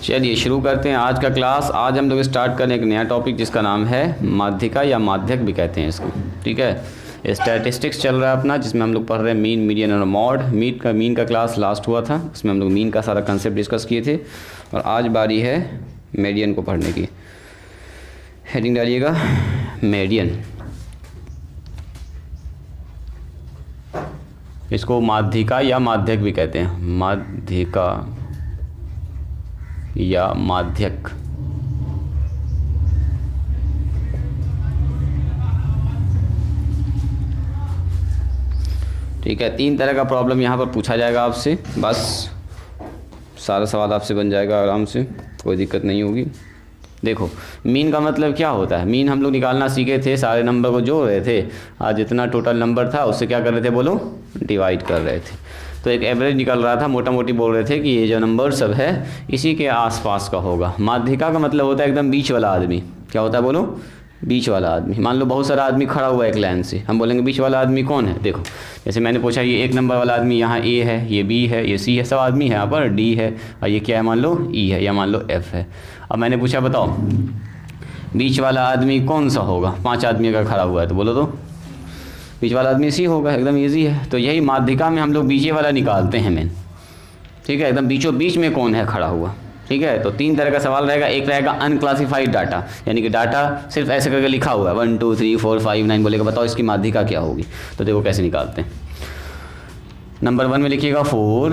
चलिए शुरू करते हैं आज का क्लास। आज हम लोग स्टार्ट करें एक नया टॉपिक जिसका नाम है माध्यिका या माध्यक भी कहते हैं इसको। ठीक है, स्टैटिस्टिक्स चल रहा है अपना, जिसमें हम लोग पढ़ रहे हैं मीन, मीडियन और मॉड। मीन का क्लास लास्ट हुआ था, उसमें हम लोग मीन का सारा कंसेप्ट डिस्कस किए थे और आज बारी है मीडियन को पढ़ने की। हेडिंग डालिएगा मीडियन। इसको माध्यिका या माध्यक भी कहते हैं, माध्यिका या माध्यक। ठीक है, 3 तरह का प्रॉब्लम यहाँ पर पूछा जाएगा आपसे, बस सारा सवाल आपसे बन जाएगा आराम से, कोई दिक्कत नहीं होगी। देखो, मीन का मतलब क्या होता है? मीन हम लोग निकालना सीखे थे, सारे नंबर को जोड़ रहे थे, आज जितना टोटल नंबर था उससे क्या कर रहे थे, बोलो, डिवाइड कर रहे थे। तो एक एवरेज निकल रहा था, मोटा मोटी बोल रहे थे कि ये जो नंबर सब है इसी के आसपास का होगा। माध्यिका का मतलब होता है एकदम बीच वाला आदमी। क्या होता है, बोलो, बीच वाला आदमी। मान लो बहुत सारा आदमी खड़ा हुआ है एक लाइन से, हम बोलेंगे बीच वाला आदमी कौन है? देखो, जैसे मैंने पूछा, ये 1 नंबर वाला आदमी यहाँ ए है, ये बी है, ये सी है, सब आदमी है यहाँ पर, डी है, और ये क्या है, मान लो ई है या मान लो एफ है। अब मैंने पूछा बताओ बीच वाला आदमी कौन सा होगा? 5 आदमी अगर खड़ा हुआ है तो बोलो तो बीच वाला आदमी सी होगा, एकदम इजी है। तो यही माध्यिका में हम लोग बीचे वाला निकालते हैं मेन। ठीक है, एकदम बीचों बीच में कौन है खड़ा हुआ। ठीक है, तो 3 तरह का सवाल रहेगा। एक रहेगा अनक्लासिफाइड डाटा, यानी कि डाटा सिर्फ ऐसे करके लिखा हुआ है 1 2 3 4 5 9, बोलेगा बताओ इसकी माध्यिका क्या होगी। तो देखो कैसे निकालते हैं। नंबर 1 में लिखिएगा 4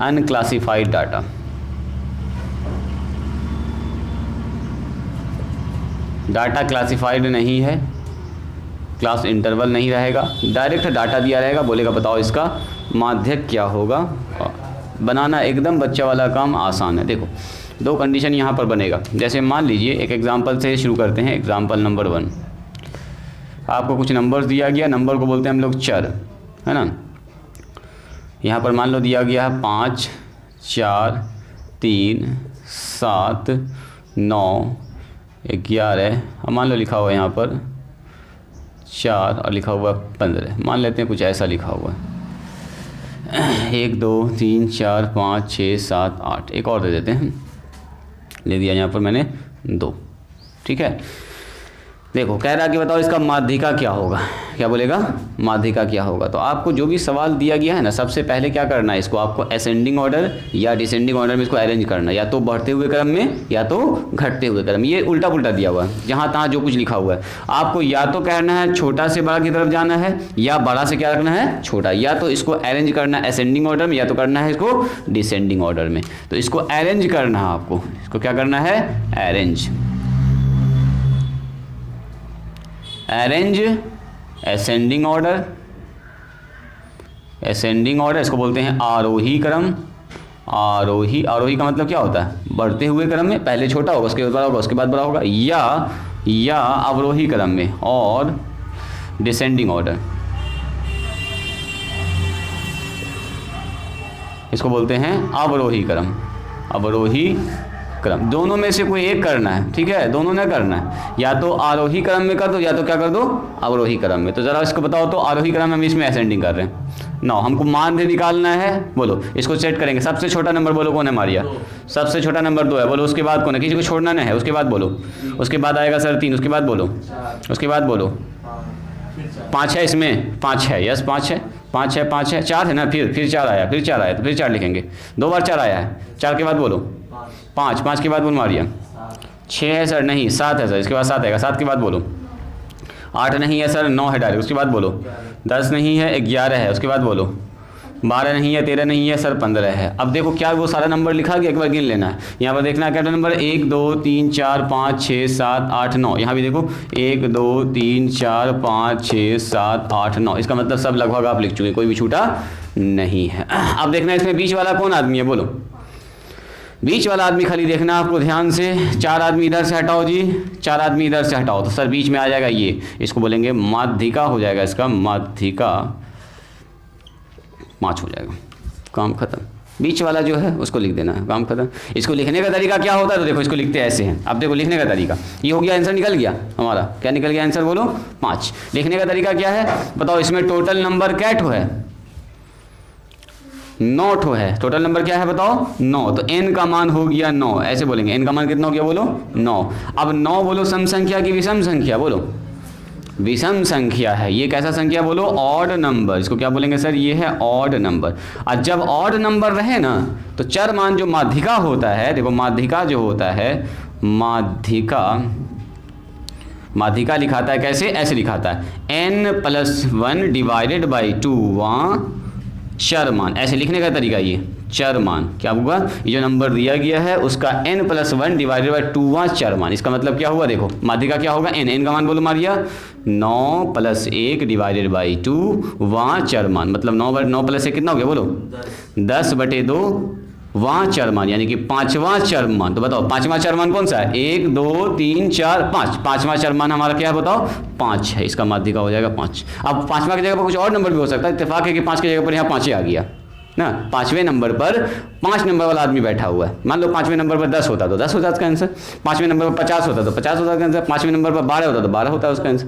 अनक्लासिफाइड डाटा। डाटा क्लासिफाइड नहीं है, क्लास इंटरवल नहीं रहेगा, डायरेक्ट डाटा दिया रहेगा, बोलेगा बताओ इसका माध्यक क्या होगा। बनाना एकदम बच्चा वाला काम आसान है। देखो 2 कंडीशन यहाँ पर बनेगा। जैसे मान लीजिए एक एग्जांपल से शुरू करते हैं। एग्जांपल नंबर 1, आपको कुछ नंबर्स दिया गया, नंबर को बोलते हैं हम लोग चर, है ना। यहाँ पर मान लो दिया गया है 5 4 3 7 9 11, और मान लो लिखा हुआ है यहाँ पर 4 और लिखा हुआ 15। मान लेते हैं कुछ ऐसा लिखा हुआ है 1 2 3 4 5 6 7 8। एक और दे देते हैं, ले दिया यहाँ पर मैंने 2। ठीक है, देखो कह रहा कि बताओ इसका माध्यिका क्या होगा। क्या बोलेगा, माध्यिका क्या होगा। तो आपको जो भी सवाल दिया गया है ना, सबसे पहले क्या करना है, इसको आपको असेंडिंग ऑर्डर या डिसेंडिंग ऑर्डर में इसको अरेंज करना है, या तो बढ़ते हुए क्रम में या तो घटते हुए क्रम। ये उल्टा पुल्टा दिया हुआ है, जहाँ तहाँ जो कुछ लिखा हुआ है। आपको या तो कहना है छोटा से बड़ा की तरफ जाना है, या बड़ा से क्या रखना है, छोटा। या तो इसको अरेंज करना है असेंडिंग ऑर्डर में, या तो करना है इसको डिसेंडिंग ऑर्डर में। तो इसको अरेंज करना है आपको, इसको क्या करना है, arrange. Arrange ascending order, ascending order इसको बोलते हैं आरोही क्रम। आरोही, आरोही का मतलब क्या होता है, बढ़ते हुए क्रम में, पहले छोटा होगा उसके बाद बड़ा होगा उसके बाद बड़ा होगा। या अवरोही क्रम में। और डिसेंडिंग ऑर्डर, इसको बोलते हैं अवरोही क्रम। अवरोही क्रम, दोनों में से कोई एक करना है। ठीक है, दोनों ने करना है, या तो आरोही क्रम में कर दो या तो क्या कर दो, अवरोही क्रम में। तो जरा इसको बताओ, तो आरोही क्रम में हम इसमें असेंडिंग कर रहे हैं। 9 हमको माध्य निकालना है, बोलो इसको सेट करेंगे। सबसे छोटा नंबर बोलो कौन है, मारिया। सबसे छोटा नंबर 2 है, बोलो उसके बाद कौन है, किसी को छोड़ना नहीं है, उसके बाद बोलो। उसके बाद आएगा सर 3, उसके बाद बोलो, उसके बाद बोलो 5 है, इसमें 5 है, यस 5 है, 5 है, 5 है, 4 है ना, फिर 4 आया, फिर 4 आया, तो फिर 4 लिखेंगे। 2 बार 4 आया है, 4 के बाद बोलो 5, 5 के बाद बोल मारिया। 6 है सर, नहीं 7 है सर, इसके बाद 7 आएगा, 7 के बाद बोलो। 8 नहीं है सर, 9 है डायरेक्ट, उसके बाद बोलो। 10 नहीं है, 11 है, उसके बाद बोलो। 12 नहीं है, 13 नहीं है सर, 15 है। अब देखो क्या वो सारा नंबर लिखा गया, एक बार गिन लेना है। यहाँ पर देखना है क्या नंबर, 1 2 3 4 5 6 7 8 9। यहाँ भी देखो 1 2 3 4 5 6 7 8 9। इसका मतलब सब लगभग आप लिख चुके, कोई भी छूटा नहीं है। अब देखना है इसमें बीच वाला कौन आदमी है, बोलो। बीच वाला आदमी खाली देखना आपको ध्यान से। 4 आदमी इधर से हटाओ जी, 4 आदमी इधर से हटाओ, तो सर बीच में आ जाएगा ये, इसको बोलेंगे माध्यिका हो जाएगा, इसका माध्यिका 5 हो जाएगा, काम खत्म। बीच वाला जो है उसको लिख देना है, काम खत्म। इसको लिखने का तरीका क्या होता है, तो देखो इसको लिखते ऐसे हैं। अब देखो लिखने का तरीका ये हो गया, आंसर निकल गया हमारा। क्या निकल गया आंसर, बोलो 5। लिखने का तरीका क्या है बताओ, इसमें टोटल नंबर क्या है, 9 ठो है, टोटल नंबर क्या है बताओ 9, तो n का मान हो गया 9, ऐसे बोलेंगे n का मान कितना हो गया बोलो 9। अब 9 बोलो सम संख्या की विषम संख्या, बोलो विषम संख्या है, ये कैसा संख्या बोलो ऑड नंबर, इसको क्या बोलेंगे सर, ये है ऑड नंबर। और जब ऑड नंबर रहे ना तो चर मान जो माध्यिका होता है, देखो माध्यिका जो होता है, माध्यिका लिखाता है कैसे, ऐसे लिखाता है n+1 डिवाइडेड बाई 2 वहाँ चर मान, ऐसे लिखने का तरीका ये चर मान क्या होगा, ये जो नंबर दिया गया है उसका n+1 डिवाइडेड बाई 2 वहाँ चर मान, इसका मतलब क्या होगा, देखो माध्यिका क्या होगा n का मान बोलो मारिया 9 + 1 डिवाइडेड बाई 2 वहाँ चर मान, मतलब 9 + 1 कितना हो गया बोलो 10/2 वहाँ चर मान, यानी कि 5वां चर मान। तो बताओ 5वां चर मान कौन सा है, 1 2 3 4 5, 5वां चर मान हमारा क्या है बताओ 5 है, इसका माध्यिका हो जाएगा 5। अब 5वां की जगह पर कुछ और नंबर भी हो सकता है, इत्तेफाक है कि 5 की जगह पर यहाँ 5 ही आ गया ना, 5वें नंबर पर 5 नंबर वाला आदमी बैठा हुआ है, मान लो 5वें नंबर पर 10 होता तो 10 होता उसका आंसर, 5वें नंबर पर 50 होता तो 50 होता उसका आंसर, 5वें नंबर पर 12 होता तो 12 होता उसका आंसर,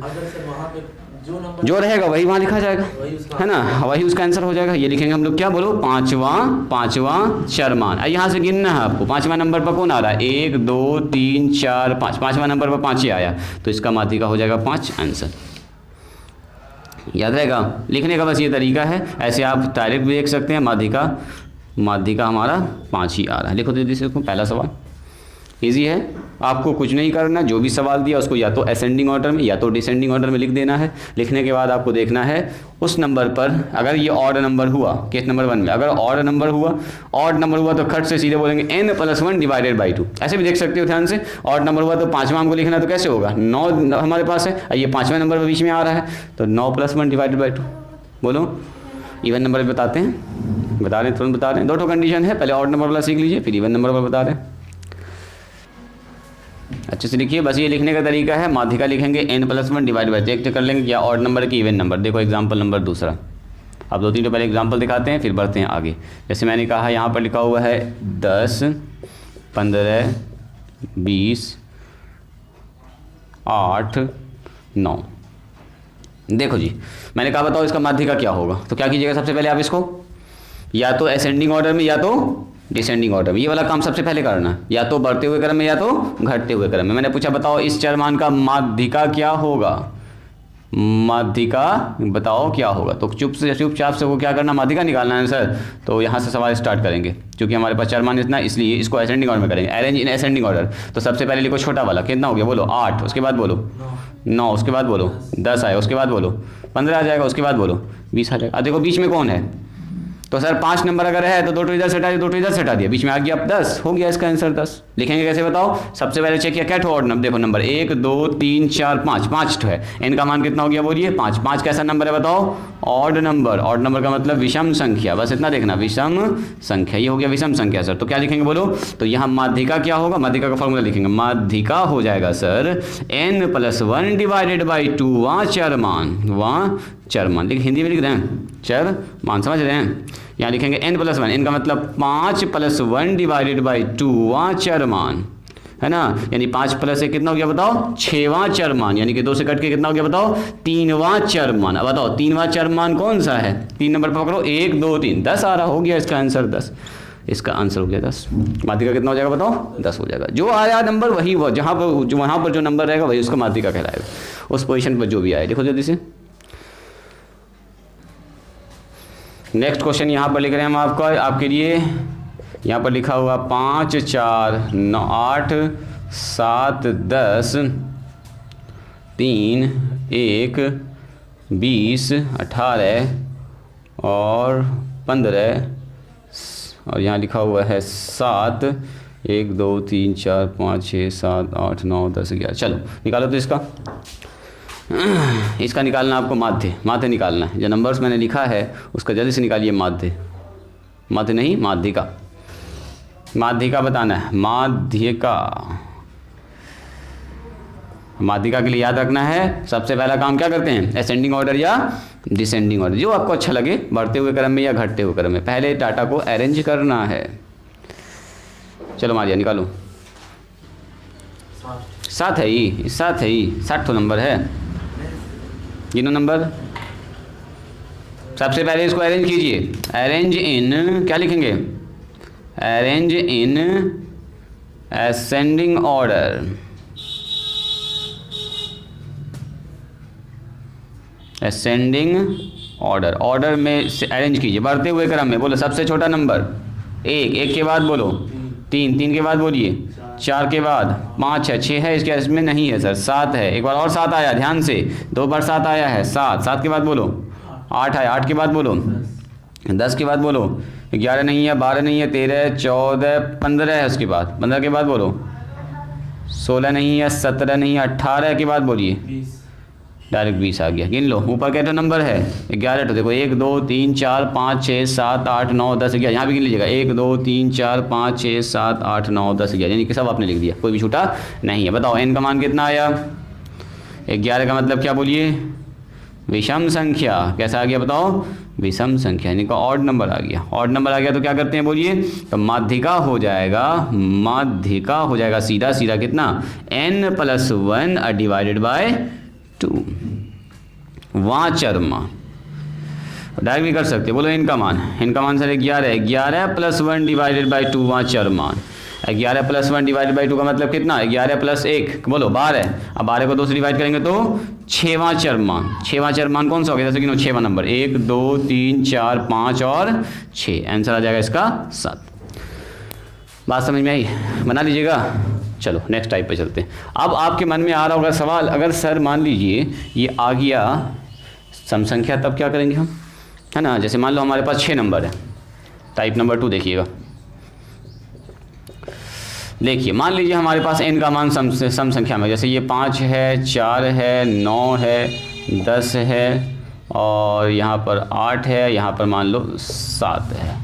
जो रहेगा वही वहाँ लिखा जाएगा, है ना, वही उसका आंसर हो जाएगा। ये लिखेंगे हम लोग क्या बोलो पांचवा चर मान। यहाँ से गिनना है आपको, 5वां नंबर पर कौन आ रहा है 1 2 3 4 5, 5वां नंबर पर 5 ही आया, तो इसका माध्यिका हो जाएगा 5 आंसर। याद रहेगा, लिखने का बस ये तरीका है, ऐसे आप डायरेक्ट भी देख सकते हैं, माध्यिका हमारा 5 ही आ रहा है। लिखो दीदी से पहला सवाल इजी है, आपको कुछ नहीं करना, जो भी सवाल दिया उसको या तो असेंडिंग ऑर्डर में या तो डिसेंडिंग ऑर्डर में लिख देना है। लिखने के बाद आपको देखना है उस नंबर पर, अगर ये ऑड नंबर हुआ केस नंबर 1 में, अगर ऑड नंबर हुआ तो खट से सीधे बोलेंगे n+1 डिवाइडेड बाई 2, ऐसे भी देख सकते हो ध्यान से। ऑड नंबर हुआ तो 5वां हमको लिखना, तो कैसे होगा 9 हमारे पास है, ये 5वें नंबर पर बीच में आ रहा है, तो 9+1 डिवाइडेड बाई 2। बोलो इवन नंबर बताते हैं, बता रहे हैं तुरंत बता रहे हैं, 2 कंडीशन है, पहले ऑड नंबर वाला सीख लीजिए फिर इवन नंबर वाला बता रहे हैं। अच्छे से लिखिए, बस ये लिखने का तरीका है, माध्यिका लिखेंगे n+1 डिवाइड बाई, चेक कर लेंगे क्या ऑड नंबर की इवन नंबर। देखो एग्जांपल नंबर दूसरा, अब 2-3 तो पहले एग्जांपल दिखाते हैं फिर बढ़ते हैं आगे। जैसे मैंने कहा यहाँ पर लिखा हुआ है 10 15 20 8 9। देखो जी मैंने कहा बताओ इसका माध्यिका क्या होगा, तो क्या कीजिएगा सबसे पहले आप इसको या तो असेंडिंग ऑर्डर में या तो डिसेंडिंग ऑर्डर में, ये वाला काम सबसे पहले करना, या तो बढ़ते हुए क्रम में या तो घटते हुए क्रम में। मैंने पूछा बताओ इस चर मान का माध्यिका क्या होगा, माध्यिका बताओ क्या होगा, तो चुपचाप से वो क्या करना, माध्यिका निकालना है सर। तो यहाँ से सवाल स्टार्ट करेंगे, क्योंकि हमारे पास चर मान इतना, इसलिए इसको असेंडिंग ऑर्डर में करेंगे, अरेंज इन असेंडिंग ऑर्डर। तो सबसे पहले लिखो छोटा वाला कितना हो गया बोलो 8, उसके बाद बोलो 9, उसके बाद बोलो 10 आएगा, उसके बाद बोलो 15 आ जाएगा, उसके बाद बोलो 20 आ जाएगा। अब देखो बीच में कौन है, तो सर 5 नंबर अगर है तो 2 इधर से हटा दिया, 2 इधर से हटा दिया, बीच में आ गया अब 10, हो गया इसका आंसर 10। लिखेंगे कैसे बताओ, सबसे पहले चेक किया क्या ठो ऑड नंबर, देखो नंबर 1 2 3 4 5, 5 ठो है, n का मान कितना हो गया बोलिए 5। 5 कैसा नंबर है बताओ, ऑड नंबर, ऑड नंबर का मतलब विषम संख्या, बस इतना देखना विषम संख्या, ये हो गया विषम संख्या सर। तो क्या लिखेंगे बोलो, तो यहाँ माध्यिका क्या होगा, माध्यिका का फॉर्मूला लिखेंगे, माध्यिका हो जाएगा सर n+1 डिवाइडेड बाई 2 वहाँ चर मान, लेकिन हिंदी में लिख रहे हैं चर मान, समझ रहे हैं। यहाँ लिखेंगे n+1, n का मतलब 5+1 डिवाइडेड बाई 2 वहाँ चर मान, है ना, यानी 5 + 1 कितना हो गया बताओ 6वां चर मान, यानी कि 2 से कट के कितना हो गया बताओ 3वां चर मान। अब बताओ 3वां चर मान कौन सा है, 3 नंबर पर पकड़ो 1 2 3, 10 आ रहा, हो गया इसका आंसर 10, इसका आंसर हो गया 10। माध्यिका कितना हो जाएगा बताओ 10 हो जाएगा। जो आया नंबर वही जहाँ पर वहाँ पर जो नंबर रहेगा वही उसका माध्यिका कहलाएगा, उस पोजीशन पर जो भी आए। देखो जल्दी से नेक्स्ट क्वेश्चन यहाँ पर लिख रहे हैं हम आपके लिए, यहाँ पर लिखा हुआ 5 4 9 8 7 10 3 1 20 18 और 15 और यहाँ लिखा हुआ है 7 1 2 3 4 5 6 7 8 9 10 11। चलो निकालो तो इसका निकालना आपको माध्य निकालना है। जो नंबर्स मैंने लिखा है उसका जल्दी से निकालिए, माध्य नहीं माध्यिका बताना है। माध्यिका के लिए याद रखना है सबसे पहला काम क्या करते हैं, असेंडिंग ऑर्डर या डिसेंडिंग ऑर्डर, जो आपको अच्छा लगे, बढ़ते हुए क्रम में या घटते हुए क्रम में, पहले डाटा को अरेंज करना है। चलो मारिया निकालो, 7 है ये 7 तो नंबर है, गिनो नंबर सबसे पहले इसको अरेंज कीजिए, अरेंज इन, क्या लिखेंगे, arrange in ascending order, ascending order, order में अरेंज कीजिए, बढ़ते हुए क्रम में। बोलो सबसे छोटा नंबर 1, 1 के बाद बोलो 3, 3 के बाद बोलिए 4 के बाद 5 है, 6 है, इसके इसमें नहीं है सर, 7 है, एक बार और 7 आया, ध्यान से 2 बार 7 आया है, 7, 7 के बाद बोलो 8 है, 8 के बाद बोलो 10 के बाद बोलो 11 नहीं है, 12 नहीं है, 13, 14, 15 है, उसके बाद 15 के बाद बोलो 16 नहीं है, 17 नहीं है, 18 के बाद बोलिए डायरेक्ट 20 आ गया। गिन लो ऊपर क्या तो नंबर है 11, तो देखो 1 2 3 4 5 6 7 8 9 10 11, यहाँ भी गिन लीजिएगा 1 2 3 4 5 6 7 8 9 10 11, यानी कि सब आपने लिख दिया, कोई भी छूटा नहीं है। बताओ n का मान कितना आया, 11 का मतलब क्या बोलिए, विषम संख्या। कैसा आ गया बताओ, विषम संख्या, यानी कि ऑड नंबर आ गया। ऑड नंबर आ गया तो क्या करते हैं बोलिए, तो माध्यिका हो जाएगा, माध्यिका हो जाएगा सीधा सीधा कितना, n+1 डिवाइडेड बाय 2, वाचरमा डायरेक्ट भी कर सकते, बोलो इनका मान सर 11 है, 11+1 डिवाइडेड बाई 2 वाचरमा, 11+1 डिवाइडेड बाई 2 का मतलब कितना, 11+1 बोलो 12, अब 12 को 2 से डिवाइड करेंगे तो 6वां चरमान, 6वां चरमान कौन सा हो गया, जैसे कि 6वां नंबर 1 2 3 4 5 और 6, आंसर आ जाएगा इसका 7। बात समझ में आई, बना लीजिएगा। चलो नेक्स्ट टाइप पे चलते हैं। अब आपके मन में आ रहा होगा सवाल, अगर सर मान लीजिए ये आ गया सम संख्या, तब क्या करेंगे हम, है ना। जैसे मान लो हमारे पास 6 नंबर है, टाइप नंबर 2 देखिएगा, देखिए मान लीजिए हमारे पास n का मान सम संख्या में, जैसे ये 5 है, 4 है, 9 है, 10 है और यहाँ पर 8 है, यहाँ पर मान लो 7 है।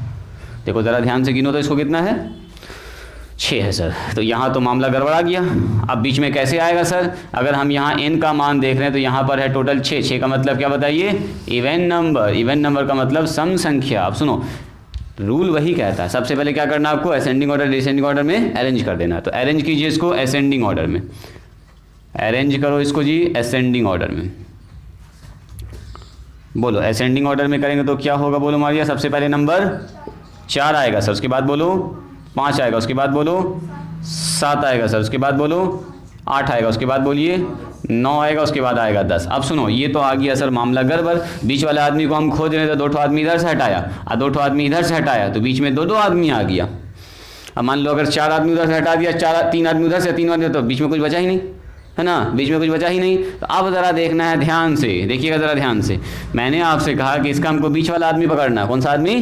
देखो ज़रा ध्यान से गिनो तो इसको कितना है, 6 है सर। तो यहाँ तो मामला गड़बड़ा गया। अब बीच में कैसे आएगा सर, अगर हम यहाँ n का मान देख रहे हैं तो यहाँ पर है टोटल 6, 6 का मतलब क्या बताइए, इवन नंबर, इवन नंबर का मतलब सम संख्या। अब सुनो रूल वही कहता है, सबसे पहले क्या करना आपको, असेंडिंग ऑर्डर डिसेंडिंग ऑर्डर में अरेंज कर देना। तो अरेंज कीजिए इसको असेंडिंग ऑर्डर में, अरेंज करो इसको जी असेंडिंग ऑर्डर में। बोलो असेंडिंग ऑर्डर में करेंगे तो क्या होगा, बोलो मारिया। सबसे पहले नंबर 4 आएगा सर, उसके बाद बोलो 5 आएगा, उसके बाद बोलो 7 आएगा सर, उसके बाद बोलो 8 आएगा, उसके बाद बोलिए 9 आएगा, उसके बाद आएगा 10। अब सुनो ये तो आ गया सर मामला गड़बड़, बीच वाले आदमी को हम खोज रहे थे, 2 आदमी इधर से हटाया और 2 आदमी इधर से हटाया, तो बीच में 2 आदमी आ गया। अब मान लो अगर 4 आदमी उधर से हटा दिया, 3 आदमी उधर से, 3 आदमी, तो बीच में कुछ बचा ही नहीं, है ना, बीच में कुछ बचा ही नहीं। तो अब ज़रा देखना है ध्यान से, देखिएगा ज़रा ध्यान से। मैंने आपसे कहा कि इसका हमको बीच वाला आदमी पकड़ना है, कौन सा आदमी,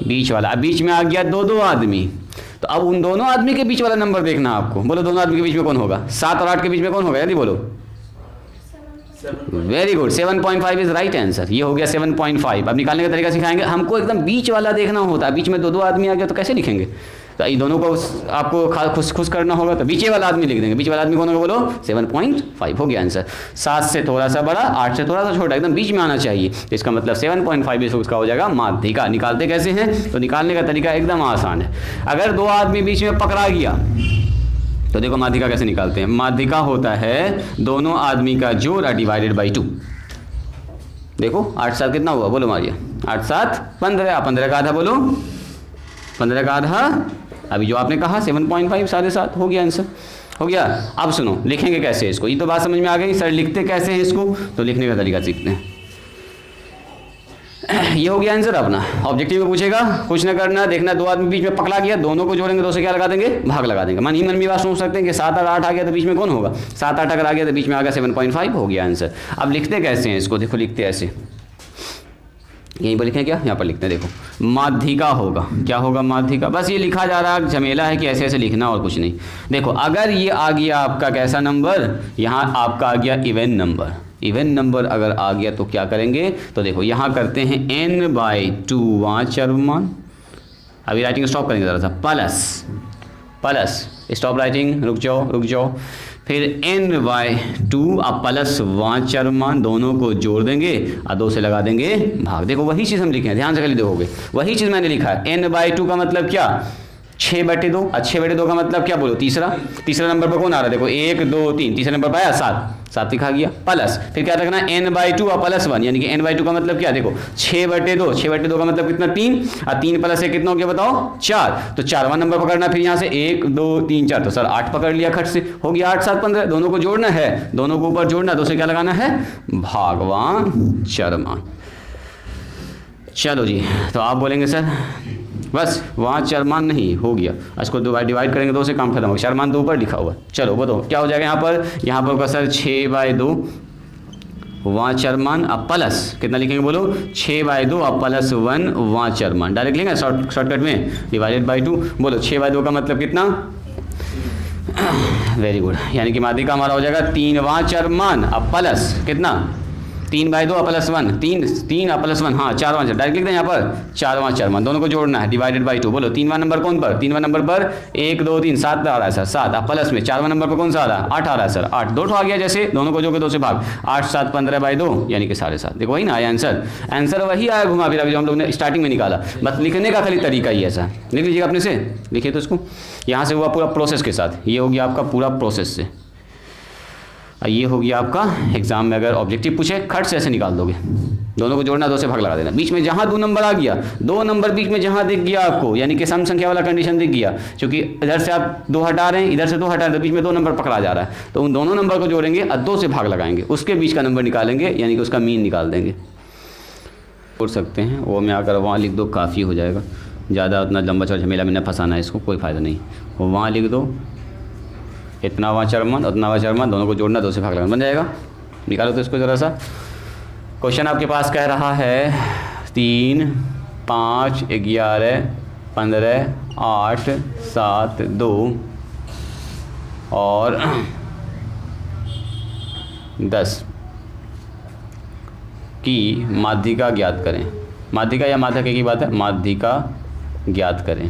बीच वाला। अब बीच में आ गया 2 आदमी, तो अब उन दोनों आदमी के बीच वाला नंबर देखना आपको। बोलो दोनों आदमी के बीच में कौन होगा, 7 और 8 के बीच में कौन होगा, यदि बोलो। Very good, 7.5 is right answer. ये हो गया 7.5। अब निकालने का तरीका सिखाएंगे। हमको एकदम बीच वाला देखना होता है, बीच में 2 आदमी आ गया तो कैसे लिखेंगे, तो ये दोनों को आपको खुश करना होगा, तो बीच वाला आदमी लिख देंगे। बीच वाला आदमी कौन होगा, बोलो 7.5 हो गया आंसर। 7 से थोड़ा सा बड़ा, 8 से थोड़ा सा छोटा, एकदम बीच में आना चाहिए। तो इसका मतलब 7.5 उसका हो जाएगा माध्यिका। निकालते कैसे हैं, तो निकालने का तरीका एकदम आसान है। अगर 2 आदमी बीच में पकड़ा गया तो देखो माध्यिका कैसे निकालते हैं। माध्यिका होता है दोनों आदमी का जोड़ डिवाइडेड बाई 2। देखो 8 7 कितना हुआ, बोलो मारिया। 8 7 15, 15 का आधा बोलो, 15 का आधा। अभी जो आपने कहा 7.5 7.5 हो गया आंसर, हो गया। अब सुनो लिखेंगे कैसे इसको, ये तो बात समझ में आ गई। सर लिखते कैसे हैं इसको, तो लिखने का तरीका सीखते हैं। ये हो गया आंसर अपना। ऑब्जेक्टिव में पूछेगा, कुछ ना करना, देखना 2 आदमी बीच में पकड़ा गया, दोनों को जोड़ेंगे, 2 से क्या लगा देंगे, भाग लगा देंगे। मन ही मन भी बात सोच सकते हैं कि 7 और 8 आ गया तो बीच में कौन होगा, 7 8 अगर आ गया तो बीच में आ गया 7.5, हो गया आंसर। अब लिखते कैसे हैं इसको, देखो लिखते ऐसे, यहीं पर लिखें क्या, यहाँ पर लिखते हैं। देखो माध्यिका होगा, क्या होगा, माध्यिका। बस ये लिखा जा रहा झमेला है कि ऐसे ऐसे लिखना और कुछ नहीं। देखो अगर ये आ गया आपका कैसा नंबर, यहाँ आपका आ गया इवन नंबर। इवन नंबर अगर आ गया तो क्या करेंगे, तो देखो यहाँ करते हैं n/2 वहाँ चरमान। अभी राइटिंग स्टॉप करेंगे ज़रा सा, प्लस प्लस, स्टॉप राइटिंग, रुक जाओ। फिर n/2 अब प्लस वहाँ चरमान, दोनों को जोड़ देंगे और 2 से लगा देंगे भाग। देखो वही चीज़ हम लिखे हैं, ध्यान से खाली देखोगे, वही चीज़ मैंने लिखा है। n/2 का मतलब क्या, 6/2, 6/2 का मतलब क्या बोलो, तीसरा नंबर पर कौन आ रहा है, देखो 1 2 3, तीसरे नंबर पर आया 7 लिखा गया, प्लस फिर क्या रखना है n/2 और +1, यानी कि n/2 का मतलब क्या, देखो 6/2 का मतलब कितना 3, और 3 + 1 कितना हो गया बताओ 4, तो 4वां नंबर पकड़ना, फिर यहाँ से 1 2 3 4, तो सर 8 पकड़ लिया खट से, हो गया 8 7 15, दोनों को जोड़ना है, दोनों को ऊपर जोड़ना, तो उसे क्या लगाना है भागवान चरमान। चलो जी, तो आप बोलेंगे सर बस वहाँ चरमान नहीं हो गया, इसको डिवाइड करेंगे तो उसे काम खत्म होगा, चरमान तो ऊपर लिखा हुआ। चलो बताओ क्या हो जाएगा यहाँ पर होगा सर 6/2 वहाँ चरमान, अब प्लस कितना लिखेंगे बोलो 6/2 और +1 वहाँ चरमान, डायरेक्ट लिखेंगे शॉर्टकट में, /2 बोलो 6/2 का मतलब कितना, वेरी गुड, यानी कि माध्यिका हमारा हो जाएगा 3 वहाँ चरमान, अब प्लस कितना 3/2 और +1, 3 और +1, हाँ 4वां, डायरेक्ट लिख दें यहाँ पर 4वां चरमान, दोनों को जोड़ना है, /2, बोलो 3वां नंबर कौन पर, 3वां नंबर पर 1 2 3 7 आ रहा है सर 7, अब प्लस में 4वां नंबर पर कौन सा आ रहा है 8 आ रहा है सर 8, 2 आ गया, जैसे दोनों को जोड़ के 2 से भाग, 8 7 15/2 यानी कि 7.5, देखो वही ना आया आंसर वही आया घुमा फिरा जो हम लोग ने स्टार्टिंग में निकाला, बस लिखने का खाली तरीका ही ऐसा, लिख लीजिएगा अपने से, लिखिए तो इसको, यहाँ से हुआ पूरा प्रोसेस के साथ, ये हो गया आपका पूरा प्रोसेस से, ये हो गया आपका एग्जाम में अगर ऑब्जेक्टिव पूछे खट से ऐसे निकाल दोगे, दोनों को जोड़ना, 2 से भाग लगा देना, बीच में जहाँ 2 नंबर आ गया, 2 नंबर बीच में जहाँ दिख गया आपको, यानी कि सम संख्या वाला कंडीशन दिख गया, क्योंकि इधर से आप 2 हटा रहे हैं, इधर से 2 हटा रहे हैं, तो बीच में 2 नंबर पकड़ा जा रहा है, तो उन दोनों नंबर को जोड़ेंगे और 2 से भाग लगाएंगे, उसके बीच का नंबर निकालेंगे, यानी कि उसका मीन निकाल देंगे। छोड़ सकते हैं वो में आकर वहाँ लिख दो, काफ़ी हो जाएगा, ज़्यादा उतना लंबा चौड़ा झमेला में न फंसाना है इसको, कोई फ़ायदा नहीं, वो वहाँ लिख दो, इतना वहाँ चरमान उतना वहाँ चरमान, दोनों को जोड़ना, 2 से भाग लगाना, बन जाएगा। निकालो तो इसको ज़रा सा, क्वेश्चन आपके पास कह रहा है 3 5 11 15 8 7 2 और 10 की माध्यिका ज्ञात करें, माध्यिका या माध्यक की बात है, माध्यिका ज्ञात करें।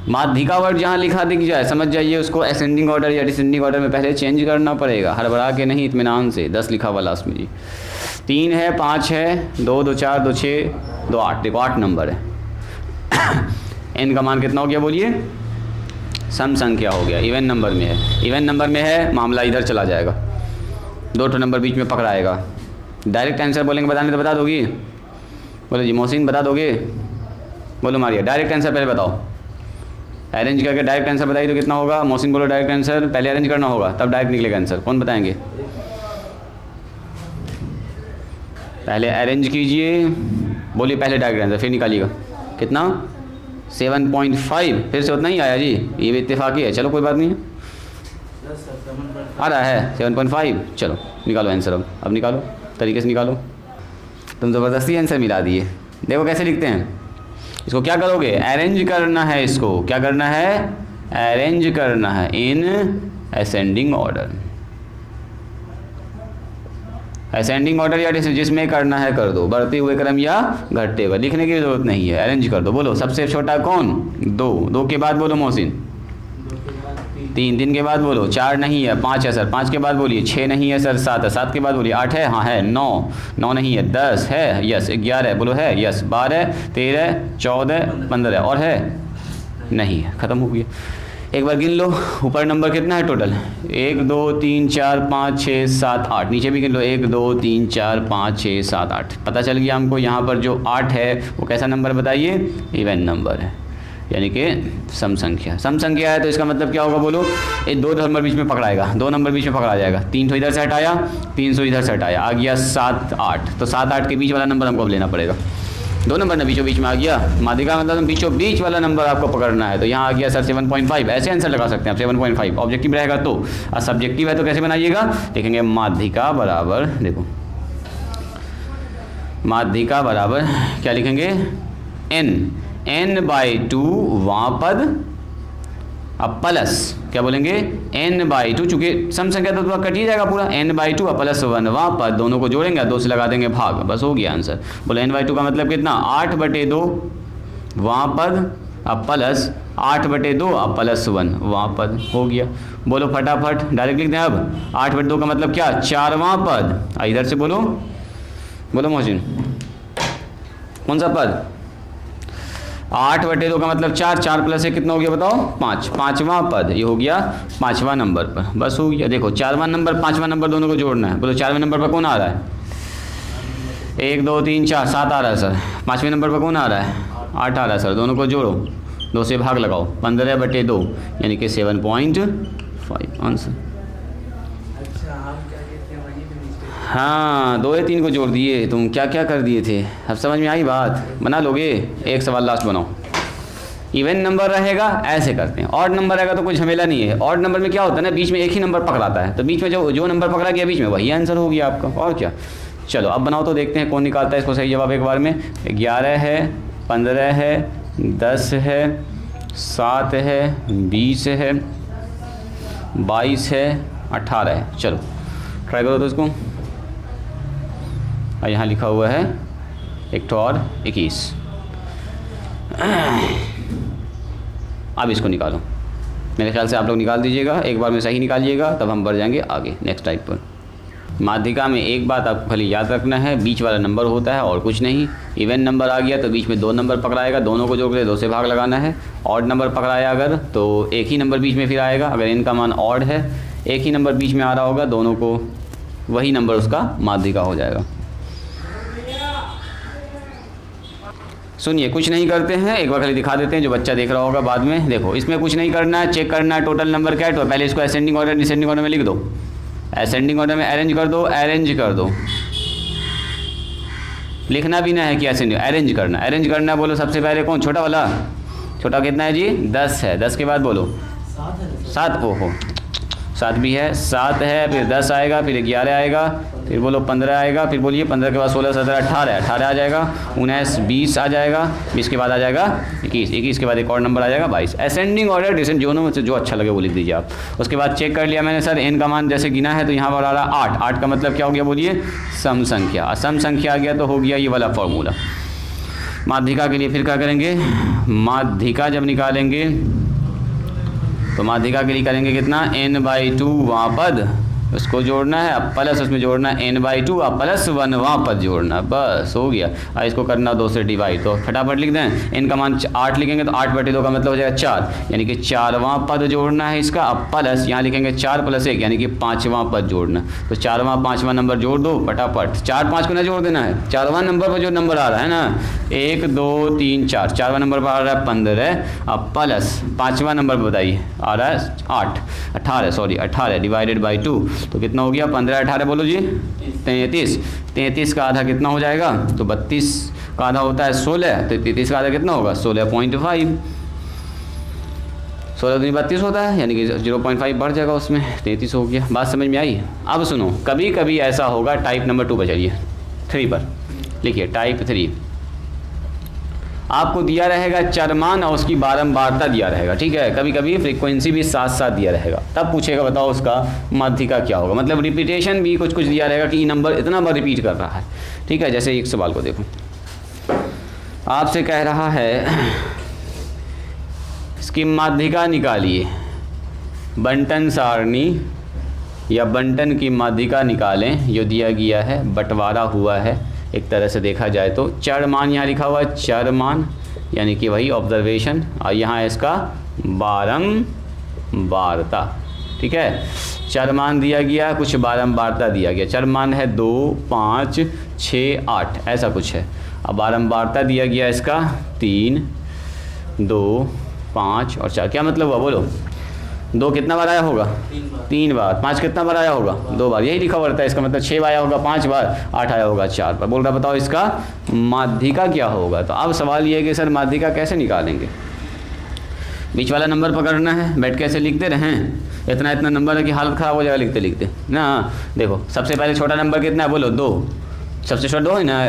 माध्यिका वर्ड जहाँ लिखा दिख जाए समझ जाइए उसको असेंडिंग ऑर्डर या डिसेंडिंग ऑर्डर में पहले चेंज करना पड़ेगा, हड़बड़ा के नहीं, इत्मीनान से। 10 लिखा हुआ लास्ट में जी, 3 है 5 है 2 2 4 2 6 2 8, देखो 8 नंबर है। n का मान कितना हो गया बोलिए, सम संख्या हो गया, इवन नंबर में है, इवन नंबर में है मामला इधर चला जाएगा, 2 नंबर बीच में पकड़ाएगा। डायरेक्ट आंसर बोलेंगे बताने तो बता दोगी, बोलो जी मोहसिन बता दोगे, बोलो मारिया डायरेक्ट आंसर पहले बताओ, अरेंज करके डायरेक्ट आंसर बताइए तो कितना होगा, मोहसिन बोलो डायरेक्ट आंसर, पहले अरेंज करना होगा तब डायरेक्ट निकलेगा आंसर, कौन बताएंगे, पहले अरेंज कीजिए, बोलिए पहले डायरेक्ट आंसर फिर निकालिएगा, कितना 7.5, फिर से उतना ही आया जी, ये भी इत्तेफाकी है, चलो कोई बात नहीं है, आ रहा है 7.5, चलो निकालो आंसर, अब निकालो, तरीके से निकालो, तुम ज़बरदस्ती आंसर मिला दिए। देखो कैसे लिखते हैं इसको, क्या करोगे अरेंज करना है, इसको क्या करना है अरेंज करना है in ascending order, ascending order या जिसमें करना है कर दो, बढ़ते हुए क्रम या घटते हुए, लिखने की जरूरत नहीं है, अरेंज कर दो। बोलो सबसे छोटा कौन, 2 के बाद बोलो मोहसिन, 3 के बाद बोलो 4 नहीं है, 5 है सर, 5 के बाद बोलिए 6 नहीं है सर, 7 है, 7 के बाद बोलिए 8 है, हाँ है, 9 नहीं है, 10 है, यस, 11 बोलो है, यस, 12 13 14 15 और है नहीं है, ख़त्म हो गया। एक बार गिन लो ऊपर नंबर कितना है टोटल, 1 2 3 4 5 6 7 8, नीचे भी गिन लो 1 2 3 4 5 6 7 8, पता चल गया हमको यहाँ पर जो 8 है वो कैसा नंबर बताइए, इवन नंबर है, यानी कि सम संख्या है, तो इसका मतलब क्या होगा बोलो, ये 2 नंबर बीच में पकड़ाएगा, 2 नंबर बीच में पकड़ा जाएगा, 300 इधर से हटाया 300 इधर से हटाया, आ गया 7 8, तो 7 8 के बीच वाला नंबर हमको अब लेना पड़ेगा, 2 नंबर ना बीचों बीच में आ गया, माध्यिका मतलब बीचों बीच वाला नंबर आपको पकड़ना है, तो यहाँ आ गया सर 7.5, ऐसे आंसर लगा सकते हैं आप 7.5, ऑब्जेक्टिव रहेगा तो, और सब्जेक्टिव है तो कैसे बनाइएगा, देखेंगे माध्यिका बराबर, देखो माध्यिका बराबर क्या लिखेंगे, n/2 वहाँ पद, अब प्लस क्या बोलेंगे n/2, चूँकि सम संख्या तो कट ही जाएगा पूरा, n/2 और +1 वहाँ पद, दोनों को जोड़ेंगे 2 से लगा देंगे भाग, बस हो गया आंसर। बोलो n/2 का मतलब कितना, 8/2 वहाँ पद, अब प्लस 8/2 और +1 वहाँ पद, हो गया। बोलो फटाफट डायरेक्ट लिख दें, अब 8/2 का मतलब क्या, 4वां पद, इधर से बोलो मोहसिन कौन सा पद, 8/2 का मतलब 4, 4 प्लस 1 कितना हो गया बताओ 5, पाँचवां पद ये हो गया पाँचवां नंबर पर, बस हो गया। देखो 4वां नंबर 5वां नंबर दोनों को जोड़ना है, बोलो 4वें नंबर पर कौन आ रहा है? 1 2 3 4 7 आ रहा है सर। 5वें नंबर पर कौन आ रहा है? 8 आ रहा है सर। दोनों को जोड़ो, 2 से भाग लगाओ, 15/2 यानी कि 7.5 आंसर। हाँ 2 या 3 को जोड़ दिए, तुम क्या क्या कर दिए थे, अब समझ में आई बात? बना लोगे? एक सवाल लास्ट बनाओ। इवन नंबर रहेगा ऐसे करते हैं, ऑड नंबर रहेगा तो कोई झमेला नहीं है। ऑड नंबर में क्या होता है ना, बीच में एक ही नंबर पकड़ाता है, तो बीच में जो नंबर पकड़ा गया बीच में वही आंसर हो गया आपका, और क्या। चलो अब बनाओ तो देखते हैं कौन निकालता है इसको सही जवाब एक बार में। 11 है, 15 है, 10 है, 7 है, 20 है, 22 है, 18 है। चलो ट्राई करो तो इसको। और यहाँ लिखा हुआ है एक तो और 21। अब इसको निकालो, मेरे ख्याल से आप लोग निकाल दीजिएगा, एक बार में सही निकालिएगा तब हम बढ़ जाएंगे आगे नेक्स्ट टाइप पर। माध्यिका में एक बात आपको खाली याद रखना है, बीच वाला नंबर होता है और कुछ नहीं। इवन नंबर आ गया तो बीच में 2 नंबर पकड़ाएगा, दोनों को जोड़ के 2 से भाग लगाना है। ऑड नंबर पकड़ाया अगर तो एक ही नंबर बीच में फिर आएगा, अगर इनका मान ऑड है एक ही नंबर बीच में आ रहा होगा, दोनों को वही नंबर उसका माध्यिका हो जाएगा। सुनिए कुछ नहीं करते हैं, एक बार खाली दिखा देते हैं जो बच्चा देख रहा होगा बाद में। देखो इसमें कुछ नहीं करना है, चेक करना है टोटल नंबर क्या है। तो पहले इसको असेंडिंग ऑर्डर डिसेंडिंग ऑर्डर में लिख दो, असेंडिंग ऑर्डर में अरेंज कर दो, अरेंज कर दो। लिखना भी ना है कि असेंडिंग, अरेंज करना, अरेंज करना है। बोलो सबसे पहले कौन? छोटा वाला, छोटा कितना है जी? 10 है। 10 के बाद बोलो 7, ओहो 7 भी है, 7 है, फिर 10 आएगा, फिर 11 आएगा, फिर बोलो 15 आएगा, फिर बोलिए 15 के बाद 16 17 18 18 आ जाएगा, 19 20 आ जाएगा, 20 के बाद आ जाएगा 21, 21 के बाद एक और नंबर आ जाएगा 22। असेंडिंग ऑर्डर डिसेंडिंग दोनों में से जो अच्छा लगे वो लिख दीजिए आप। उसके बाद चेक कर लिया मैंने सर एन का मान जैसे गिना है तो यहाँ पर आ रहा 8, 8 का मतलब क्या हो गया बोलिए? सम संख्या। सम संख्या आ गया तो हो गया ये वाला फॉर्मूला। माध्यिका के लिए फिर क्या करेंगे? माध्यिका जब निकालेंगे तो माध्यिका के लिए करेंगे कितना? n/2 वहाँ पद उसको जोड़ना है, अब प्लस उसमें जोड़ना है n/2 अब प्लस 1 वहाँ पद जोड़ना, बस हो गया। अब इसको करना 2 से डिवाइड, तो फटाफट लिख दें। n का मान 8 लिखेंगे तो 8/2 का मतलब हो जाएगा 4, यानी कि 4वां पद जोड़ना है इसका। अब प्लस यहाँ लिखेंगे 4 + 1 यानी कि 5वां पद जोड़ना, तो 4वां 5वां नंबर जोड़ दो फटाफट। 4 5 को ना जोड़ देना है, 4वां नंबर पर जो नंबर आ रहा है ना 1 2 3 4, 4वां नंबर पर आ रहा है 15, अब प्लस 5वां नंबर बताइए आ रहा है 18 डिवाइडेड बाई 2, तो कितना हो गया? 15 18 बोलो जी 33। 33 का आधा कितना हो जाएगा? तो 32 का आधा होता है 16, तो 33 का आधा कितना होगा? 16.5। 16 दूनी 32 होता है, यानी कि 0.5 बढ़ जाएगा उसमें, 33 हो गया। बात समझ में आई? अब सुनो, कभी कभी ऐसा होगा, टाइप नंबर 2 पर चलिए, 3 पर लिखिए। टाइप 3 आपको दिया रहेगा चरमान और उसकी बारंबारता दिया रहेगा, ठीक है। कभी कभी फ्रीक्वेंसी भी साथ साथ दिया रहेगा, तब पूछेगा बताओ उसका माध्यिका क्या होगा। मतलब रिपीटेशन भी कुछ कुछ दिया रहेगा कि ये नंबर इतना बार रिपीट कर रहा है, ठीक है। जैसे एक सवाल को देखो, आपसे कह रहा है इसकी माध्यिका निकालिए। बंटन सारणी या बंटन की माध्यिका निकालें, जो दिया गया है, बंटवारा हुआ है एक तरह से देखा जाए तो। चर मान यहाँ लिखा हुआ है, चर मान यानी कि वही ऑब्जर्वेशन, और यहाँ है इसका बारंबारता, ठीक है। चर मान दिया गया, कुछ बारंबारता दिया गया। चर मान है 2 5 6 8 ऐसा कुछ है। अब बारंबारता दिया गया इसका 3 2 5 और 4। क्या मतलब हुआ बोलो? 2 कितना बार आया होगा? 3 बार। 5 कितना बार आया होगा? 2 बार। यही लिखा हुआ रहता है, इसका मतलब 6 आया होगा 5 बार, 8 आया होगा 4 बार। बोल रहा बताओ इसका माध्यिका क्या होगा। तो अब सवाल ये है कि सर माध्यिका कैसे निकालेंगे? बीच वाला नंबर पकड़ना है, बैठ के ऐसे लिखते रहें, इतना इतना नंबर है कि हालत ख़राब हो जाएगा लिखते लिखते ना। देखो सबसे पहले छोटा नंबर कितना है बोलो? 2। सबसे छोटा 2 है ना।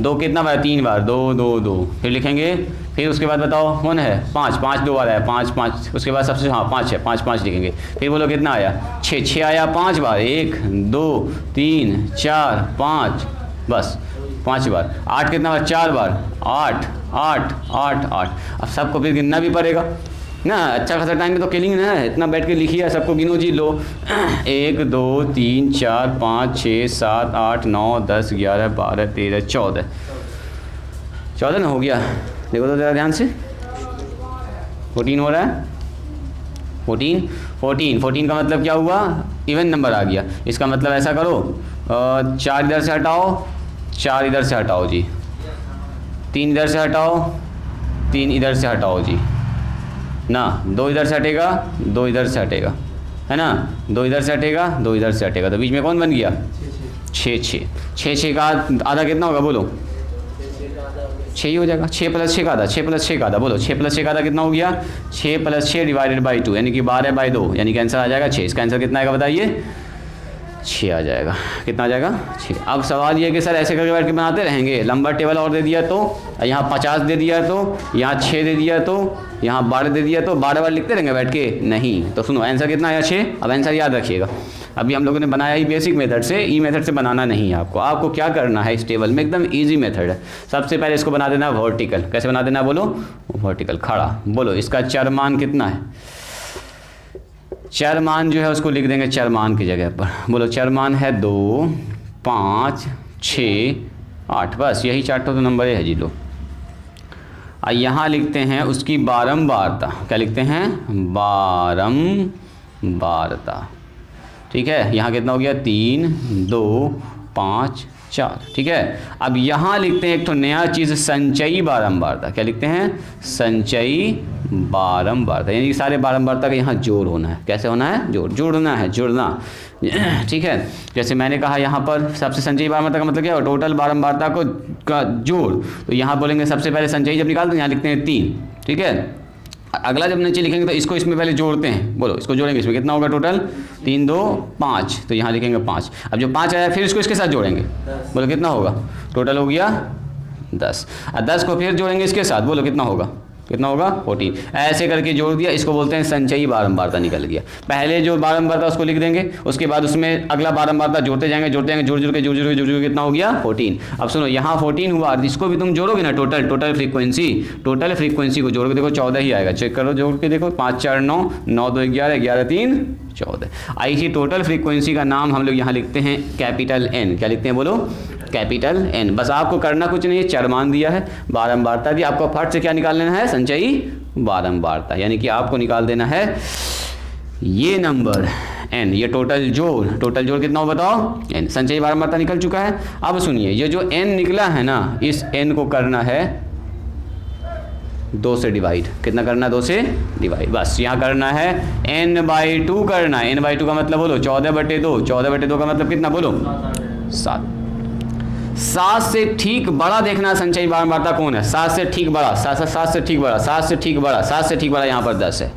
2 कितना बार? 3 बार, 2 2 2। फिर लिखेंगे, फिर उसके बाद बताओ कौन है? 5 5 2 बार आया, 5 5। उसके बाद सबसे 5 है, 5 5 लिखेंगे। फिर बोलो कितना आया? 6 6 आया 5 बार, 1 2 3 4 5, बस 5 बार। 8 कितना बार? 4 बार, 8 8 8 8। अब सबको फिर गिनना भी पड़ेगा ना, अच्छा खासा टाइम में तो किलिंग ना है, इतना बैठ के लिखिए, सबको गिनो जी। लो 1 2 3 4 5 6 7 8 9 10 11 12 13 14 14 ना हो गया। देखो तो ज़रा ध्यान से, 14 हो रहा है, 14 का मतलब क्या हुआ, इवन नंबर आ गया। इसका मतलब ऐसा करो, 4 इधर से हटाओ, 4 इधर से हटाओ जी, 3 इधर से हटाओ, 3 इधर से हटाओ जी ना, 2 इधर से हटेगा, 2 इधर से हटेगा, है ना, 2 इधर से हटेगा, 2 इधर से हटेगा, तो बीच में कौन बन गया, 6 का आधा कितना होगा बोलो, 6 ही हो जाएगा। 6 + 6 का आधा, 6 + 6 का आधा बोलो, 6 + 6 का आधा कितना हो गया, 6 + 6 डिवाइडेड बाई 2 यानी कि 12/2 यानी कि आंसर आ जाएगा 6। इसका आंसर कितना आएगा बताइए, 6 आ जाएगा। कितना आ जाएगा, 6। अब सवाल ये है कि सर ऐसे करके बैठ के बनाते रहेंगे, लंबा टेबल और दे दिया तो, यहाँ 50 दे दिया तो, यहाँ 6 दे दिया तो, यहाँ 12 दे दिया तो 12 बार लिखते रहेंगे बैठ के, नहीं। तो सुनो आंसर कितना आया, 6। अब आंसर याद रखिएगा, अभी हम लोगों ने बनाया ही बेसिक मेथड से, ई मेथड से बनाना नहीं है आपको। आपको क्या करना है, इस टेबल में एकदम ईजी मेथड है। सबसे पहले इसको बना देना वर्टिकल। कैसे बना देना बोलो, वर्टिकल खड़ा। बोलो इसका चरमान कितना है, चरमान जो है उसको लिख देंगे चरमान की जगह पर। बोलो चरमान है 2, 5, 6, 8, बस यही 4 तो नंबर है जी लो। यहाँ लिखते हैं उसकी बारंबारता। क्या लिखते हैं, बारंबारता। ठीक है, यहाँ कितना हो गया, 3, 2, 5, 4। ठीक है, अब यहाँ लिखते हैं एक तो नया चीज़, संचयी बारंबारता। क्या लिखते हैं, संचयी बारंबारता, यानी कि सारे बारंबारता का यहाँ जोड़ होना है। कैसे होना है, जोड़ना है, जुड़ना। ठीक है, जैसे मैंने कहा यहाँ पर सबसे संचयी बारंबारता का मतलब क्या है, टोटल बारंबारता को का जोड़। तो यहाँ बोलेंगे सबसे पहले संचयी जब निकालते हैं यहाँ लिखते हैं 3। ठीक है, अगला जब नीचे लिखेंगे तो इसको इसमें पहले जोड़ते हैं। बोलो इसको जोड़ेंगे, इसमें कितना होगा टोटल, 3, 2, 5, तो यहाँ लिखेंगे 5। अब जो 5 आया फिर इसको इसके साथ जोड़ेंगे, बोलो कितना होगा, टोटल हो गया 10। और 10 को फिर जोड़ेंगे इसके साथ, बोलो कितना होगा, 14। ऐसे करके जोड़ दिया, इसको बोलते हैं संचयी बारंबारता निकल गया। पहले जो बारंबारता उसको लिख देंगे, उसके बाद उसमें अगला बारंबारता जोड़ते जाएंगे, जुड़ जुड़ के कितना हो गया, 14। अब सुनो यहाँ 14 हुआ, इसको भी तुम जोड़ोगे ना, टोटल फ्रीक्वेंसी को जोड़ के देखो 14 ही आएगा। चेक करो जोड़ के देखो, 5, 4, 9, 9, 2, 11, 11, 3, 14। ऐसी टोटल फ्रीक्वेंसी का नाम हम लोग यहाँ लिखते हैं कैपिटल N। क्या लिखते हैं बोलो, कैपिटल N। बस आपको करना कुछ नहीं है, चरमान दिया है, बारंबारता दी, आपको फट से क्या निकाल लेना है, संचयी बारंबारता। यानी कि आपको निकाल देना है ये नंबर N, ये टोटल जोड़ कितना हो बताओ, N। संचयी बारंबारता निकल चुका है। अब सुनिए, ये जो N निकला है ना, इस N को करना है 2 से डिवाइड। कितना करना है, 2 से डिवाइड। बस यहाँ करना है n/2 करना है। n/2 का मतलब बोलो 14/2। 14/2 का मतलब कितना बोलो, 7। 7 से ठीक बड़ा देखना संचयी बारंबारता कौन है, 7 से ठीक बड़ा, 7 से ठीक बड़ा, 7 से ठीक बड़ा, 7 से ठीक बड़ा यहाँ पर 10 है।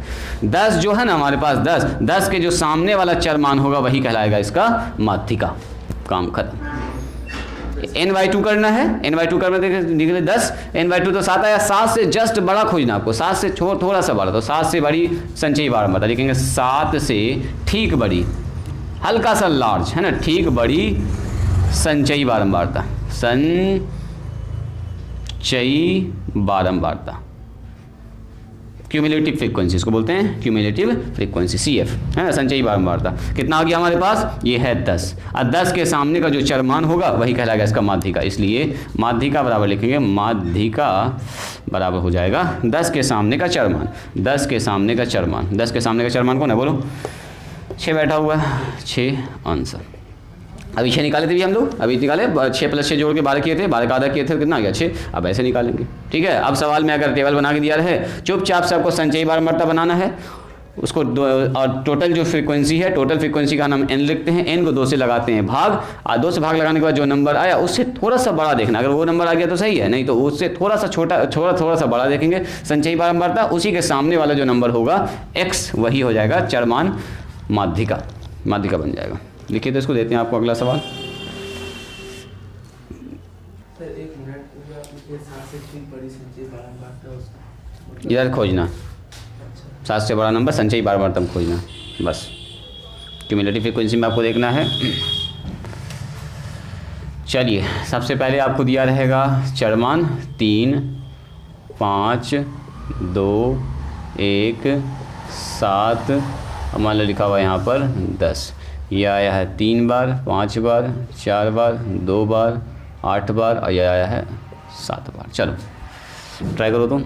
10 जो है ना हमारे पास, 10 के जो सामने वाला चरमान होगा वही कहलाएगा इसका माध्यिका। काम खत्म। n/2 करना है, n/2 करना निकले 10, n/2 तो 7 आया। 7 से जस्ट बड़ा खोजना आपको, 7 से थोड़ा सा बड़ा, तो 7 से बड़ी संचयी बारंबारता लिखेंगे, 7 से ठीक बड़ी, हल्का सा लार्ज है ना, ठीक बड़ी संचयी बारंबारता, संचयी बारंबारता, क्यूमुलेटिव फ्रीक्वेंसी इसको बोलते हैं, क्यूमुलेटिव फ्रीक्वेंसी CF है ना, संचयी बारंबारता। कितना आ गया हमारे पास, ये है 10। और 10 के सामने का जो चरमान होगा वही कहलाएगा इसका माध्यिका। इसलिए माध्यिका बराबर लिखेंगे, माध्यिका बराबर हो जाएगा 10 के सामने का चरमान। 10 के सामने का चरमान, 10 के सामने का चरमान कौन है बोलो, 6 बैठा हुआ है, 6 आंसर। अभी 6 निकाले थे भी हम लोग, अभी निकाले 6 + 6 जोड़ के 12 किए थे, 12 का आधा किए थे, कितना आ गया 6। अब ऐसे निकालेंगे। ठीक है, अब सवाल में अगर टेबल बना के दिया रहे, चुपचाप से आपको संचयी बारंबारता बनाना है उसको, और टोटल जो फ्रीक्वेंसी है, टोटल फ्रीक्वेंसी का नाम N लिखते हैं, N को 2 से लगाते हैं भाग, और 2 से भाग लगाने के बाद जो नंबर आया उससे थोड़ा सा बड़ा देखना। अगर वो नंबर आ गया तो सही है, नहीं तो उससे थोड़ा सा थोड़ा सा बड़ा देखेंगे संचयी बारंबारता। उसी के सामने वाला जो नंबर होगा X, वही हो जाएगा चरमान, माध्यिका बन जाएगा। लिखिए तो इसको देते हैं आपको अगला सवाल। इधर खोजना, 7 से बड़ा नंबर संचयी बारंबारता में खोजना, बस क्यूमुलेटिव फ्रीक्वेंसी में आपको देखना है। चलिए सबसे पहले आपको दिया रहेगा चरमान 3, 5, 2, 1, 7, मान लो लिखा हुआ यहाँ पर 10। यह आया है 3 बार, 5 बार, 4 बार, 2 बार, 8 बार, और यह आया है 7 बार। चलो ट्राई करो तो।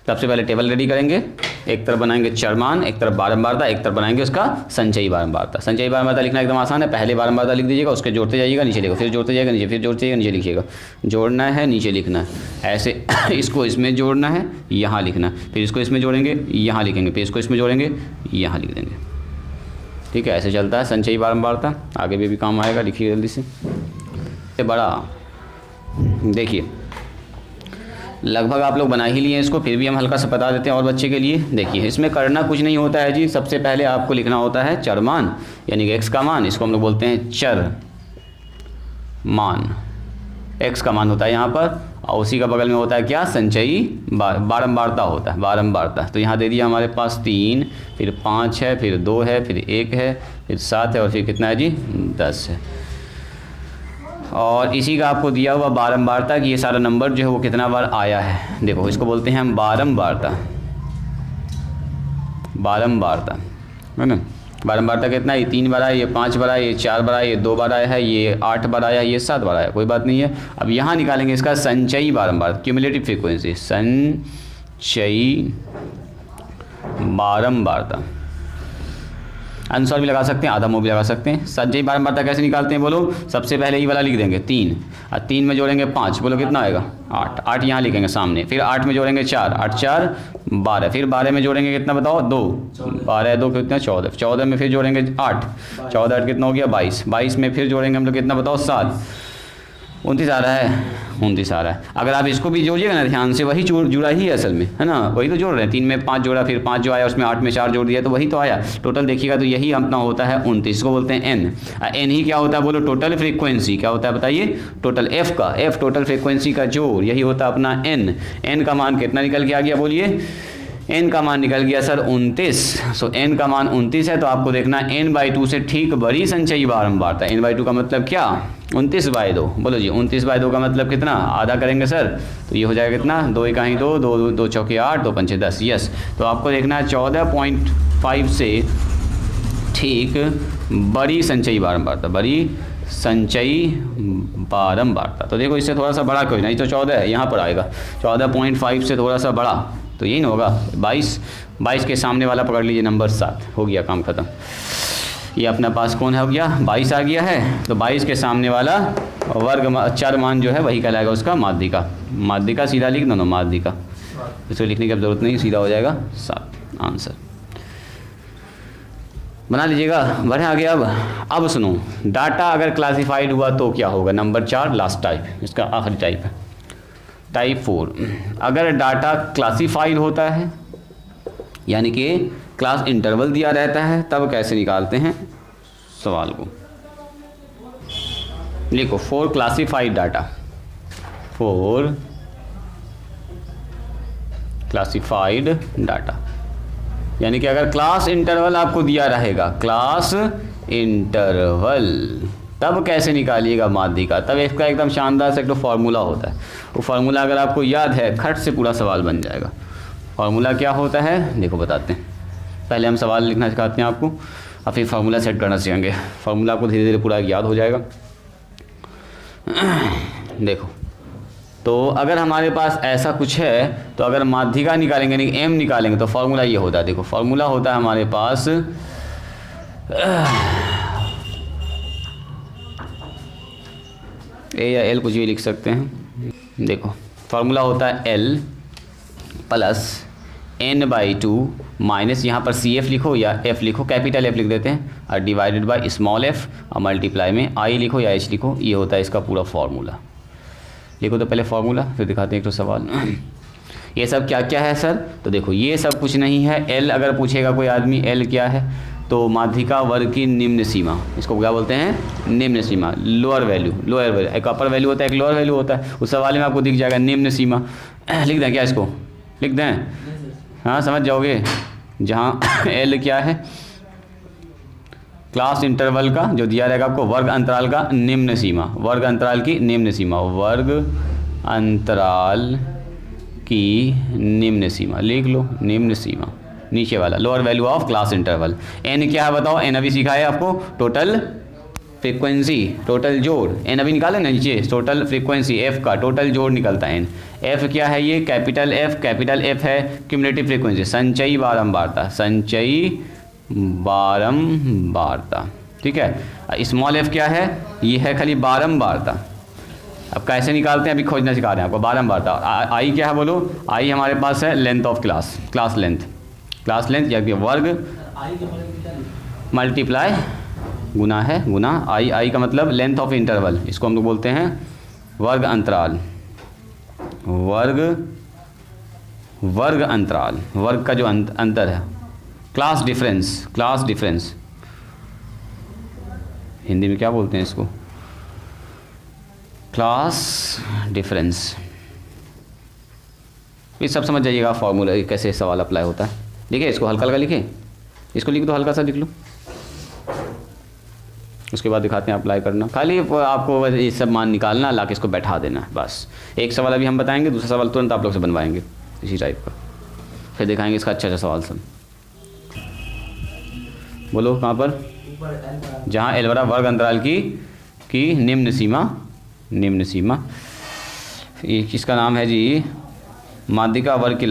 सबसे पहले टेबल रेडी करेंगे, एक तरफ बनाएंगे चरमान, एक तरफ बारंबारता, एक तरफ बनाएंगे उसका संचयी बारंबारता। संचयी बारंबारता लिखना एकदम आसान है, पहले बारंबारता लिख दीजिएगा, उसके जोड़ते जाइएगा, नीचे लिखो, फिर जोड़ते जाइएगा नीचे, फिर जोड़ते जाइएगा नीचे लिखिएगा। जोड़ना है, नीचे लिखना है, ऐसे इसको इसमें जोड़ना है, यहाँ लिखना है, फिर इसको इसमें जोड़ेंगे, यहाँ लिखेंगे, फिर इसको इसमें जोड़ेंगे, यहाँ लिख देंगे। ठीक है, ऐसे चलता है संचयी बारंबारता। आगे भी काम आएगा, लिखिए जल्दी से। बड़ा देखिए, लगभग आप लोग बना ही लिए इसको, फिर भी हम हल्का सा बता देते हैं और बच्चे के लिए। देखिए, इसमें करना कुछ नहीं होता है जी। सबसे पहले आपको लिखना होता है चरमान, यानी कि x का मान, इसको हम लोग बोलते हैं चर मान। x का मान होता है यहाँ पर, और उसी का बगल में होता है क्या, संचयी बारंबारता होता है, बारंबारता। तो यहाँ दे दिया हमारे पास 3, फिर 5 है, फिर 2 है, फिर 1 है, फिर 7 है, और फिर कितना है जी, 10 है। और इसी का आपको दिया हुआ बारंबारता कि ये सारा नंबर जो है वो कितना बार आया है। देखो, इसको बोलते हैं हम बारंबारता, बारंबारता है ना। बारंबारता कितना है, ये 3 बार आया, ये 5 बार आया, ये 4 बार आया, ये 2 बार आया है, ये 8 बार आया, ये 7 बार आया, कोई बात नहीं है। अब यहाँ निकालेंगे इसका संचयी बारंबारता, क्यूमुलेटिव फ्रीक्वेंसी, संचयी बारंबारता। आंसर भी लगा सकते हैं, आधा मुँह भी लगा सकते हैं। संचयी बारंबारता कैसे निकालते हैं बोलो, सबसे पहले ये वाला लिख देंगे 3, और 3 में जोड़ेंगे 5, बोलो कितना आएगा, 8। 8 यहाँ लिखेंगे सामने, फिर 8 में जोड़ेंगे 4, 8 4 12, फिर 12 में जोड़ेंगे कितना बताओ, 2, 12 2 कितना 14, 14 में फिर जोड़ेंगे 8, 14 8 कितना हो गया 22, 22 में फिर जोड़ेंगे हम लोग कितना बताओ 7, 29 आ रहा है, 29 आ रहा है। अगर आप इसको भी जोड़िएगा ना ध्यान से, वही जुड़ा ही है असल में, है ना, वही तो जोड़ रहे हैं। 3 में 5 जोड़ा, फिर 5 जो आया उसमें 8 में 4 जोड़ दिया, तो वही तो आया। टोटल देखिएगा तो यही अपना होता है 29, को बोलते हैं एन। एन ही क्या होता है बोलो, टोटल फ्रीक्वेंसी। क्या होता है बताइए, टोटल एफ का, एफ टोटल फ्रीक्वेंसी का जोड़, यही होता है अपना एन। एन का मान कितना निकल के आ गया बोलिए, n का मान निकल गया सर 29। सो n का मान 29 है, तो आपको देखना n/2 से ठीक बड़ी संचयी बारंबारता। n/2 का मतलब क्या, 29/2। बोलो जी, 29/2 का मतलब कितना, आधा करेंगे सर, तो ये हो जाएगा कितना, 2 1 2, 2 2 चौके 8, 2 5 10। यस, तो आपको देखना है 14.5 से ठीक बड़ी संचयी बारंबारता, बड़ी संचयी बारंबारता। तो देखो, इससे थोड़ा सा बड़ा कोई नहीं तो 14 है, यहाँ पर आएगा 14.5 से थोड़ा सा बड़ा, तो यही ना होगा 22। 22 के सामने वाला पकड़ लीजिए नंबर 7, हो गया काम खत्म। ये अपना पास कौन हो गया, 22 आ गया है, तो 22 के सामने वाला वर्ग चर मान जो है वही कहलाएगा उसका माध्यिका। माध्यिका सीधा लिख दो ना, माध्यिका, इसको लिखने की अब जरूरत नहीं, सीधा हो जाएगा 7 आंसर। बना लीजिएगा, बढ़े आगे। अब सुनो, डाटा अगर क्लासिफाइड हुआ तो क्या होगा, नंबर 4 लास्ट टाइप, इसका आखिरी टाइप है, टाइप 4। अगर डाटा क्लासिफाइड होता है, यानी कि क्लास इंटरवल दिया रहता है, तब कैसे निकालते हैं सवाल को। लिखो, 4 क्लासिफाइड डाटा, 4 क्लासिफाइड डाटा, यानी कि अगर क्लास इंटरवल आपको दिया रहेगा, क्लास इंटरवल, तब कैसे निकालिएगा माध्यिका। तब इसका एकदम शानदार से एक तो फार्मूला होता है, वो फार्मूला अगर आपको याद है, खट से पूरा सवाल बन जाएगा। फार्मूला क्या होता है देखो बताते हैं, पहले हम सवाल लिखना सिखाते हैं आपको, और फिर फार्मूला सेट करना सीखेंगे। फार्मूला आपको धीरे धीरे पूरा याद हो जाएगा। देखो, तो अगर हमारे पास ऐसा कुछ है, तो अगर माध्यिका निकालेंगे, यानी एम निकालेंगे, तो फार्मूला ये होता है। देखो, फार्मूला होता है हमारे पास ए या एल, कुछ भी लिख सकते हैं। देखो, फार्मूला होता है एल प्लस n/2 माइनस, यहाँ पर सी एफ लिखो या एफ लिखो, कैपिटल एफ लिख देते हैं, और डिवाइडेड बाय स्मॉल एफ, और मल्टीप्लाई में आई लिखो या एच लिखो। ये होता है इसका पूरा फार्मूला। लिखो तो पहले फार्मूला, फिर दिखाते हैं एक तो सवाल। ये सब क्या क्या है सर, तो देखो ये सब कुछ नहीं है। एल अगर पूछेगा कोई आदमी, एल क्या है, तो माध्यिका वर्ग की निम्न सीमा, इसको क्या बोलते हैं, निम्न सीमा, लोअर वैल्यू। लोअर वैल्यू, एक अपर वैल्यू होता है, एक लोअर वैल्यू होता है। उस सवाल में आपको दिख जाएगा निम्न सीमा। लिख दें क्या, इसको लिख दें, हाँ समझ जाओगे। जहाँ एल क्या है, क्लास इंटरवल का जो दिया रहेगा आपको, वर्ग अंतराल का निम्न सीमा, वर्ग अंतराल की निम्न सीमा, वर्ग अंतराल की निम्न सीमा, लिख लो निम्न सीमा, नीचे वाला lower value of class interval. N क्या है बताओ, एन अभी सीखा है आपको, टोटल फ्रीक्वेंसी टोटल जोड़ एन अभी निकाले ना नीचे, टोटल फ्रीक्वेंसी एफ का टोटल जोड़ निकलता है एन। एफ क्या है ये, कैपिटल एफ है क्यूमुलेटिव फ्रीक्वेंसी, संचयी बारंबारता, संचयी बारंबारता, ठीक है। स्मॉल एफ क्या है, ये है खाली बारंबारता। अब कैसे निकालते हैं अभी खोजना सिखा रहे हैं आपको, बारंबारता। आई क्या है बोलो, आई हमारे पास है लेंथ ऑफ क्लास लेंथ या कि वर्ग मल्टीप्लाई गुना है, गुना आई का मतलब लेंथ ऑफ इंटरवल, इसको हम लोग बोलते हैं वर्ग अंतराल, वर्ग अंतराल, वर्ग का जो अंतर है, क्लास डिफरेंस हिंदी में क्या बोलते हैं इसको, क्लास डिफरेंस। ये सब समझ जाइएगा फॉर्मूला कैसे सवाल अप्लाई होता है। देखिए इसको हल्का हल्का लिखे, इसको लिख दो, हल्का सा लिख लो, उसके बाद दिखाते हैं अप्लाई करना। खाली आपको ये सब मान निकालना, ला के इसको बैठा देना बस। एक सवाल अभी हम बताएंगे, दूसरा सवाल तुरंत आप लोग से बनवाएंगे इसी टाइप का, फिर दिखाएंगे इसका अच्छा सवाल सब। बोलो कहाँ पर, जहाँ एल बराबर वर्ग अंतराल की निम्न सीमा, इसका नाम है जी माध्यिका वर्ग की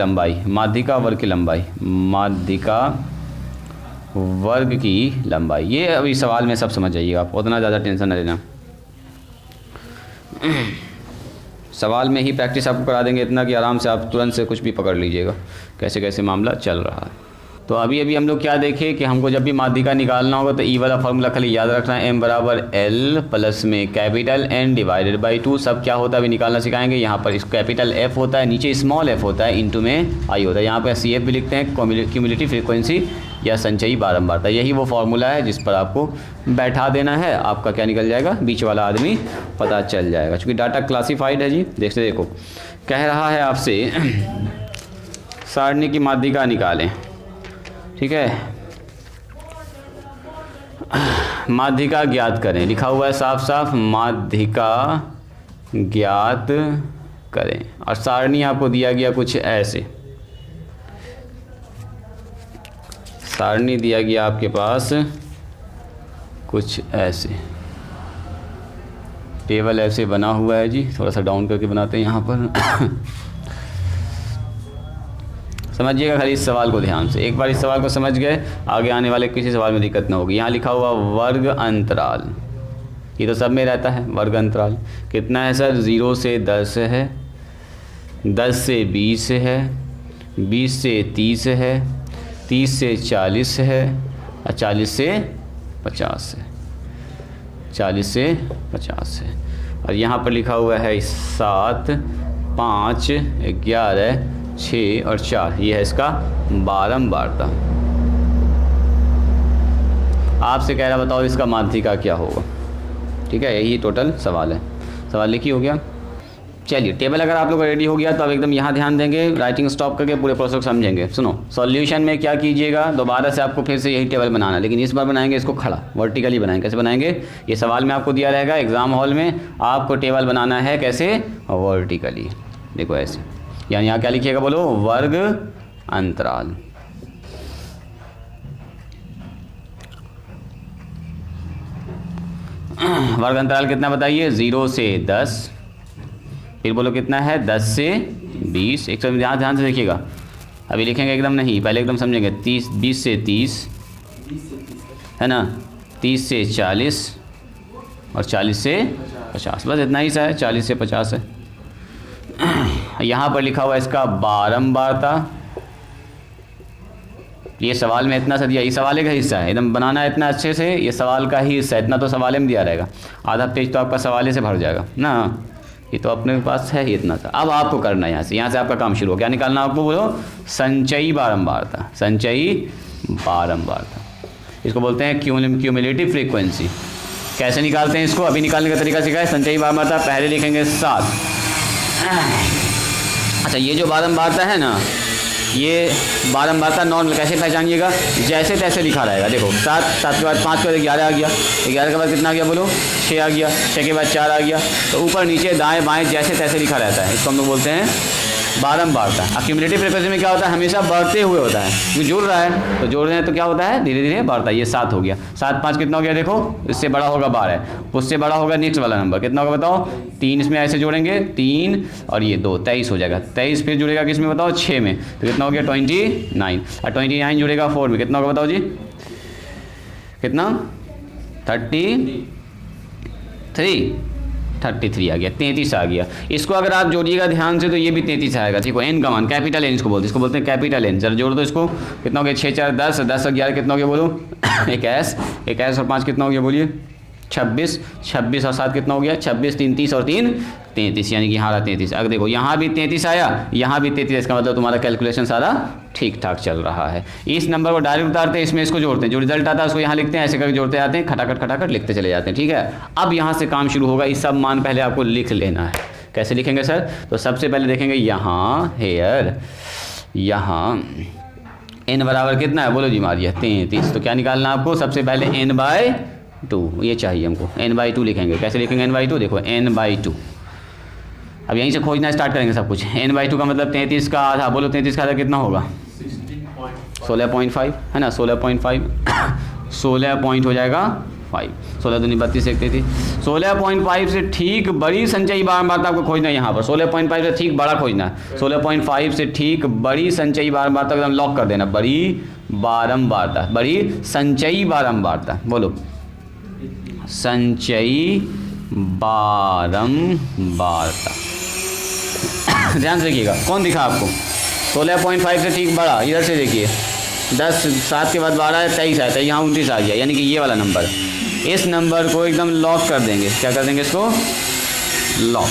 लंबाई, ये अभी सवाल में सब समझ जाइएगा आप, उतना ज़्यादा टेंशन न लेना। सवाल में ही प्रैक्टिस आपको करा देंगे इतना कि आराम से आप तुरंत से कुछ भी पकड़ लीजिएगा कैसे कैसे मामला चल रहा है। तो अभी हम लोग क्या देखें कि हमको जब भी माध्यिका निकालना होगा तो ई वाला फार्मूला खाली याद रखना है, एम बराबर एल प्लस में कैपिटल एन डिवाइडेड बाई 2। सब क्या होता है अभी निकालना सिखाएंगे। यहाँ पर इस कैपिटल एफ होता है, नीचे स्मॉल एफ होता है, इनटू में आई होता है। यहाँ पर सी एफ भी लिखते हैं, क्यूमुलेटिव फ्रीक्वेंसी या संचयी बारंबारता। यही वो फार्मूला है जिस पर आपको बैठा देना है, आपका क्या निकल जाएगा, बीच वाला आदमी पता चल जाएगा। चूँकि डाटा क्लासीफाइड है जी, देखो कह रहा है आपसे सारणी की माध्यिका निकालें, ठीक है, माध्यिका ज्ञात करें, लिखा हुआ है साफ साफ, माध्यिका ज्ञात करें। और सारणी आपको दिया गया कुछ ऐसे, सारणी दिया गया आपके पास कुछ ऐसे, टेबल ऐसे बना हुआ है जी, थोड़ा सा डाउन करके बनाते हैं यहाँ पर समझिएगा खाली इस सवाल को ध्यान से। एक बार इस सवाल को समझ गए, आगे आने वाले किसी सवाल में दिक्कत ना होगी। यहाँ लिखा हुआ वर्ग अंतराल, ये तो सब में रहता है। वर्ग अंतराल कितना है सर, 0 से 10 है, 10 से 20 है, 20 से 30 है, 30 से 40 है, और 40 से 50 है, 40 से 50 है। और यहाँ पर लिखा हुआ है 7, 5, 11, 6 और 4, ये है इसका बारंबारता। आपसे कह रहा बताओ इसका माध्यिका क्या होगा, ठीक है, यही टोटल सवाल है। सवाल लिखी हो गया। चलिए टेबल अगर आप लोग का रेडी हो गया तो अब एकदम यहाँ ध्यान देंगे, राइटिंग स्टॉप करके पूरे प्रोसेस को समझेंगे। सुनो, सॉल्यूशन में क्या कीजिएगा, दोबारा से आपको फिर से यही टेबल बनाना, लेकिन इस बार बनाएंगे इसको खड़ा, वर्टिकली बनाएंगे। कैसे बनाएंगे, ये सवाल में आपको दिया रहेगा एग्जाम हॉल में, आपको टेबल बनाना है कैसे, वर्टिकली। देखो ऐसे, यानी यहाँ क्या लिखिएगा बोलो, वर्ग अंतराल। वर्ग अंतराल कितना बताइए, 0 से 10, फिर बोलो कितना है, 10 से 20। एक तो ध्यान से देखिएगा, अभी लिखेंगे एकदम नहीं, पहले एकदम समझेंगे। 20 से 30 है ना, 30 से 40 और 40 से 50, बस इतना ही सा है, 40 से 50 है। यहाँ पर लिखा हुआ है इसका बारंबारता, ये सवाल में इतना सा दिया, ये सवाल का हिस्सा है, एकदम बनाना है इतना अच्छे से, ये सवाल का ही हिस्सा है, इतना तो सवाल में दिया रहेगा, आधा पेज तो आपका सवाल से भर जाएगा ना, ये तो अपने पास है ही इतना सा। अब आपको करना है यहाँ से आपका काम शुरू हो, क्या निकालना आपको बोलो, संचयी बारंबारता, संचयी बारंबारता, इसको बोलते हैं क्यूमुलेटिव फ्रीक्वेंसी। कैसे निकालते हैं इसको, अभी निकालने का तरीका सिखाया। संचयी बारंबारता पहले लिखेंगे 7। अच्छा, ये जो बारंबारता है ना, ये बारंबारता नॉर्मल कैसे पहचानिएगा, जैसे तैसे लिखा रहेगा। देखो 7 के बाद 5 के बाद 11 आ गया, 11 के बाद कितना आ गया बोलो, 6 आ गया, 6 के बाद 4 आ गया, तो ऊपर नीचे दाएं बाएं जैसे तैसे लिखा रहता है, इसको हम लोग बोलते हैं बारंबारता। एक्यूमुलेटिव फ्रीक्वेंसी में क्या होता है, हमेशा बढ़ते हुए होता है, क्योंकि जुड़ रहा है तो जोड़ रहे हैं तो क्या होता है, धीरे धीरे बढ़ता है। ये 7 हो गया, 7 5 कितना हो गया देखो, इससे बड़ा होगा 12, उससे बड़ा होगा नेक्स्ट वाला नंबर कितना होगा बताओ, 3 इसमें ऐसे जोड़ेंगे 3 और ये 2, 23 हो जाएगा। 23 फिर जुड़ेगा किस में बताओ, 6 में, तो कितना हो गया 29, और 29 जुड़ेगा 4 में, कितना होगा बताओ जी, कितना 33 आ गया, 33 आ गया। इसको अगर आप जोड़िएगा ध्यान से तो ये भी 33 आएगा, ठीक है। एन का मान कैपिटल एन इसको बोलते हैं कैपिटल एन। जरा जोड़ दो इसको, कितना हो गया 6 4 10, 10 और 11 कितना हो गया बोलो, 21 और 5 कितना हो गया बोलिए, 26, 26 और 7 कितना हो गया, 26, 3 30 और 3 33, यानी कि यहाँ 33। अगर देखो यहाँ भी 33 आया, यहाँ भी 33, इसका मतलब तुम्हारा कैलकुलेशन सारा ठीक ठाक चल रहा है। इस नंबर को डायरेक्ट उतारते हैं, इसमें इसको जोड़ते हैं, जो रिजल्ट आता है उसको यहाँ लिखते हैं, ऐसे करके जोड़ते आते हैं, खटाखट लिखते चले जाते हैं, ठीक है। अब यहाँ से काम शुरू होगा, इस सब मान पहले आपको लिख लेना है। कैसे लिखेंगे सर, तो सबसे पहले देखेंगे यहाँ हेयर, यहाँ n बराबर कितना है बोलो जी मारिए 33, तो क्या निकालना है आपको, सबसे पहले n/2 ये चाहिए हमको, n/2 लिखेंगे। कैसे लिखेंगे n/2, देखो n/2, अब यहीं से खोजना स्टार्ट करेंगे सब कुछ। n/2 का मतलब 33 का आधा, बोलो 33 का आधा कितना होगा, 16.5 है ना, 16.5 16 पॉइंट हो जाएगा 5, 16 दूनी 32 एक 33, 16.5 से ठीक बड़ी संचयी बारंबारता आपको खोजना है यहाँ पर, 16.5 से ठीक बड़ा खोजना है, 16.5 से ठीक बड़ी संचयी बारंबारता एकदम लॉक कर देना, बड़ी बारंबारता, बड़ी संचयी बारंबारता, बोलो संचयी बारंबारता। ध्यान से देखिएगा, कौन दिखा आपको, 16.5 से ठीक बड़ा, इधर से देखिए 10 7 के बाद 12 है, 23 आता है, यहाँ 29 आ गया, यानी कि ये वाला नंबर, इस नंबर को एकदम लॉक कर देंगे। क्या कर देंगे इसको, लॉक,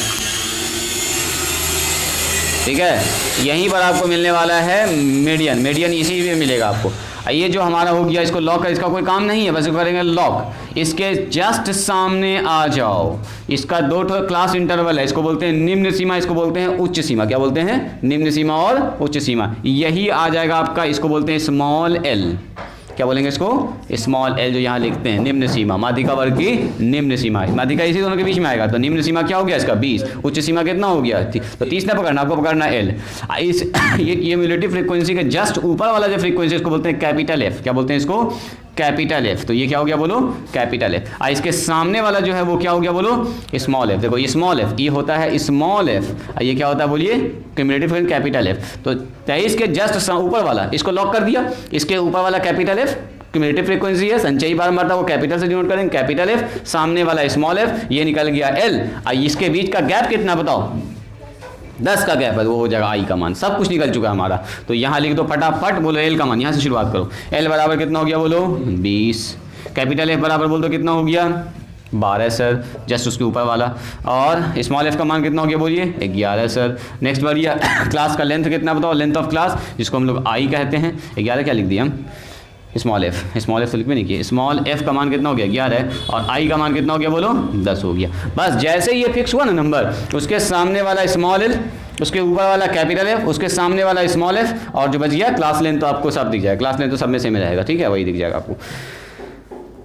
ठीक है। यहीं पर आपको मिलने वाला है मीडियन, मीडियन इसी में मिलेगा आपको। ये जो हमारा हो गया, इसको लॉक कर, इसका कोई काम नहीं है, बस करेंगे लॉक। इसके जस्ट सामने आ जाओ, इसका 2 क्लास इंटरवल है, इसको बोलते हैं निम्न सीमा, इसको बोलते हैं उच्च सीमा। क्या बोलते हैं, निम्न सीमा और उच्च सीमा। यही आ जाएगा आपका, इसको बोलते हैं स्मॉल एल। क्या बोलेंगे इसको, स्मॉल एल, जो यहाँ लिखते हैं निम्न सीमा, माध्यिका वर्ग की निम्न सीमा। माध्यिका इसी दोनों के बीच में आएगा, तो निम्न सीमा क्या हो गया इसका 20, उच्च सीमा कितना हो गया, तो 30 ना पकड़ना, आपको पकड़ना एल। इस ये क्यूमुलेटिव फ्रीक्वेंसी के जस्ट ऊपर वाला जो फ्रीक्वेंसी इसको बोलते हैं कैपिटल एफ। क्या बोलते हैं इसको, कैपिटल एफ। तो ये क्या हो गया बोलो, कैपिटल एफ। इसके सामने वाला जो है वो क्या हो गया बोलो, स्मॉल एफ। देखो ये स्मॉल एफ, ये होता है स्मॉल एफ, ये क्या होता है बोलिए, क्यूमुलेटिव कैपिटल एफ। तो 23 के जस्ट ऊपर वाला इसको लॉक कर दिया, इसके ऊपर वाला कैपिटल एफ क्यूमुलेटिव फ्रीक्वेंसी है, संचयी बारंबारता को कैपिटल से डिनोट करेंगे, कैपिटल एफ, सामने वाला स्मॉल एफ, ये निकल गया एल। इसके बीच का गैप कितना बताओ, 10 का गैप है, वो हो जाएगा आई का मान। सब कुछ निकल चुका है हमारा, तो यहाँ लिख दो फटाफट, बोलो एल का मान, यहाँ से शुरुआत करो। एल बराबर कितना हो गया बोलो 20, कैपिटल एफ बराबर बोल दो कितना हो गया 12 सर, जस्ट उसके ऊपर वाला। और स्मॉल एफ का मान कितना हो गया बोलिए 11 सर। नेक्स्ट बढ़िया, क्लास का लेंथ कितना बताओ, लेंथ ऑफ क्लास जिसको हम लोग आई कहते हैं, 11 क्या लिख दिया हम, स्मॉल एफ तो लिख में नहीं किया। स्मॉल एफ का मान कितना हो गया 11, और आई का मान कितना हो गया बोलो 10 हो गया। बस जैसे ये फिक्स हुआ ना नंबर, उसके सामने वाला स्मॉल एल, उसके ऊपर वाला कैपिटल एफ, उसके सामने वाला स्मॉल एफ, और जो बच गया क्लास लेंथ, तो आपको सब दिख जाएगा, क्लास लेंथ तो सब में सेम रहेगा, ठीक है, वही दिख जाएगा आपको।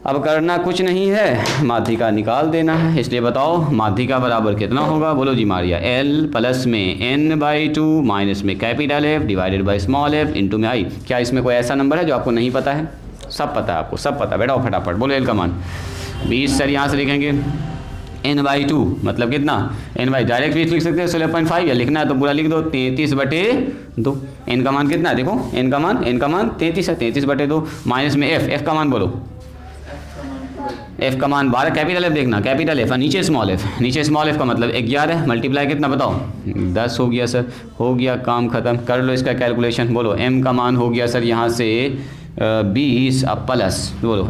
अब करना कुछ नहीं है, माध्यिका निकाल देना है। इसलिए बताओ माध्यिका बराबर कितना होगा, बोलो जी मारिया, एल प्लस में n/2 माइनस में capital F divided by small F into में आई। क्या इसमें कोई ऐसा नंबर है जो आपको नहीं पता है, सब पता है आपको, सब पता है, बैठाओ फटाफट, बोलो एल का मान 20 सर। यहाँ से लिखेंगे n/2 मतलब कितना, डायरेक्ट भी लिख सकते हैं 16.5, या लिखना है तो पूरा लिख दो 33/2। n का मान कितना है देखो, n का मान 33 है, 33/2 माइनस में f का मान बोलो, एफ का मान 12, कैपिटल एफ देखना, कैपिटल एफ, नीचे स्मॉल एफ, नीचे स्मॉल एफ का मतलब 11 मल्टीप्लाई कितना बताओ 10 हो गया सर, हो गया काम खत्म। कर लो इसका कैलकुलेशन, बोलो एम का मान हो गया सर यहाँ से 20 अब प्लस बोलो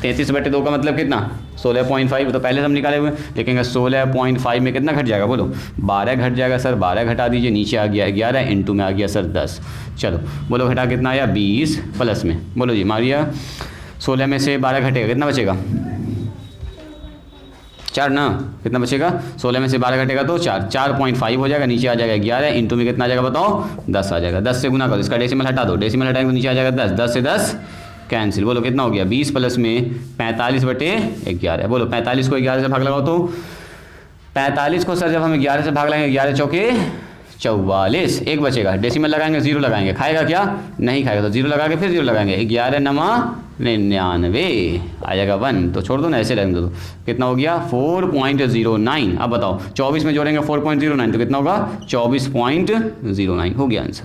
33/2 का मतलब कितना 16.5, तो पहले से हम निकाले हुए, देखेंगे 16.5 में कितना घट जाएगा बोलो 12 घट जाएगा सर, 12 घटा दीजिए, नीचे आ गया 11 इंटू में आ गया सर 10। चलो बोलो घटा कितना आया 20 प्लस में, बोलो जी मारिया 16 में से 12 घटेगा कितना बचेगा 4 ना, कितना बचेगा 16 में से 12 घटेगा तो 4.5 हो जाएगा, नीचे आ जाएगा 11 इंटू में कितना आ जाएगा बताओ 10 आ जाएगा। 10 से गुना करो, इसका डेसिमल हटा दो, डेसिमल हटाएंगे तो नीचे आ जाएगा 10, 10 से 10 कैंसिल, बोलो कितना हो गया 20 प्लस में 45/11, बोलो 45 को 11 से भाग लगाओ तो 45 को सर जब हम 11 से भाग लगाएंगे 11 चौके 44, एक बचेगा, डेसिमल लगाएंगे, 0 लगाएंगे, खाएगा क्या? नहीं खाएगा, तो 0 लगा के फिर 0 लगाएंगे, 11 नमा 99 आ जाएगा 1, तो छोड़ दो ना, ऐसे रहने दो। कितना हो गया? 4.09। अब बताओ 24 में जोड़ेंगे 4.09 तो कितना होगा? 24.09 हो गया आंसर।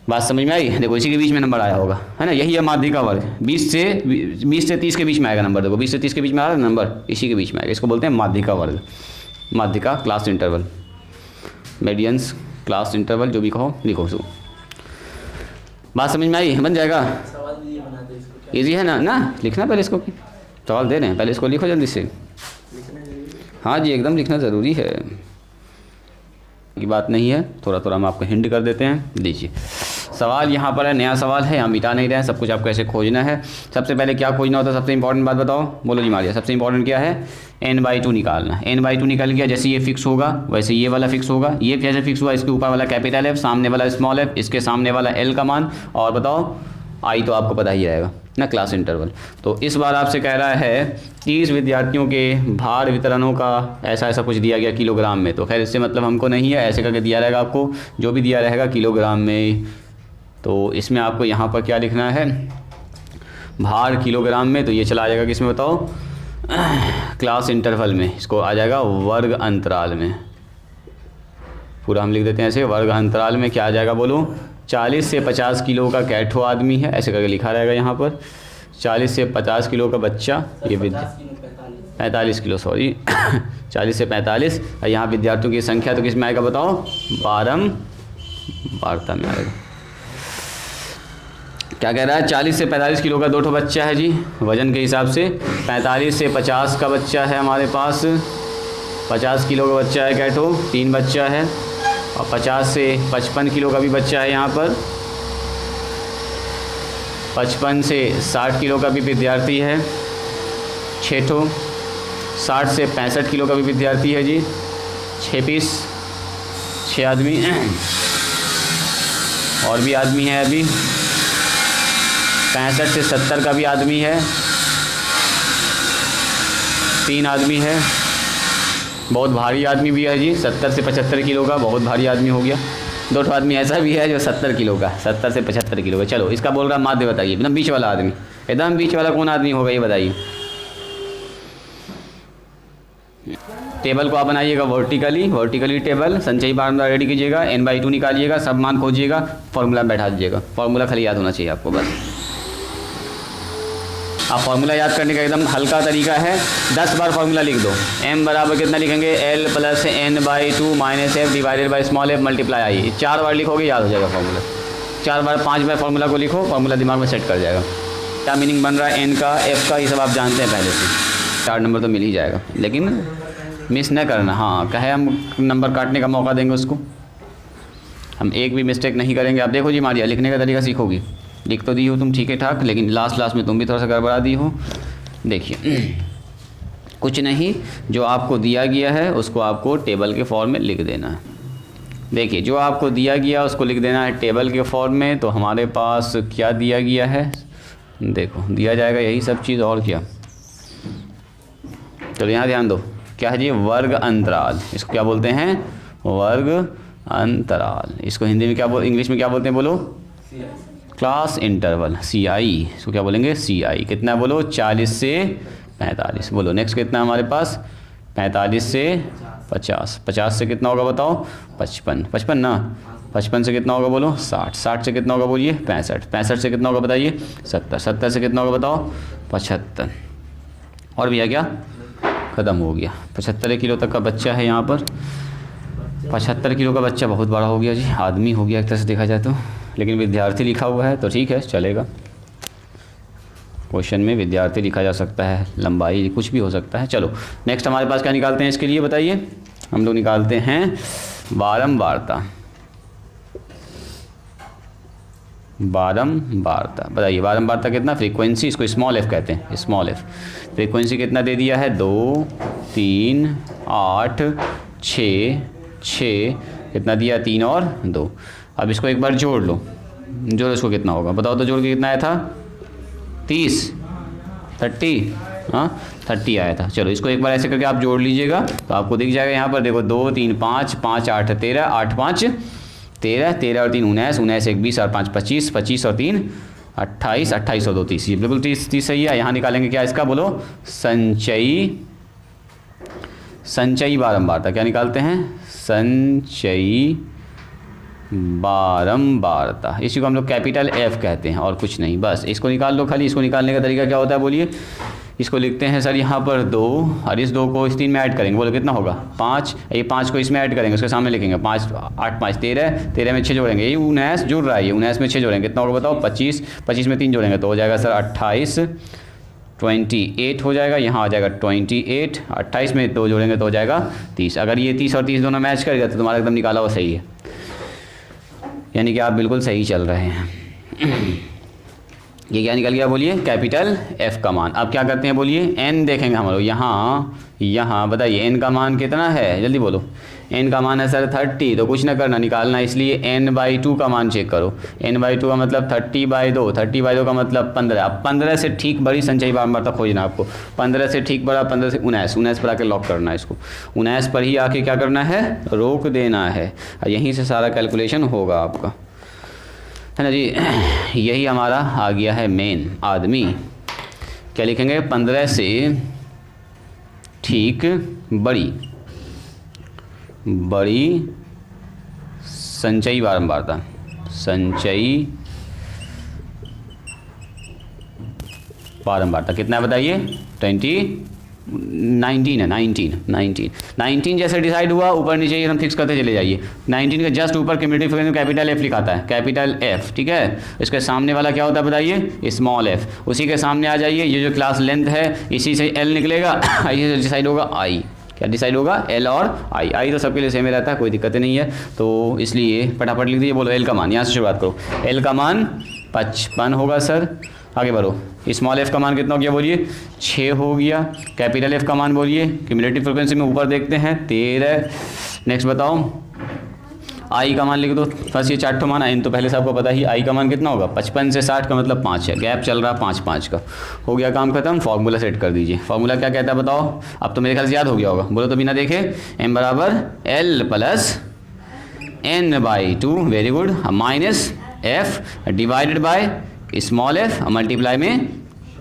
बात समझ में आई? देखो इसी के बीच में नंबर आया होगा, है ना, यही है माध्यिक का वर्ग। 20 से 30 के बीच में आएगा नंबर, देखो 20 से 30 के बीच में आ रहा है नंबर, इसी के बीच में आएगा, इसको बोलते हैं माध्यिक का वर्ग, माध्यिक का class interval, medians class interval, जो भी कहो लिखो उसको। बात समझ में आई? बन जाएगा, इजी है ना लिखना पहले इसको, सवाल दे रहे हैं, पहले इसको लिखो जल्दी से। हाँ जी, एकदम लिखना ज़रूरी है, की बात नहीं है, थोड़ा थोड़ा हम आपको हिंट कर देते हैं। लीजिए सवाल यहाँ पर है, नया सवाल है, हम मिटा नहीं रहे हैं, सब कुछ आपको ऐसे खोजना है। सबसे पहले क्या खोजना होता है? सबसे इंपॉर्टेंट बात बताओ, बोलो जी मारिया, सबसे इंपॉर्टेंट क्या है? n/2 निकालना। n/2 निकल गया, जैसे ये फिक्स होगा वैसे ये वाला फिक्स होगा, ये जैसे फिक्स हुआ, इसके ऊपर वाला कैपिटल F, सामने वाला स्मॉल f, इसके सामने वाला l का मान, और बताओ आई तो आपको पता ही रहेगा ना, क्लास इंटरवल। तो इस बार आपसे कह रहा है 30 विद्यार्थियों के भार वितरणों का ऐसा कुछ दिया गया किलोग्राम में, तो खैर इससे मतलब हमको नहीं है, ऐसे करके दिया रहेगा आपको, जो भी दिया रहेगा किलोग्राम में। तो इसमें आपको यहाँ पर क्या लिखना है? भार किलोग्राम में, तो ये चला जाएगा किसमें बताओ? क्लास इंटरवल में, इसको आ जाएगा वर्ग अंतराल में, पूरा हम लिख देते हैं ऐसे, वर्ग अंतराल में क्या आ जाएगा बोलो? 40 से 50 किलो का कैठो आदमी है, ऐसे करके लिखा रहेगा यहाँ पर, 40 से 50 किलो का बच्चा, ये 45 किलो, सॉरी 40 से 45, और यहाँ विद्यार्थियों की संख्या तो किस में आएगा बताओ? बारहवार्ता में आएगा। क्या कह रहा है? 40 से 45 किलो का 2 बच्चा है जी, वजन के हिसाब से। 45 से 50 का बच्चा है हमारे पास, 50 किलो का बच्चा है कैठो, 3 बच्चा है, और 50 से 55 किलो का भी बच्चा है यहाँ पर, 55 से 60 किलो का भी विद्यार्थी है 6 ठो, 60 से 65 किलो का भी विद्यार्थी है जी 6 पीस, 6 आदमी, और भी आदमी है अभी, 65 से 70 का भी आदमी है, 3 आदमी है, बहुत भारी आदमी भी है जी, 70 से 75 किलो का, बहुत भारी आदमी हो गया। 2 आदमी ऐसा भी है जो 70 किलो का, 70 से 75 किलो का। चलो इसका बोल रहा माध्य बताइए, एकदम बीच वाला आदमी, एकदम बीच वाला कौन आदमी होगा ये बताइए? टेबल को आप बनाइएगा वर्टिकली टेबल, संचयी फार्मूला रेडी कीजिएगा, n/2 निकालिएगा, सब मान खोजिएगा, फार्मूला बैठा दीजिएगा, फार्मूला खाली याद होना चाहिए आपको बस। आप फार्मूला याद करने का एकदम हल्का तरीका है, 10 बार फार्मूला लिख दो। m बराबर कितना लिखेंगे? l + n/2 - f divided by small f multiply i, 4 बार लिखोगे याद हो जाएगा फार्मूला, 4 बार 5 बार फार्मूला को लिखो, फार्मूला दिमाग में सेट कर जाएगा। क्या मीनिंग बन रहा है n का, f का, ये सब आप जानते हैं पहले से। 4 नंबर तो मिल ही जाएगा, लेकिन मिस न करना। हाँ कहे हम नंबर काटने का मौका देंगे उसको, हम एक भी मिस्टेक नहीं करेंगे। आप देखो जी मारिया, लिखने का तरीका सीखोगी, लिख तो दी हो तुम ठीक है ठाक, लेकिन लास्ट में तुम भी थोड़ा सा गड़बड़ा दी हो। देखिए कुछ नहीं, जो आपको दिया गया है उसको आपको टेबल के फॉर्म में लिख देना है। देखिए जो आपको दिया गया उसको लिख देना है टेबल के फॉर्म में। तो हमारे पास क्या दिया गया है, देखो दिया जाएगा यही सब चीज़, और क्या। चलो यहाँ ध्यान दो, क्या है जी? वर्ग अंतराल, इसको क्या बोलते हैं? वर्ग अंतराल। इसको हिंदी में क्या इंग्लिश में क्या बोलते हैं बोलो? Class interval, CI। इसको क्या बोलेंगे? CI। कितना बोलो? 40 से 45। बोलो नेक्स्ट कितना हमारे पास? 45 से 50। 50 से कितना होगा बताओ? 55। 55 ना, 55 से कितना होगा बोलो? 60। 60 से कितना होगा बोलिए? 65। 65 से कितना होगा बताइए? 70। 70 से कितना होगा बताओ? 75। और भैया क्या ख़त्म हो गया। 75 किलो तक का बच्चा है यहाँ पर। 75 किलो का बच्चा बहुत बड़ा हो गया जी, आदमी हो गया एक तरह से देखा जाए तो, लेकिन विद्यार्थी लिखा हुआ है तो ठीक है चलेगा। क्वेश्चन में विद्यार्थी लिखा जा सकता है, लंबाई कुछ भी हो सकता है। चलो नेक्स्ट हमारे पास क्या निकालते हैं इसके लिए बताइए? हम लोग निकालते हैं बारंबारता। बारंबारता बताइए, बारंबारता कितना? फ्रीक्वेंसी, इसको स्मॉल f कहते हैं, स्मॉल f। फ्रीक्वेंसी कितना दे दिया है? 2, 3, 8, 6, 6 कितना दिया? 3 और 2। अब इसको एक बार जोड़ लो, जोड़ इसको कितना होगा बताओ तो? जोड़ के कितना आया था? 30, 30, हाँ 30 आया था। चलो इसको एक बार ऐसे करके आप जोड़ लीजिएगा तो आपको दिख जाएगा यहाँ पर देखो 2 3 5 5 8 13 8 5 13 13 और 3 19 19 1 20 और 5 25 25 और 3 28 28 और 2 30 बिल्कुल 30 सही है। यहाँ निकालेंगे क्या इसका बोलो संचयी बारंबारता। क्या निकालते हैं संचयी बारंबारता। इसी को हम लोग कैपिटल F कहते हैं और कुछ नहीं, बस इसको निकाल लो खाली। इसको निकालने का तरीका क्या होता है बोलिए। इसको लिखते हैं सर यहाँ पर 2 और इस 2 को इस 3 में ऐड करेंगे, बोलो कितना होगा 5। ये 5 को इसमें ऐड करेंगे, उसके सामने लिखेंगे 5 8 5 13 13 में 6 जोड़ेंगे, ये 19 जुड़ रहा है, ये 19 में 6 जोड़ेंगे कितना होगा बताओ 25 25 में 3 जोड़ेंगे तो हो जाएगा सर 28 28 हो जाएगा। यहाँ आ जाएगा 28 28 में 2 जोड़ेंगे तो हो जाएगा 30। अगर ये 30 और 30 दोनों मैच करेगा तो तुम्हारा एकदम निकाला हुआ सही है, यानी कि आप बिल्कुल सही चल रहे हैं। ये क्या निकल गया बोलिए कैपिटल F का मान। अब क्या करते हैं बोलिए n देखेंगे हम लोग। यहाँ बताइए n का मान कितना है, जल्दी बोलो। n का मान है सर 30, तो कुछ ना करना निकालना, इसलिए n/2 का मान चेक करो। n/2 का मतलब 30/2, 30/2 का मतलब 15। अब 15 से ठीक बड़ी संचयी बारंबारता खोजना आपको। 15 से ठीक बड़ा 15 से 19 पर आके लॉक करना है इसको। 19 पर ही आके क्या करना है रोक देना है, यहीं से सारा कैलकुलेशन होगा आपका, है ना जी। यही हमारा आ गया है मेन आदमी। क्या लिखेंगे 15 से ठीक बड़ी संचयी बारंबारता। संचयी बारंबारता कितना है बताइए 19 है। 19 जैसे डिसाइड हुआ ऊपर नीचे हम फिक्स करते चले जाइए। 19 के जस्ट ऊपर क्यूमुलेटिव फ्रीक्वेंसी कैपिटल F लिखाता है, कैपिटल F, ठीक है। इसके सामने वाला क्या होता है बताइए स्मॉल f। उसी के सामने आ जाइए, ये जो क्लास लेंथ है इसी से L निकलेगा, इसी से डिसाइड होगा I। क्या डिसाइड होगा L और I तो सबके लिए सेम ही रहता है, कोई दिक्कत नहीं है। तो इसलिए फटाफट लिख दीजिए, बोलो L का मान, यहाँ से शुरुआत करो। L का मान 55 होगा सर। आगे बढ़ो, स्मॉल f का मान कितना हो गया बोलिए 6 हो गया। कैपिटल F का मान बोलिए क्यूमुलेटिव फ्रीक्वेंसी में ऊपर देखते हैं 13। नेक्स्ट बताओ I का मान लिख दो। फर्स्ट ये 4 मान n तो पहले से आपको पता ही I का मान कितना होगा 55 से 60 का मतलब 5 है, गैप चल रहा 5 का। हो गया काम खत्म, फार्मूला सेट कर दीजिए। फार्मूला क्या कहता है बताओ, अब तो मेरे ख्याल से याद हो गया होगा, बोलो तो बिना देखे। m बराबर L plus n/2, very good, minus f divided by small f multiply में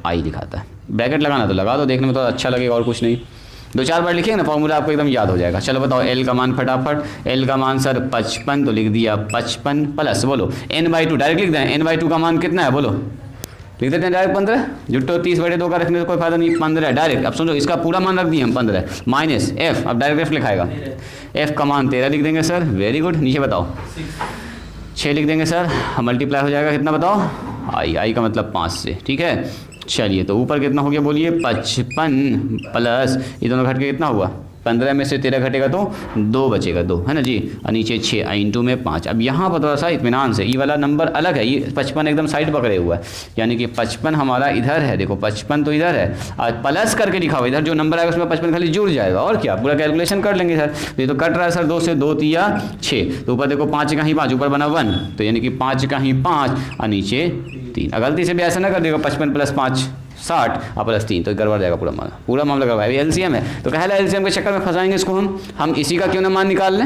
I दिखाता है। ब्रैकेट लगाना तो लगा दो, देखने में तो अच्छा लगेगा और कुछ नहीं। 2-4 बार लिखेंगे ना फॉर्मूला आपको एकदम याद हो जाएगा। चलो बताओ L का मान फटाफट। L का मान सर 55 तो लिख दिया 55 प्लस बोलो n/2 डायरेक्ट लिख दें। n/2 का मान कितना है बोलो, लिख देते हैं डायरेक्ट 15। जुट्टो 30/2 का रखने से कोई फायदा नहीं, 15 डायरेक्ट। अब समझो इसका पूरा मान रख दिए हम 15 माइनस f, अब डायरेक्ट f लिखाएगा। f का मान 13 लिख देंगे सर, वेरी गुड। नीचे बताओ 6 लिख देंगे सर, मल्टीप्लाई हो जाएगा कितना बताओ I का मतलब 5 से, ठीक है। चलिए तो ऊपर कितना हो गया बोलिए 55 प्लस ये दोनों घट के कितना हुआ 15 में से 13 घटेगा तो 2 बचेगा 2, है ना जी। और नीचे 6 इंटू में 5। अब यहाँ पर थोड़ा सा इत्मीनान से, ये वाला नंबर अलग है, ये 55 एकदम साइड पकड़े हुआ है, यानी कि 55 हमारा इधर है, देखो 55 तो इधर है और प्लस करके लिखा हुआ, इधर जो नंबर आएगा उसमें 55 खाली जुड़ जाएगा और क्या, पूरा कैलकुलेशन कर लेंगे सर। तो ये तो कट रहा है सर 2 से 2 तिया 6, तो ऊपर देखो 5 का ही 5, ऊपर बना 1, तो यानी कि 5 का ही 5 और नीचे 3। गलती से भी ऐसा ना कर देगा 55 प्लस 5 60 और प्लस 3 तो गड़बड़ जाएगा पूरा मामला गड़बड़ है। एलसीएम है तो कहला एलसीएम के चक्कर में फंसाएंगे इसको हम इसी का क्यों ना मान निकाल लें,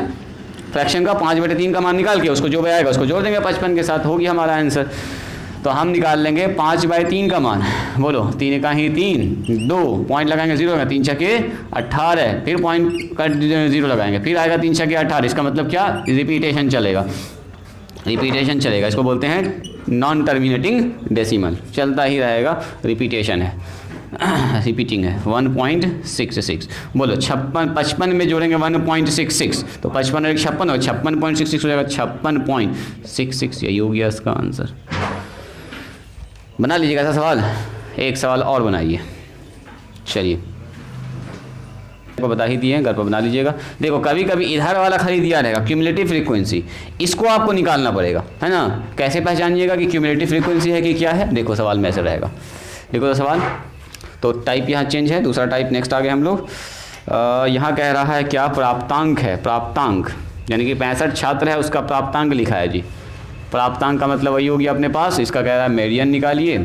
फ्रैक्शन का 5/3 का मान निकाल के उसको जो भी आएगा उसको जोड़ देंगे 55 के साथ, होगी हमारा आंसर। तो हम निकाल लेंगे 5/3 का मान, बोलो 3 का ही 3 2 पॉइंट लगाएंगे 0 का 3 छके 18, फिर पॉइंट का 0 लगाएंगे, फिर आएगा 3 छके 18। इसका मतलब क्या, रिपीटेशन चलेगा, इसको बोलते हैं नॉन टर्मिनेटिंग डेसिमल, चलता ही रहेगा, रिपीटेशन है, रिपीटिंग है। 1.66 बोलो 55 में जोड़ेंगे 1.66 तो 55 और 56 हो 56.66 हो जाएगा 56.66, यही हो गया इसका आंसर। बना लीजिएगा ऐसा सवाल, एक सवाल और बनाइए। चलिए को बता ही दिए, घर पर बना लीजिएगा। देखो कभी कभी इधर वाला खाली दिया रहेगा क्यूमुलेटिव फ्रीक्वेंसी, इसको आपको निकालना पड़ेगा, है ना। कैसे पहचानिएगा कि क्यूमुलेटिव फ्रीक्वेंसी है कि क्या है, देखो सवाल में ऐसे रहेगा। देखो तो सवाल, तो टाइप यहाँ चेंज है, दूसरा टाइप नेक्स्ट आ गए हम लोग। यहाँ कह रहा है क्या, प्राप्तांक है, प्राप्तांक यानी कि 65 छात्र है उसका प्राप्तांक लिखा है जी। प्राप्तांक का मतलब वही होगी अपने पास, इसका कह रहा है मेडियन निकालिए।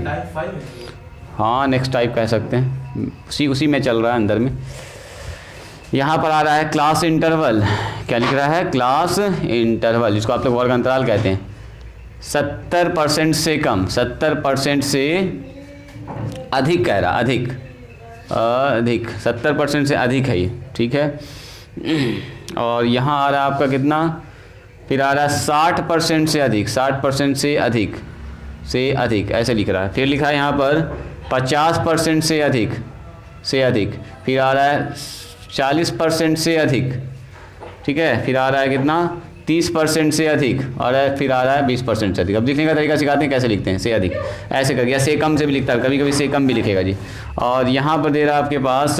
हाँ नेक्स्ट टाइप कह सकते हैं, उसी में चल रहा है अंदर में। यहाँ पर आ रहा है क्लास इंटरवल। क्या लिख रहा है? क्लास इंटरवल, जिसको आप लोग वर्ग अंतराल कहते हैं। 70% से कम, 70% से अधिक कह रहा, अधिक 70% से अधिक है ये, ठीक है। और यहाँ आ रहा है आपका कितना, फिर आ रहा है 60% से अधिक, 60% से अधिक ऐसे लिख रहा है। फिर लिखा है यहाँ पर 50% से अधिक फिर आ रहा है 40% से अधिक, ठीक है। फिर आ रहा है कितना, 30% से अधिक, और फिर आ रहा है 20% से अधिक। अब लिखने का तरीका सिखाते हैं, कैसे लिखते हैं, से अधिक ऐसे करके, या से कम से भी लिखता है, कभी कभी से कम भी लिखेगा जी। और यहाँ पर दे रहा है आपके पास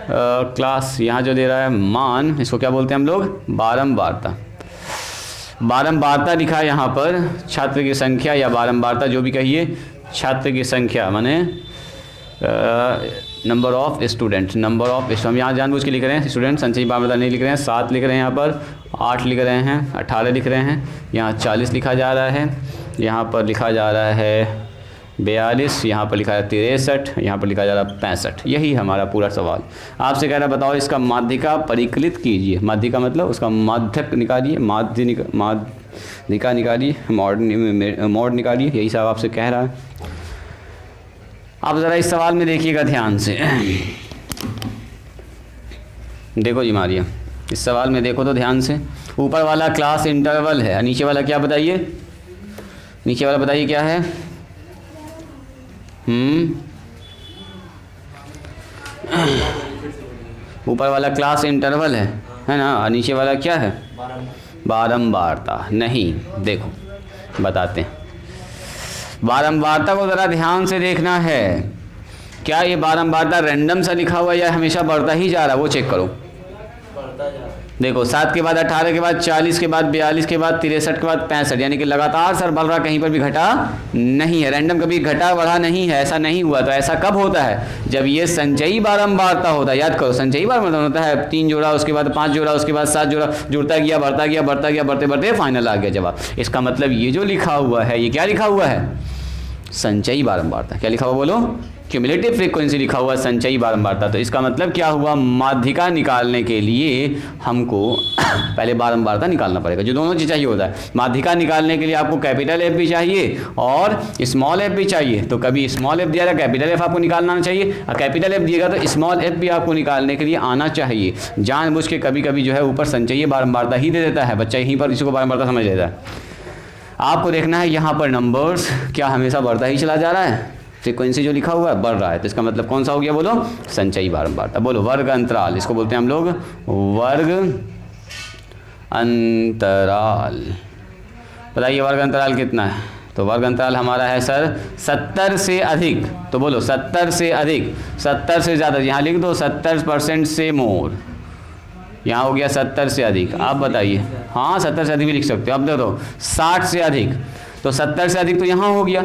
क्लास, यहाँ जो दे रहा है मान, इसको क्या बोलते हैं हम लोग, बारंबारता लिखा है यहाँ पर। छात्र की संख्या या बारंबारता जो भी कहिए, छात्र की संख्या माने नंबर ऑफ स्टूडेंट, हम यहाँ जानबूझ के लिख रहे हैं स्टूडेंट, संचयी बारंबारता नहीं लिख रहे हैं। 7 लिख रहे हैं यहाँ पर, 8 लिख रहे हैं, 18 लिख रहे हैं, यहाँ 40 लिखा जा रहा है, यहाँ पर लिखा जा रहा है 42, यहाँ पर लिखा है 63, यहाँ पर लिखा जा रहा है 65। यही हमारा पूरा सवाल। आपसे कह रहा है बताओ इसका माध्यिका परिकलित कीजिए। माध्यिका मतलब उसका माध्यक निकालिए, माध्यिका निकालिए, मॉड निकालिए, यही सब आपसे कह रहा है। आप ज़रा इस सवाल में देखिएगा ध्यान से। देखो जी मारिया, इस सवाल में देखो तो ध्यान से। ऊपर वाला क्लास इंटरवल है, नीचे वाला क्या बताइए, नीचे वाला बताइए क्या है। ऊपर वाला क्लास इंटरवल है ना, नीचे वाला क्या है, बारंबारता। नहीं, देखो बताते हैं। बारंबारता को ज़रा ध्यान से देखना है। क्या ये बारंबारता रैंडम सा लिखा हुआ है या हमेशा बढ़ता ही जा रहा है, वो चेक करो। देखो 7 के बाद 18 के बाद 40 के बाद 42 के बाद 63 के बाद 65, यानी कि लगातार सर बढ़ रहा, कहीं पर भी घटा नहीं है। रैंडम कभी घटा बढ़ा नहीं है, ऐसा नहीं हुआ। तो ऐसा कब होता है, जब ये संचयी बारंबारता होता है। याद करो, संचयी बारंबारता होता है 3 जोड़ा, उसके बाद 5 जोड़ा, उसके बाद 7 जोड़ा, जुड़ता गया, बढ़ता गया, बढ़ते बढ़ते फाइनल आ गया जवाब। इसका मतलब ये जो लिखा हुआ है, ये क्या लिखा हुआ है, संचयी बारंबारता। क्या लिखा हुआ बोलो, क्यूमुलेटिव फ्रीक्वेंसी लिखा हुआ संचयी बारंबारता। तो इसका मतलब क्या हुआ, माध्यिका निकालने के लिए हमको पहले बारंबारता निकालना पड़ेगा, जो दोनों चीज़ चाहिए होता है। माध्यिका निकालने के लिए आपको कैपिटल एफ भी चाहिए और स्मॉल एफ भी चाहिए। तो कभी स्मॉल एफ दिया जाएगा, कैपिटल एफ आपको निकालना आना चाहिए, और कैपिटल एफ दिएगा तो स्मॉल एफ भी आपको निकालने के लिए आना चाहिए। जानबूझ के कभी कभी जो है ऊपर संचयी बारंबारता ही दे देता है बच्चा, यहीं पर इसी को बारंबारता समझ लेता है। आपको देखना है यहाँ पर नंबर्स क्या हमेशा बढ़ता ही चला जा रहा है, फ्रीक्वेंसी जो लिखा हुआ है बढ़ रहा है। तो इसका मतलब कौन सा हो गया, बोलो संचयी बारंबारता। बोलो वर्ग अंतराल, इसको बोलते हैं हम लोग वर्ग अंतराल। बताइए वर्ग अंतराल कितना है। तो वर्ग अंतराल हमारा है सर 70 से अधिक। तो बोलो 70 से अधिक, 70 से ज़्यादा, यहाँ लिख दो 70% से मोर। यहाँ हो गया 70 से अधिक। आप बताइए, हाँ 70 से अधिक भी लिख सकते हो। अब देखो 60 से अधिक, तो 70 से अधिक तो यहाँ हो गया।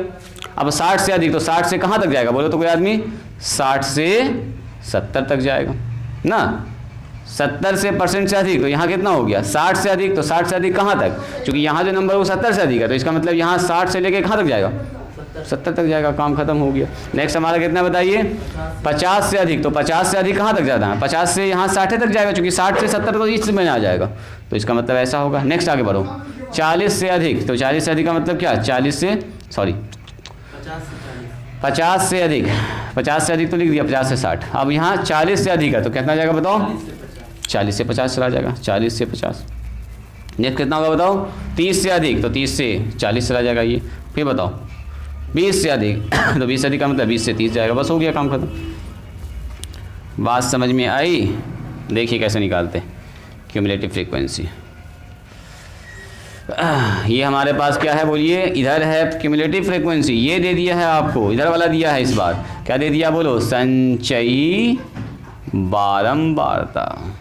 अब 60 से अधिक, तो 60 से कहाँ तक जाएगा बोलो तो कोई आदमी, 60 से 70 तक जाएगा ना। 70 से % से अधिक, तो यहाँ कितना हो गया 60 से अधिक। तो 60 से अधिक कहाँ तक, क्योंकि यहाँ जो नंबर वो 70 से अधिक है, तो इसका मतलब यहाँ 60 से लेके कहाँ तक जाएगा, 70 तक जाएगा। काम खत्म हो गया। नेक्स्ट हमारा कितना बताइए, 50 से अधिक। तो 50 से अधिक कहाँ तक जाता है, 50 से यहाँ 60 तक जाएगा, क्योंकि 60 से 70 तो इस में आ जाएगा। तो इसका मतलब ऐसा होगा। नेक्स्ट आगे बढ़ो, 40 से अधिक। तो 40 से अधिक का मतलब क्या, 50 से अधिक, 50 से अधिक तो लिख दिया, 50 से 60। अब यहाँ 40 से अधिक है, तो कितना जाएगा बताओ, 40 से 50 चला जाएगा, 40 से 50। नेक्स्ट कितना होगा बताओ, 30 से अधिक, तो 30 से 40 चला जाएगा ये। फिर बताओ 20 से अधिक, तो 20 से अधिक का मतलब 20 से 30 जाएगा। बस हो गया काम खत्म। बात समझ में आई। देखिए कैसे निकालते क्यूमुलेटिव फ्रीक्वेंसी। ये हमारे पास क्या है बोलिए, इधर है क्यूमुलेटिव फ्रीक्वेंसी, ये दे दिया है आपको, इधर वाला दिया है इस बार। क्या दे दिया बोलो, संचयी बारंबारता।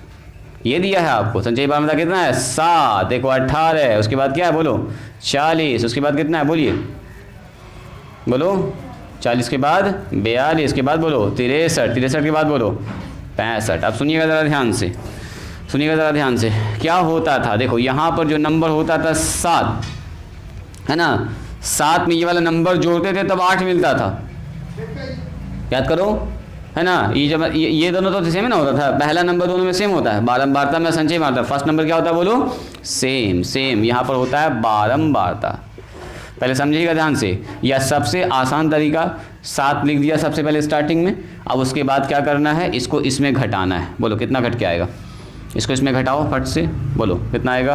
ये दिया है आपको संचयी बारंबारता कितना है, 7, एक 18, उसके बाद क्या है बोलो 40, उसके बाद कितना है बोलिए, बोलो 40 के बाद 42, के बाद बोलो 63 के बाद बोलो 65। अब सुनिएगा ज़रा ध्यान से, क्या होता था। देखो यहाँ पर जो नंबर होता था 7 है ना, 7 में ये वाला नंबर जोड़ते थे तब 8 मिलता था। याद करो है ना। ये जब ये दोनों तो सेम ना होता था, पहला नंबर दोनों में सेम होता है, बारंबारता में संचयी बारंबारता। फर्स्ट नंबर क्या होता है बोलो, सेम सेम। यहाँ पर होता है बारंबारता। पहले समझिएगा ध्यान से, यह सबसे आसान तरीका, 7 लिख दिया सबसे पहले स्टार्टिंग में। अब उसके बाद क्या करना है, इसको इसमें घटाना है। बोलो कितना घट के आएगा, इसको इसमें घटाओ फट से, बोलो कितना आएगा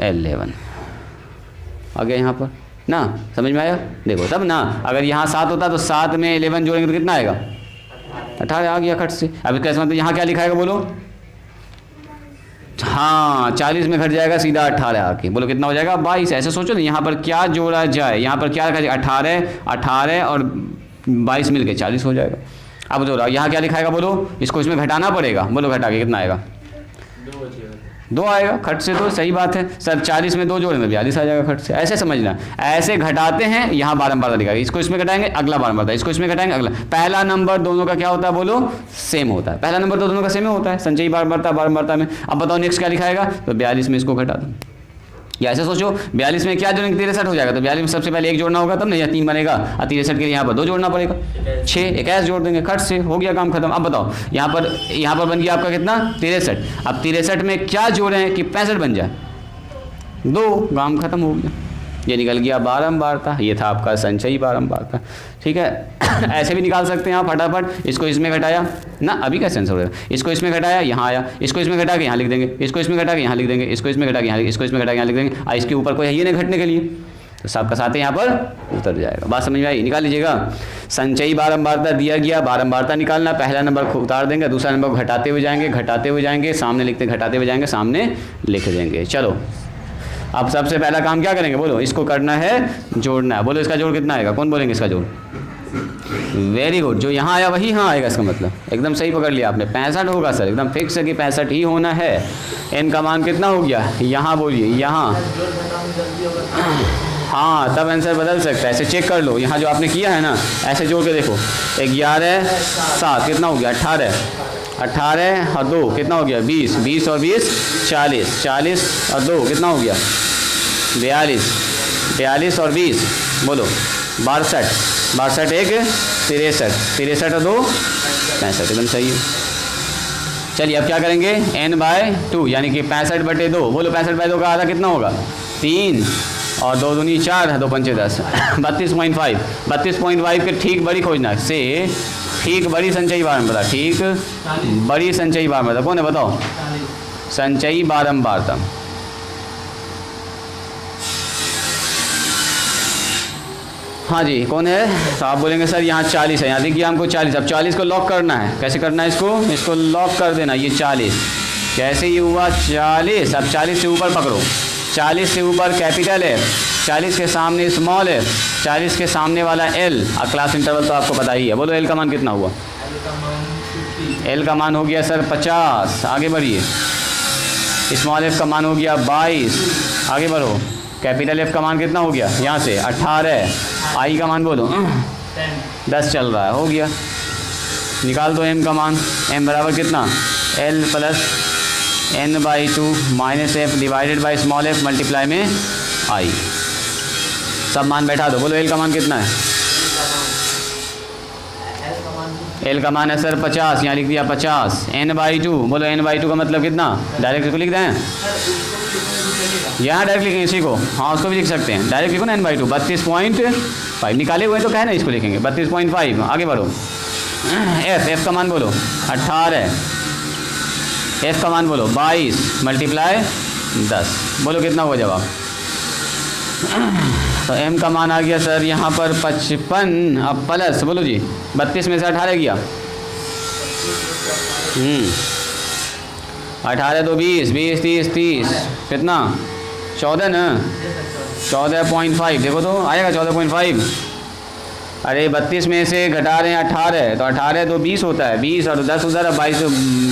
11 आ गया यहाँ पर ना, समझ में आया। देखो तब ना, अगर यहाँ 7 होता तो 7 में 11 जोड़ेंगे तो कितना आएगा 18 आ गया खट से। अब कैसे मतलब यहाँ क्या लिखाएगा बोलो, हाँ 40 में घट जाएगा सीधा 18 आके, बोलो कितना हो जाएगा 22। ऐसे सोचो ना, यहाँ पर क्या जोड़ा जाए, यहाँ पर क्या रखा जाए 18 और 22 मिल के 40 हो जाएगा। अब जोड़ा यहाँ क्या लिखाएगा बोलो, इसको इसमें घटाना पड़ेगा, बोलो घटा के कितना आएगा 2 आएगा खट से। तो सही बात है सर, 40 में 2 जोड़ेंगे 42 आ जाएगा खट से। ऐसे समझना, ऐसे घटाते हैं। यहाँ बारंबारता लिखा है, इसको इसमें घटाएंगे अगला बारंबारता, इसको इसमें घटाएंगे अगला। पहला नंबर दोनों का क्या होता है बोलो, सेम होता है। पहला नंबर तो दोनों का सेम होता है, संचयी बारंबारता बारंबारता में। अब बताओ नेक्स्ट क्या लिखाएगा, तो 42 में इसको घटा दो। या ऐसे सोचो 42 में क्या जोड़ेंगे 63 हो जाएगा, तो 42 में सबसे पहले 1 जोड़ना होगा तब नहीं, या 3 बनेगा, और 63 के लिए यहाँ पर 2 जोड़ना पड़ेगा 6, 21 जोड़ देंगे खट से, हो गया काम खत्म। अब बताओ यहाँ पर बन गया आपका कितना 63। अब 63 में क्या जोड़े हैं कि 65 बन जाए, 2, काम खत्म हो गया। ये निकल गया बारंबारता, ये था आपका संचयी बारंबारता। ठीक है ऐसे भी निकाल सकते हैं आप फटाफट। इसको इसमें घटाया ना, अभी कैसे आंसर हो रहा है, इसको इसमें घटाया यहाँ आया, इसको इसमें घटा के यहाँ लिख देंगे, इसको इसमें घटा के यहाँ लिख देंगे, इसको इसमें घटा के यहाँ, इसको इसमें घटा के यहाँ लिख देंगे। इसके ऊपर कोई है ये नहीं घटने के लिए, तो सबका साथ यहाँ पर उतर जाएगा। बात समझ में आई, निकाल लीजिएगा। संचयी बारंबारता दिया गया, बारंबारता निकालना, पहला नंबर उतार देंगे, दूसरा नंबर को घटाते हुए जाएंगे, घटाते हुए जाएंगे, सामने लिखते घटाते हुए जाएंगे, सामने लिख देंगे। चलो अब सबसे पहला काम क्या करेंगे बोलो, इसको करना है जोड़ना है। बोलो इसका जोड़ कितना आएगा, कौन बोलेंगे इसका जोड़, वेरी गुड, जो यहाँ आया वही यहाँ आएगा, इसका मतलब एकदम सही पकड़ लिया आपने, 65 होगा सर, एकदम फिक्स है कि 65 ही होना है। एन का मान कितना हो गया, यहाँ बोलिए, यहाँ, हाँ तब आंसर बदल सकता है। ऐसे चेक कर लो, यहाँ जो आपने किया है ना, ऐसे जोड़ के देखो, 11 7 कितना हो गया 18 और 2 कितना हो गया 20, 20 और 20 40, 40 और 2 कितना हो गया 42, 42 और 20 बोलो 62, 62 एक 63, 63 और 2 65, एकदम सही है। चलिए अब क्या करेंगे, n/2 यानी कि 65/2, बोलो 65/2 का आधा कितना होगा 3 और 2 दूनी 4, 2 पंचे 10, 32.5, 32.5 के ठीक बड़ी खोजना से, ठीक बड़ी संचयी बारंबारता, ठीक बड़ी संचयी बारंबारता कौन है बताओ, संचयी बारंबारता। हाँ जी कौन है, तो आप बोलेंगे सर यहाँ 40 है, यहाँ देखिए हमको 40, अब 40 को लॉक करना है। कैसे करना है इसको लॉक कर देना, ये 40 कैसे ये हुआ 40। अब 40 से ऊपर पकड़ो, 40 से ऊपर कैपिटल है, 40 के सामने स्मॉल है, 40 के सामने वाला L, और क्लास इंटरवल तो आपको पता ही है। बोलो L का मान कितना हुआ, L का मान हो गया सर 50, आगे बढ़िए। स्मॉल f का मान हो गया 22, आगे बढ़ो। कैपिटल F का मान कितना हो गया, यहाँ से 18, I का मान बोलो 10 चल रहा है, हो गया। निकाल दो M का मान, M बराबर कितना, L plus n/2 minus f divided by small f multiply में I। सब मान बैठा दो, बोलो L का मान कितना है, L का मान है सर 50, यहाँ लिख दिया 50, n/2 बोलो n/2 का मतलब कितना, डायरेक्ट इसको लिख दें, यहाँ डायरेक्ट लिखेंगे इसी को, हाँ उसको भी लिख सकते हैं, डायरेक्ट लिखो ना n/2, 32.5 निकाले हुए तो कहे ना, इसको लिखेंगे 32.5। आगे बढ़ो, f का मान बोलो 18, f का मान बोलो 22 मल्टीप्लाई 10, बोलो कितना हुआ जवाब। तो m का मान आ गया सर यहाँ पर 55, अब प्लस बोलो जी 32 में से 18 गया, 18 तो 20, 20 30 30 कितना 14 ना, 14.5 देखो तो आएगा 14.5। अरे 32 में से घटा रहे हैं 18, तो 18 तो 20 होता है, 20 और 10 उधर, 22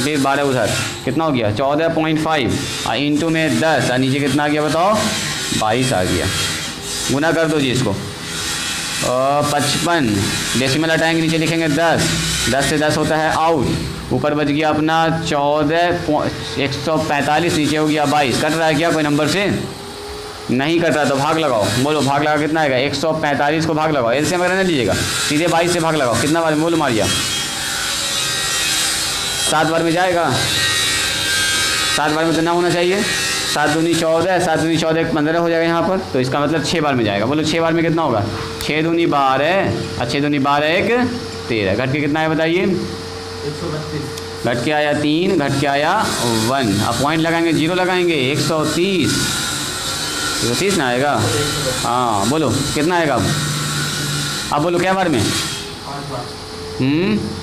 फिर 12 उधर, कितना हो गया 14.5 और इंटू में 10, और नीचे कितना आ गया बताओ 22 आ गया। गुना कर दो जी इसको, 55 डेसिमल हटाएंगे नीचे लिखेंगे 10, 10 से 10 होता है आउट, ऊपर बच गया अपना 145, नीचे हो गया 22, कट रहा है क्या कोई नंबर से, नहीं कट रहा तो भाग लगाओ, बोलो भाग लगा कितना आएगा, 145 को भाग लगाओ, एलसीएम वगैरह नहीं लीजिएगा, सीधे 22 से भाग लगाओ, कितना बार बोलो मारिया, 7 बार में जाएगा, 7 बार में तो ना होना चाहिए, 7 दूनी 14, 7 दूनी 14 15 हो जाएगा यहाँ पर, तो इसका मतलब 6 बार में जाएगा, बोलो 6 बार में कितना होगा, 6 दूनी 12 और 6 दूनी 12 1 13, घट के कितना है बताइए, 132, घट के आया 3, घट के आया 1, अब पॉइंट लगाएंगे 0 लगाएंगे, 130 ना आएगा, हाँ बोलो कितना आएगा अब बोलो क्या बार में,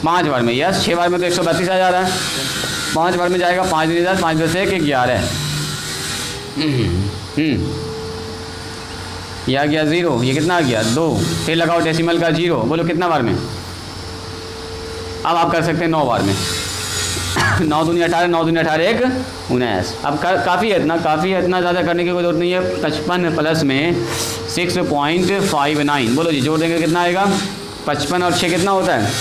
5 बार में, यस 6 बार में तो 132 आ जा रहा है, 5 बार में जाएगा, 5 दिन 10, 5 10 1 11, ये आ गया 0, ये कितना आ गया 2, फिर लगाओ डेसिमल का 0, बोलो कितना बार में, अब आप कर सकते हैं 9 बार में, 9 दूनी 18, 9 दूनी 18 1 19, अब काफ़ी है इतना ज़्यादा करने की कोई जरूरत नहीं है, 55 प्लस में 6.59, बोलो जी जोड़ देंगे कितना आएगा, 55 और 6 कितना होता है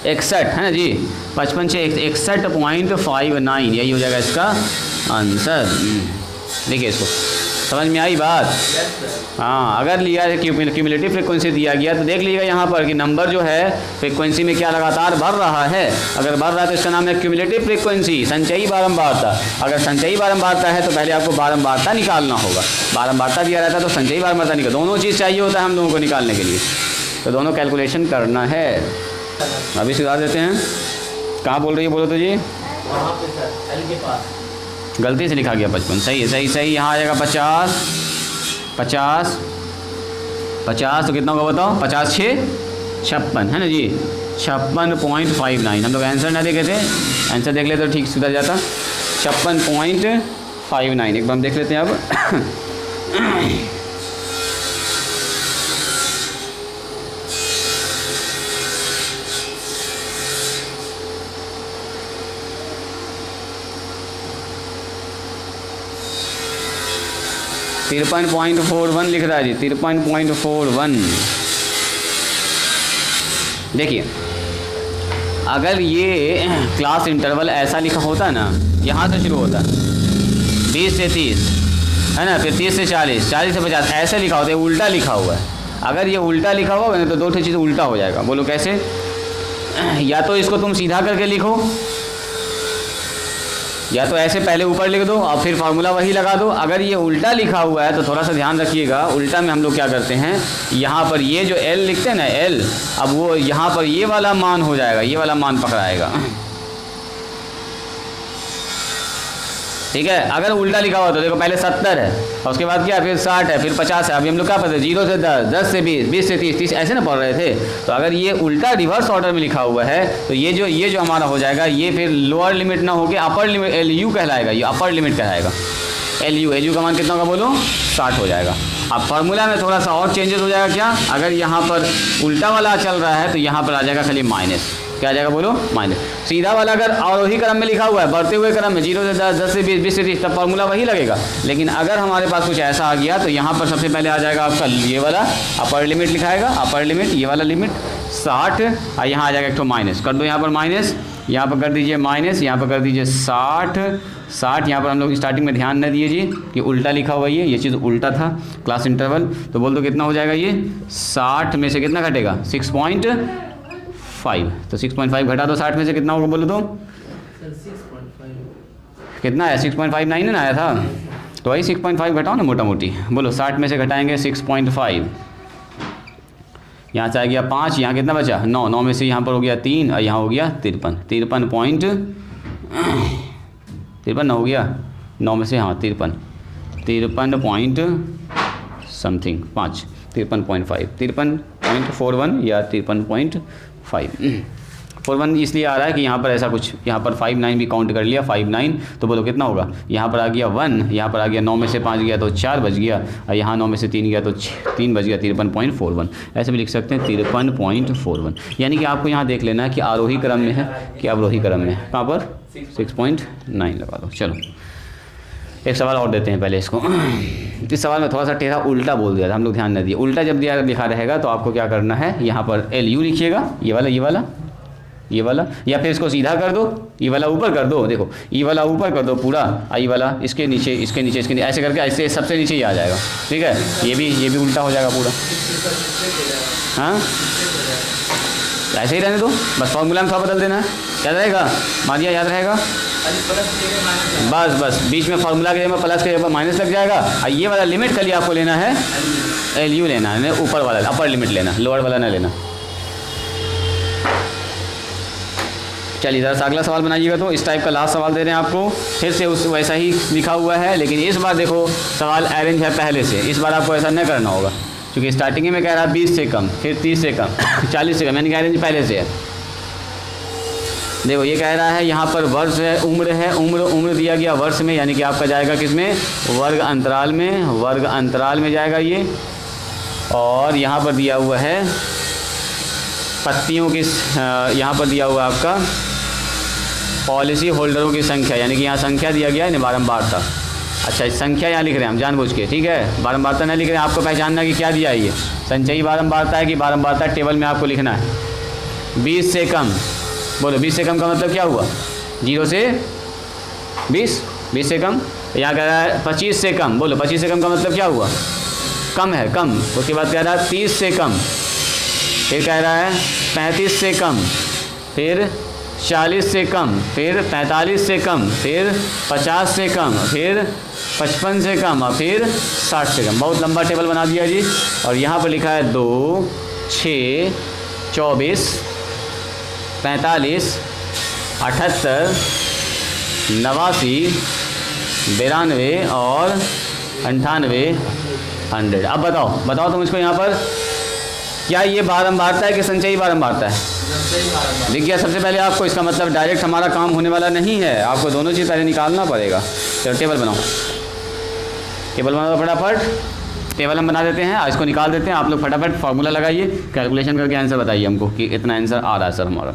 61 है ना जी, 55 से 61.59, यही हो जाएगा इसका आंसर। देखिए इसको समझ में आई बात, हाँ अगर लिया है क्यूमुलेटिव फ्रीक्वेंसी दिया गया तो देख लीजिएगा यहाँ पर कि नंबर जो है फ्रीक्वेंसी में क्या लगातार बढ़ रहा है, अगर बढ़ रहा है तो इसका नाम है क्यूमुलेटिव फ्रीक्वेंसी, संचयी बारंबारता, अगर संचयी बारंबारता है तो पहले आपको बारंबारता निकालना होगा, बारंबारता दिया रहता है तो संचयी बारंबारता निकाल, दोनों चीज़ चाहिए होता है हम लोगों को निकालने के लिए, तो दोनों कैलकुलेशन करना है। अभी सुधार देते हैं, कहाँ बोल रही है बोलो तो जी, वहाँ पे सर एल के पास गलती से लिखा गया 55, सही है सही, यहाँ आ जाएगा 50 तो कितना होगा बताओ, 50 6 56 है ना जी, 56.59, हम लोग आंसर ना देखे थे, आंसर देख लेते तो ठीक सुधर जाता, 56.59, एक बार हम देख लेते हैं अब। 53.41 लिख रहा है जी, 53.41। देखिए अगर ये क्लास इंटरवल ऐसा लिखा होता ना, यहाँ से शुरू होता 20 से 30 है ना, फिर 30 से 40, 40 से 50 ऐसे लिखा होता है, उल्टा लिखा हुआ है, अगर ये उल्टा लिखा हुआ है तो दो चीज़ उल्टा हो जाएगा, बोलो कैसे, या तो इसको तुम सीधा करके लिखो, या तो ऐसे पहले ऊपर लिख दो और फिर फार्मूला वही लगा दो, अगर ये उल्टा लिखा हुआ है तो थोड़ा सा ध्यान रखिएगा, उल्टा में हम लोग क्या करते हैं, यहाँ पर ये जो L लिखते हैं ना L, अब वो यहाँ पर ये वाला मान हो जाएगा, ये वाला मान पकड़ाएगा, ठीक है। अगर उल्टा लिखा हुआ तो देखो पहले 70 है और उसके बाद क्या, फिर 60 है, फिर 50 है, अभी हम लोग क्या पढ़ते 0 से 10, 10 से 20, 20 से 30, 30 ऐसे ना पढ़ रहे थे, तो अगर ये उल्टा रिवर्स ऑर्डर में लिखा हुआ है तो ये जो हमारा हो जाएगा, ये फिर लोअर लिमिट ना होकर अपर लिमिट LU कहलाएगा, ये अपर लिमिट कहलाएगा, LU का मान कितना होगा बोलो 60 हो जाएगा। अब फार्मूला में थोड़ा सा और चेंजेस हो जाएगा, क्या, अगर यहाँ पर उल्टा वाला चल रहा है तो यहाँ पर आ जाएगा खाली माइनस, क्या आ जाएगा बोलो माइनस, सीधा वाला अगर आरोही क्रम में लिखा हुआ है, बढ़ते हुए क्रम में 0 से 10, 10 से 20, 20 से 30, तब फार्मूला वही लगेगा, लेकिन अगर हमारे पास कुछ ऐसा आ गया तो यहाँ पर सबसे पहले आ जाएगा आपका ये वाला अपर लिमिट लिखाएगा, अपर लिमिट ये वाला लिमिट 60 और यहाँ आ जाएगा एक तो माइनस कर दो, यहाँ पर माइनस, यहाँ पर कर दीजिए माइनस, यहाँ पर कर दीजिए 60, यहाँ पर हम लोग स्टार्टिंग में ध्यान न दिए जी कि उल्टा लिखा हुआ है, ये चीज़ उल्टा था क्लास इंटरवल, तो बोल दो कितना हो जाएगा, ये 60 में से कितना घटेगा 6.5, तो 6.5 घटा दो 60 में से कितना होगा बोलो तो, 6.5 कितना है 6.59 ना आया था, तो वही 6.5 घटाओ ना मोटा मोटी, बोलो 60 में से घटाएंगे 6.5, यहाँ से आ गया 5, यहाँ कितना बचा 9, 9 में से यहाँ पर हो गया 3 और यहाँ हो गया 53 हो गया 9 में से, हाँ 53 पॉइंट समथिंग 5, 53.41 या 53.41 इसलिए आ रहा है कि यहाँ पर ऐसा कुछ, यहाँ पर 59 भी काउंट कर लिया 59, तो बोलो कितना होगा, यहाँ पर आ गया 1, यहाँ पर आ गया 9 में से 5 गया तो 4 बच गया और यहाँ 9 में से 3 गया तो 3 बच गया, 53.41, ऐसे भी लिख सकते हैं 53.41, यानी कि आपको यहाँ देख लेना है कि आरोही क्रम में है कि अवरोही क्रम में है, कहाँ पर 6.9 लगा दो। चलो एक सवाल और देते हैं पहले इसको, इस सवाल में थोड़ा सा टेढ़ा उल्टा बोल दिया था, हम लोग ध्यान न दिए, उल्टा जब दिया लिखा रहेगा तो आपको क्या करना है, यहाँ पर LU लिखिएगा, ये वाला ये वाला, या फिर इसको सीधा कर दो, ये वाला ऊपर कर दो, देखो ये वाला ऊपर कर दो पूरा, ये वाला इसके नीचे इसके नीचे इसके नीचे, ऐसे करके ऐसे सबसे नीचे ही आ जाएगा। ठीक है, ये भी उल्टा हो जाएगा पूरा। हाँ ऐसे ही रहने दो, बस फॉर्मूला में थोड़ा बदल देना है। क्या रहेगा मारिया, याद रहेगा? बस बीच में फार्मूला के जगह प्लस के जगह माइनस लग जाएगा। और ये वाला लिमिट खाली आपको लेना है, LU लेना है, ऊपर वाला अपर लिमिट लेना, लोअर वाला ना लेना। चलिए ज़रा सा अगला सवाल बनाइएगा। तो इस टाइप का लास्ट सवाल दे रहे हैं आपको, फिर से उस वैसा ही लिखा हुआ है, लेकिन इस बार देखो सवाल अरेंज है पहले से। इस बार आपको ऐसा नहीं करना होगा, क्योंकि स्टार्टिंग में कह रहा है 20 से कम, फिर 30 से कम, 40 से कम, यानी कि अरेंज पहले से है। देखो ये कह रहा है यहाँ पर वर्ष है, उम्र दिया गया वर्ष में, यानी कि आपका जाएगा किस में, वर्ग अंतराल में जाएगा ये। और यहाँ पर दिया हुआ है पत्तियों की, यहाँ पर दिया हुआ आपका पॉलिसी होल्डरों की संख्या, यानी कि यहाँ संख्या दिया गया है बारंबारता। अच्छा संख्या यहाँ लिख रहे हैं हम जानबूझ के, ठीक है, बारंबारता नहीं लिख रहे हैं। आपको पहचानना कि क्या दिया है, ये संचयी बारंबारता है कि बारंबारता, टेबल में आपको लिखना है। 20 से कम, बोलो 20 से कम का मतलब क्या हुआ, 0 से 20 से कम। यहाँ कह रहा है 25 से कम, बोलो 25 से कम का मतलब क्या हुआ, कम है, कम। उसके बाद कह रहा है 30 से कम, फिर कह रहा है 35 से कम, फिर 40 से कम, फिर 45 से कम, फिर 50 से कम, फिर 55 से कम, और फिर 60 से कम। बहुत लंबा टेबल बना दिया जी। और यहाँ पर लिखा है 2, 6, 24, 45, 78, 89, 92 और 98, 100। अब बताओ तुम इसको यहाँ पर, क्या ये बारंबारता है कि संचयी बारंबारता है? दिख गया सबसे पहले आपको, इसका मतलब डायरेक्ट हमारा काम होने वाला नहीं है, आपको दोनों चीज़ पहले निकालना पड़ेगा। चलो टेबल बनाओ, फटाफट टेबल हम बना देते हैं, इसको निकाल देते हैं। आप लोग फटाफट फार्मूला लगाइए, कैलकुलेशन करके आंसर बताइए हमको कि इतना आंसर आ रहा है सर हमारा।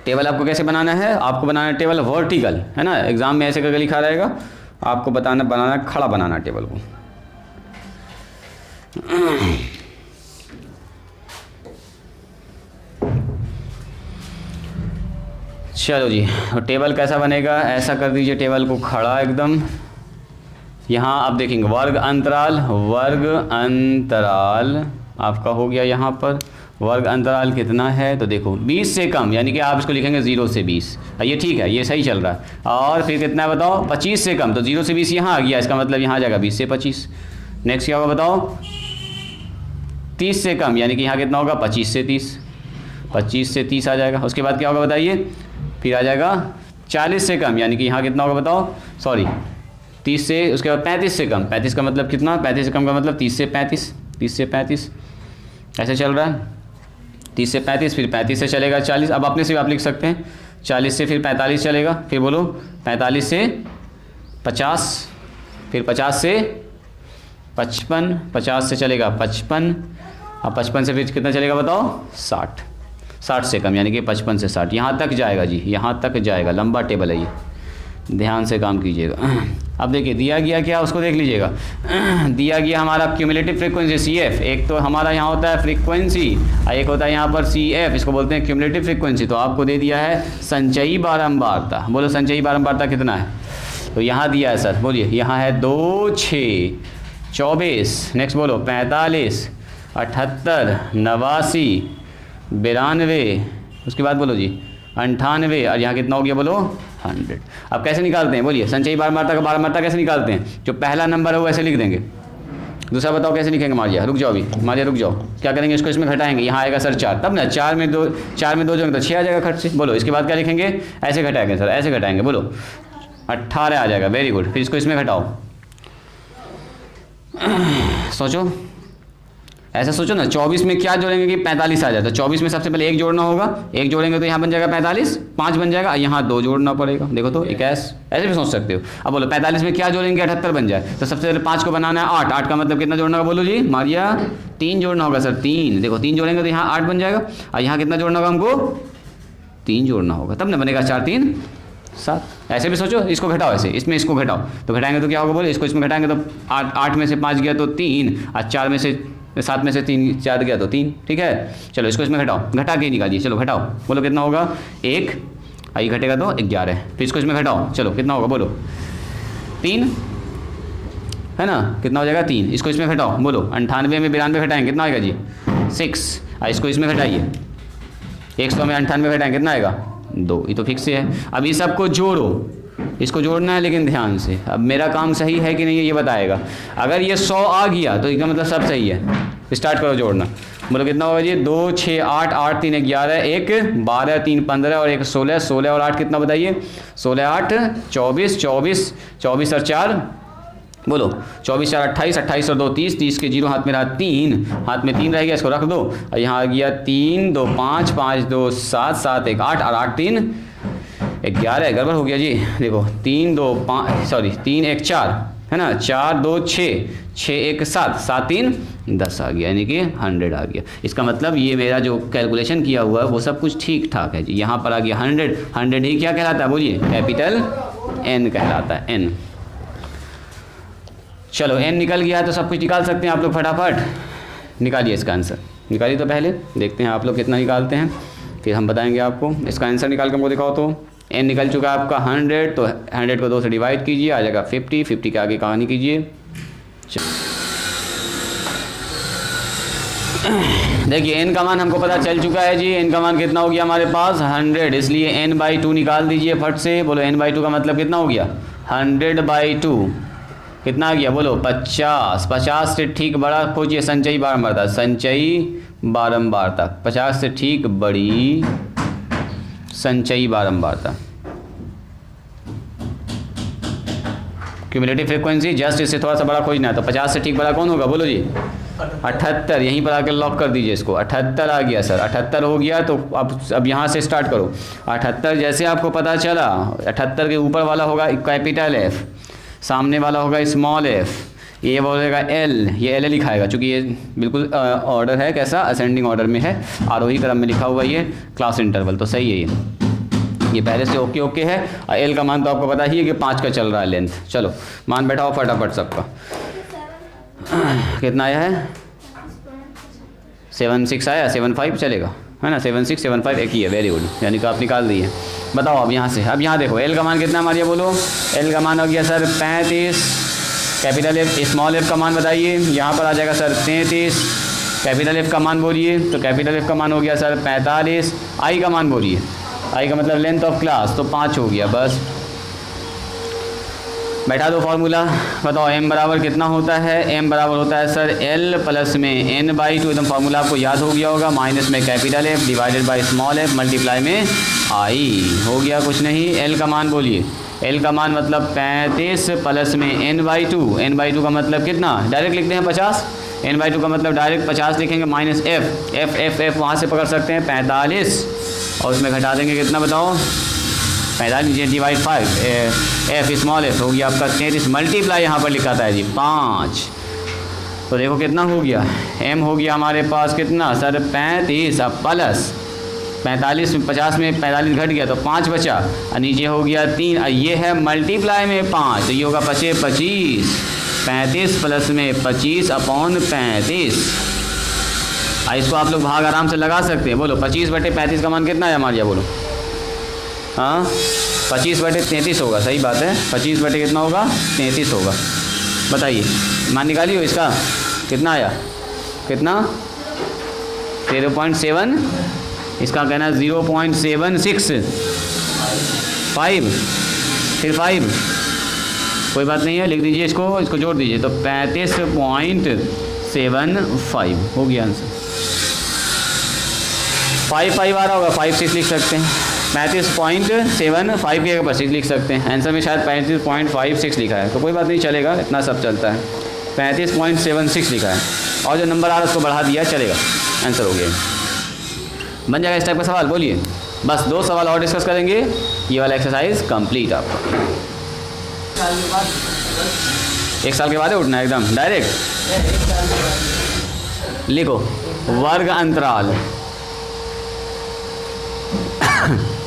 टेबल आपको कैसे बनाना है, आपको बनाना है टेबल वर्टिकल, है ना, एग्जाम में ऐसे करके लिखा रहेगा, आपको बनाना खड़ा बनाना टेबल को। चलो जी, टेबल कैसा बनेगा, ऐसा कर दीजिए टेबल को खड़ा एकदम। यहाँ आप देखेंगे वर्ग अंतराल आपका हो गया। यहाँ पर वर्ग अंतराल कितना है, तो देखो 20 से कम, यानी कि आप इसको लिखेंगे 0 से 20, ये ठीक है, ये सही चल रहा है। और फिर कितना है बताओ, 25 से कम, तो 0 से 20 यहाँ आ गया, इसका मतलब यहाँ आ जाएगा 20 से 25। नेक्स्ट क्या होगा बताओ, 30 से कम, यानी कि यहाँ कितना होगा 25 से 30, 25 से 30 आ जाएगा। उसके बाद क्या होगा बताइए, फिर आ जाएगा 40 से कम, यानी कि यहाँ कितना होगा बताओ, सॉरी 30 से, उसके बाद 35 से कम, 35 का मतलब कितना, 35 से कम का मतलब 30 से 35, 30 से 35 ऐसे चल रहा है। 30 से 35, फिर 35 से चलेगा 40, अब अपने से आप लिख सकते हैं 40 से फिर 45 चलेगा, फिर बोलो 45 से 50, फिर 50 से 55, 50 से चलेगा 55, अब 55 से फिर कितना चलेगा बताओ 60, 60 से कम, यानी कि 55 से 60, यहाँ तक जाएगा जी, यहाँ तक जाएगा। लंबा टेबल है ये, ध्यान से काम कीजिएगा। अब देखिए दिया गया क्या, उसको देख लीजिएगा। दिया गया हमारा क्यूमुलेटिव फ्रीक्वेंसी CF, एक तो हमारा यहाँ होता है फ्रीक्वेंसी, एक होता है यहाँ पर CF, इसको बोलते हैं क्यूमुलेटिव फ्रीक्वेंसी। तो आपको दे दिया है संचयी बारंबारता, बोलो संचयी बारंबारता कितना है, तो यहाँ दिया है सर, बोलिए यहाँ है 2, 6, 24, नेक्स्ट बोलो 45, 78, 89, 92, उसके बाद बोलो जी 98, और यहाँ कितना हो गया बोलो 100। अब कैसे निकालते हैं बोलिए, संचयी बारंबारता का बारंबारता कैसे निकालते हैं, जो पहला नंबर है वो ऐसे लिख देंगे। दूसरा बताओ कैसे लिखेंगे, मारिया रुक जाओ, अभी मारिया रुक जाओ, क्या करेंगे, इसको इसमें घटाएंगे, यहाँ आएगा सर 4, तब ना 4 में 2 जोड़ेंगे तो 6 आ जाएगा खट से। बोलो इसके बाद क्या लिखेंगे, ऐसे घटाएंगे सर, ऐसे घटाएंगे, बोलो 18 आ जाएगा, वेरी गुड। फिर इसको इसमें घटाओ, सोचो ऐसा सोचो ना, 24 में क्या जोड़ेंगे कि 45 आ जाता है। 24 में सबसे पहले 1 जोड़ना होगा, 1 जोड़ेंगे तो यहाँ बन जाएगा 45, 5 बन जाएगा, यहाँ 2 जोड़ना पड़ेगा, देखो तो 21, ऐसे भी सोच सकते हो। अब बोलो 45 में क्या जोड़ेंगे 78 बन जाए, तो सबसे पहले 5 को बनाना है 8, 8 का मतलब कितना जोड़ना होगा बोलो जी मारिया, 3 जोड़ना होगा सर, 3, देखो 3 जोड़ेंगे तो यहाँ 8 बन जाएगा, और यहाँ कितना जोड़ना होगा हमको 3 जोड़ना होगा, तब ना बनेगा 4, 3, 7। ऐसे भी सोचो, इसको घटाओ, ऐसे इसमें इसको घटाओ, तो घटाएंगे तो क्या होगा बोले, इसको इसमें घटाएंगे तो 8 में से 5 गया तो 3, और 4 में से 7 में से 3 4 गया तो 3, ठीक है। चलो इसको इसमें घटाओ, घटा के निकालिए, चलो घटाओ, बोलो कितना होगा 1, आई घटेगा तो 11, फिर इसको इसमें घटाओ, चलो कितना होगा बोलो 3, है ना, कितना हो जाएगा 3, इसको इसमें घटाओ, बोलो 98 में 92 घटाएंगे कितना आएगा जी 6, इसको इसमें घटाइए, 100 में 98 घटाएंगे कितना आएगा 2, ये तो फिक्स है। अब ये सबको जोड़ो, इसको जोड़ना है लेकिन ध्यान से, अब मेरा काम सही है कि नहीं ये बताएगा। अगर ये 100 आ गया तो इसका मतलब सब सही है, स्टार्ट करो जोड़ना, बोलो कितना होगा जी 2 6 8 8 3 11, 1 12 3 15 और 1 16, 16 और 8 कितना बताइए 16 8 24, 24 24 और 4 बोलो 24 4 28, 28 और 2 30, 30 के 0 हाथ में रहा 3, हाथ में 3 रह गया, इसको रख दो और यहाँ आ गया 3 2 5, 5 2 7, 7 1 8 और 8 3 11, गड़बड़ हो गया जी, देखो 3 2 5 सॉरी 3 1 4 है ना, 4 2 6, 6 1 7, 7 3 10 आ गया, यानी कि 100 आ गया। इसका मतलब ये मेरा जो कैलकुलेशन किया हुआ है वो सब कुछ ठीक ठाक है जी। यहाँ पर आ गया 100, 100 ही क्या कहलाता है बोलिए, कैपिटल N कहलाता है, N। चलो N निकल गया तो सब कुछ निकाल सकते हैं आप लोग, फटाफट निकालिए इसका आंसर, निकालिए तो पहले देखते हैं आप लोग कितना निकालते हैं, फिर हम बताएंगे आपको। इसका आंसर निकाल कर हमको दिखाओ तो N निकल चुका है आपका 100, तो 100 को 2 से डिवाइड कीजिए, आ जाएगा 50, 50 के आगे कहानी कीजिए। देखिए N का मान हमको पता चल चुका है जी, N का मान कितना हो गया हमारे पास 100, इसलिए N/2 निकाल दीजिए फट से, बोलो N/2 का मतलब कितना हो गया 100/2 कितना आ गया बोलो 50, 50 से ठीक बड़ा खोजिए संचयी बारंबारता, संचयी बारंबारता 50 से ठीक बड़ी संचयी बारंबारता, क्यूमुलेटिव फ्रीक्वेंसी जस्ट इससे थोड़ा सा बड़ा खोजना है, तो 50 से ठीक बड़ा कौन होगा बोलो जी 78, यहीं पर आकर लॉक कर दीजिए इसको, 78 आ गया सर, 78 हो गया तो अब यहाँ से स्टार्ट करो, 78 जैसे आपको पता चला 78 के ऊपर वाला होगा कैपिटल F, सामने वाला होगा स्मॉल f, ये बोलेगा L, ये L लिखाएगा चूँकि ये बिल्कुल ऑर्डर है कैसा असेंडिंग ऑर्डर में है, आरोही क्रम में लिखा हुआ ये क्लास इंटरवल, तो सही है ये पहले से ओके है। और L का मान तो आपको पता ही है कि 5 का चल रहा है लेंथ। चलो मान बैठाओ फटाफट सबका, कितना आया है 76 आया, 75 चलेगा है ना, 76 75 एक ही है, वेरी गुड, यानी कि आप निकाल दिए। बताओ अब यहाँ से, अब यहाँ देखो L का मान कितना मारिए बोलो, L का मान हो गया sir 35, capital F small f का मान बताइए, यहाँ पर आ जाएगा सर 33, कैपिटल F का मान बोलिए, तो कैपिटल F का मान हो गया सर 45, I का मान बोलिए, I का मतलब लेंथ ऑफ क्लास, तो 5 हो गया, बस बैठा दो फॉर्मूला, बताओ m बराबर कितना होता है, m बराबर होता है सर L प्लस में N/2, एकदम फार्मूला आपको याद हो गया होगा, माइनस में capital F divided by small f multiply में I, हो गया कुछ नहीं। L का मान बोलिए, L का मान मतलब 35 प्लस में N/2, N/2 का मतलब कितना, डायरेक्ट लिखते हैं 50, N/2 का मतलब डायरेक्ट 50 लिखेंगे, माइनस F वहाँ से पकड़ सकते हैं 45, और उसमें घटा देंगे कितना बताओ 45 डिवाइड 5, F स्मॉल f हो गया आपका 33, मल्टीप्लाई यहाँ पर लिखा था जी 5, तो देखो कितना हो गया, m हो गया हमारे पास कितना सर 35, अब प्लस 45, 50 में 45 घट गया तो 5 बचा, और नीचे हो गया 3, ये है मल्टीप्लाई में 5, तो ये होगा 25, 35 प्लस में 25 अपॉन 35, इसको आप लोग भाग आराम से लगा सकते हैं, बोलो 25/35 का मान कितना है हमारे यहाँ बोलो, हाँ 25/33 होगा, सही बात है, 25 बटे कितना होगा 33 होगा, बताइए मान निकालिए इसका कितना आया, कितना 0.7, इसका कहना 0.76, 5 फिर 5, कोई बात नहीं है, लिख दीजिए इसको जोड़ दीजिए, तो 35.75 हो गया आंसर। 5 आ रहा होगा, 5 6 लिख सकते हैं, 35.75 के ऊपर 6 लिख सकते हैं, आंसर में शायद 35.56 लिखा है, तो कोई बात नहीं चलेगा, इतना सब चलता है, 35.76 लिखा है, और जो नंबर आ रहा है उसको बढ़ा दिया चलेगा, आंसर हो गया, बन जाएगा इस टाइप का सवाल। बोलिए बस 2 सवाल और डिस्कस करेंगे, ये वाला एक्सरसाइज कंप्लीट आपका। 1 साल के बाद उठना है एकदम डायरेक्ट, लिखो वर्ग अंतराल।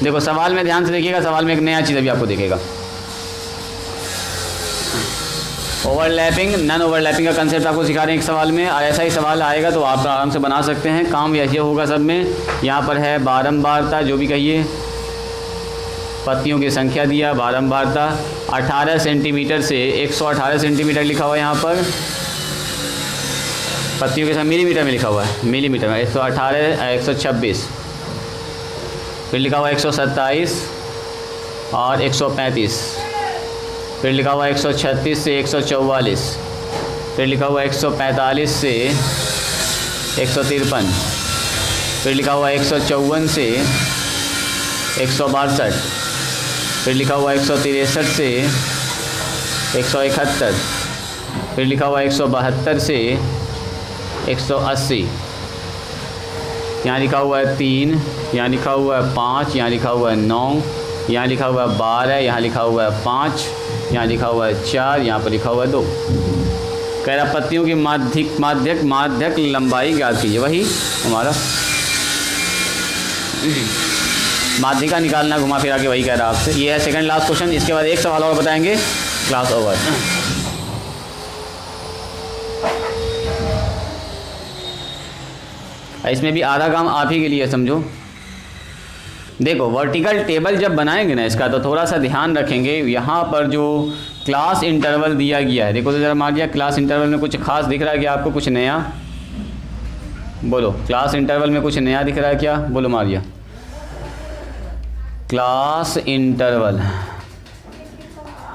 देखो सवाल में ध्यान से देखिएगा, सवाल में एक नया चीज़ अभी आपको दिखेगा, ओवरलैपिंग नन ओवरलैपिंग का कंसेप्ट आपको सिखा रहे हैं एक सवाल में, और ऐसा ही सवाल आएगा तो आप आराम से बना सकते हैं। काम ऐसे होगा सब में। यहाँ पर है बारंबारता, जो भी कहिए, पत्तियों की संख्या दिया, बारंबारता 18 सेंटीमीटर से 118 सेंटीमीटर लिखा हुआ है यहाँ पर। पत्तियों के साथ मिलीमीटर में लिखा हुआ है, मिलीमीटर में 118 126, फिर लिखा हुआ है 127 और 135, फिर लिखा हुआ है 136 से 144, फिर लिखा हुआ है 145 से 153, फिर लिखा हुआ है 154 से 162, फिर लिखा हुआ है 163 से 171, फिर लिखा हुआ है 172 से 180, यहाँ लिखा हुआ है 3, यहाँ लिखा हुआ है 5, यहाँ लिखा हुआ है 9, यहाँ लिखा हुआ है 12, यहाँ लिखा हुआ है 5, यहाँ लिखा हुआ है 4, यहाँ पर लिखा हुआ है 2। कह रहा पत्तियों की माध्यक लंबाई ज्ञात कीजिए। वही हमारा माध्यिका निकालना, घुमा फिरा के वही कह रहा आपसे। ये है सेकंड लास्ट क्वेश्चन। इसके बाद एक सवाल और बताएंगे, क्लास ओवर। इसमें भी आधा काम आप ही के लिए, समझो। देखो वर्टिकल टेबल जब बनाएंगे ना इसका, तो थोड़ा सा ध्यान रखेंगे। यहाँ पर जो क्लास इंटरवल दिया गया है, देखो तो ज़रा मार दिया, क्लास इंटरवल में कुछ खास दिख रहा है क्या आपको? कुछ नया बोलो। क्लास इंटरवल में कुछ नया दिख रहा है क्या? बोलो मारिया। क्लास इंटरवल,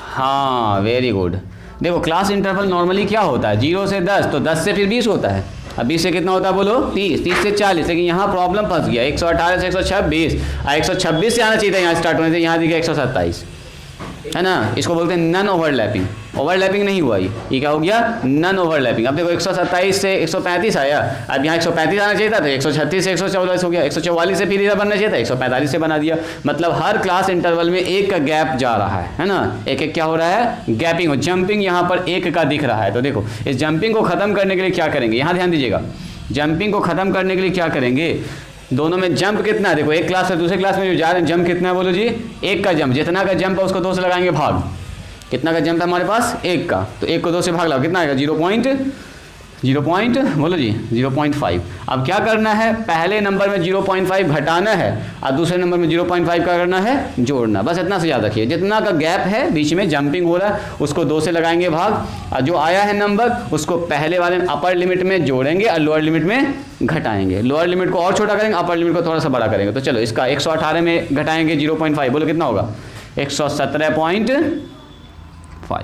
हाँ वेरी गुड। देखो क्लास इंटरवल नॉर्मली क्या होता है? 0 से 10, तो 10 से फिर 20 होता है। अब 20 से कितना होता है? बोलो 30, 30 से 40। लेकिन यहाँ प्रॉब्लम फंस गया, 118 से 126, 126 से आना चाहिए था यहाँ स्टार्ट होने से, यहाँ दिखा 127, है ना। इसको बोलते हैं नन ओवरलैपिंग। ओवरलैपिंग नहीं हुआ ये क्या हो गया? Non overlapping. अब देखो 127 से 135 आया, अब यहाँ 135 आना चाहिए था, तो 136 से 144 हो गया, 144 से फिर इधर बनना चाहिए था, 145 से बना दिया। मतलब हर क्लास इंटरवल में एक का गैप जा रहा है ना। एक एक क्या हो रहा है? गैपिंग हो, जंपिंग यहाँ पर एक का दिख रहा है। तो देखो इस जंपिंग को ख़त्म करने के लिए क्या करेंगे? यहाँ ध्यान दीजिएगा, जंपिंग को ख़त्म करने के लिए क्या करेंगे? दोनों में जंप कितना है? देखो एक क्लास से दूसरे क्लास में जो जा रहे हैं, जंप कितना है? बोलो जी, एक का जंप। जितना का जंप है उसको 2 से लगाएंगे भाग। कितना का जंप है हमारे पास? एक का, तो एक को 2 से भाग लगाओ, कितना आएगा? 0 पॉइंट बोलो जी 0.5। अब क्या करना है? पहले नंबर में 0.5 घटाना है और दूसरे नंबर में 0.5 क्या करना है? जोड़ना। बस इतना से याद रखिए। जितना का गैप है बीच में जंपिंग हो रहा है, उसको 2 से लगाएंगे भाग, और जो आया है नंबर उसको पहले वाले अपर लिमिट में जोड़ेंगे और लोअर लिमिट में घटाएंगे। लोअर लिमिट को और छोटा करेंगे, अपर लिमिट को थोड़ा सा बड़ा करेंगे। तो चलो इसका 118 में घटाएंगे 0.5, बोलो कितना होगा? 117.5।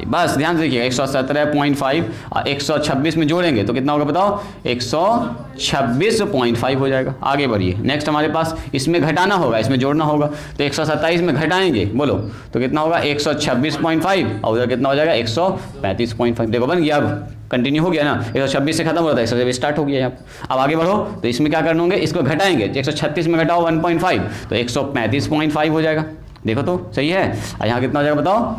बस ध्यान से देखिएगा, 117.5 और 126 में जोड़ेंगे तो कितना होगा बताओ? 126.5 हो जाएगा। आगे बढ़िए, नेक्स्ट हमारे पास इसमें घटाना होगा, इसमें जोड़ना होगा। तो 127 में घटाएंगे, बोलो तो कितना होगा? 126.5, और उधर कितना हो जाएगा? 135.5। देखो बन गया, अब कंटिन्यू हो गया ना। 126 से खत्म हो रहा था, 126 स्टार्ट हो गया यहाँ। अब आगे बढ़ो, तो इसमें क्या करना होंगे? इसको घटाएंगे, 136 में घटाओ 1.5, तो 135.5 हो जाएगा। देखो तो सही है। और यहाँ कितना हो जाएगा बताओ?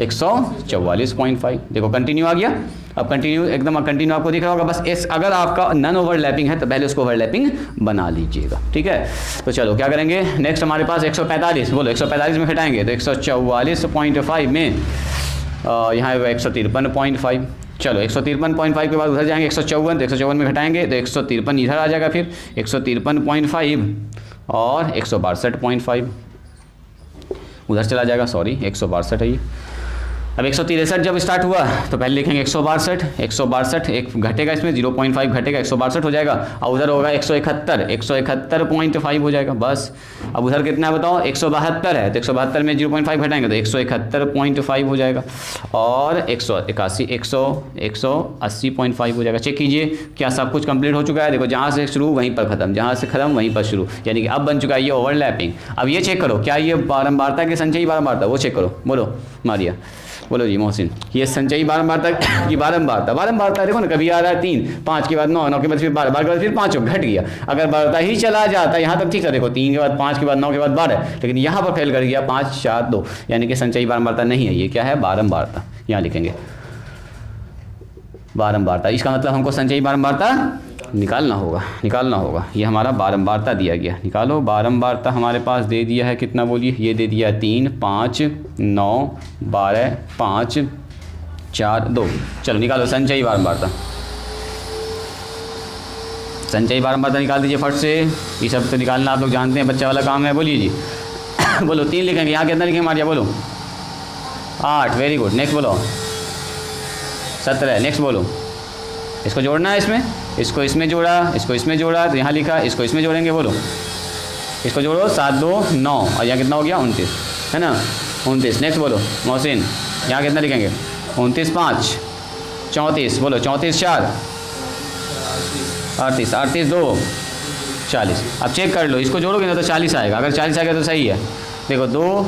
144.5। देखो कंटिन्यू आ गया। अब कंटिन्यू एकदम कंटिन्यू आपको दिख रहा होगा। बस इस अगर आपका नन ओवरलैपिंग है तो पहले उसको ओवरलैपिंग बना लीजिएगा, ठीक है। तो चलो क्या करेंगे नेक्स्ट? हमारे पास 145, बोलो 145 में घटाएंगे तो 144.5 में यहाँ 153.5। चलो 153.5 के बाद उधर जाएंगे 154, तो 154 में घटाएंगे तो 153 इधर आ जाएगा, फिर 153.5 और 162.5 उधर चला जाएगा। सॉरी 162 है ये। अब 163 जब स्टार्ट हुआ तो पहले लिखेंगे 162 एक घटेगा, इसमें 0.5 घटेगा, 162 हो जाएगा। और उधर होगा 171.5 हो जाएगा। बस अब उधर कितना है बताओ? 172 है, तो 172 में 0.5 घटाएंगे तो 171.5 हो जाएगा। और 180.5 हो जाएगा। चेक कीजिए क्या सब कुछ कंप्लीट हो चुका है? देखो जहाँ से शुरू वहीं पर ख़त्म, जहाँ से ख़त्म वहीं पर शुरू, यानी कि अब बन चुका है ये ओवरलैपिंग। अब ये चेक करो क्या ये बारंबारता के संचयी बारंबारता? वो चेक करो, बोलो मारिया। बोलो जी मोहसिन, ये संचयी बारंबारता की बारंबारता देखो ना, कभी आ रहा है 3, 5 के बाद 9, 9 के बाद फिर 12, 12 के बाद फिर 5 घट गया। अगर बढ़ता ही चला जाता यहाँ तक ठीक है, देखो 3 के बाद 5 के बाद 9 के बाद 12, लेकिन यहाँ पर फेल कर गया 5, 4, 2, यानी कि संचयी बारंबारता नहीं है। ये क्या है? बारंबारता। यहाँ लिखेंगे बारंबारता। इसका मतलब हमको संचयी बारंबारता निकालना होगा। ये हमारा बारंबारता दिया गया, निकालो। बारंबारता हमारे पास दे दिया है कितना बोलिए? ये दे दिया 3, 5, 9, 12, 5, 4 2। चलो निकालो संचयी बारंबारता। संचयी बारंबारता निकाल दीजिए फट से। ये सब तो निकालना आप लोग जानते हैं, बच्चा वाला काम है। बोलिए जी। बोलो 3 लिखेंगे, यहाँ कितना लिखेंगे मारिया बोलो? 8, वेरी गुड। नेक्स्ट बोलो 17। नेक्स्ट बोलो, इसको जोड़ना है इसमें, इसको इसमें जोड़ा, इसको इसमें जोड़ा तो यहाँ लिखा, इसको इसमें जोड़ेंगे। बोलो इसको जोड़ो 7 2 9 और यहाँ कितना हो गया 29, है ना 29। नेक्स्ट बोलो मोहसिन, यहाँ कितना लिखेंगे? 29 5 34। बोलो 34 4 38, 38 2 40। अब चेक कर लो, इसको जोड़ोगे ना तो 40 आएगा। अगर 40 आएगा तो सही है। देखो 2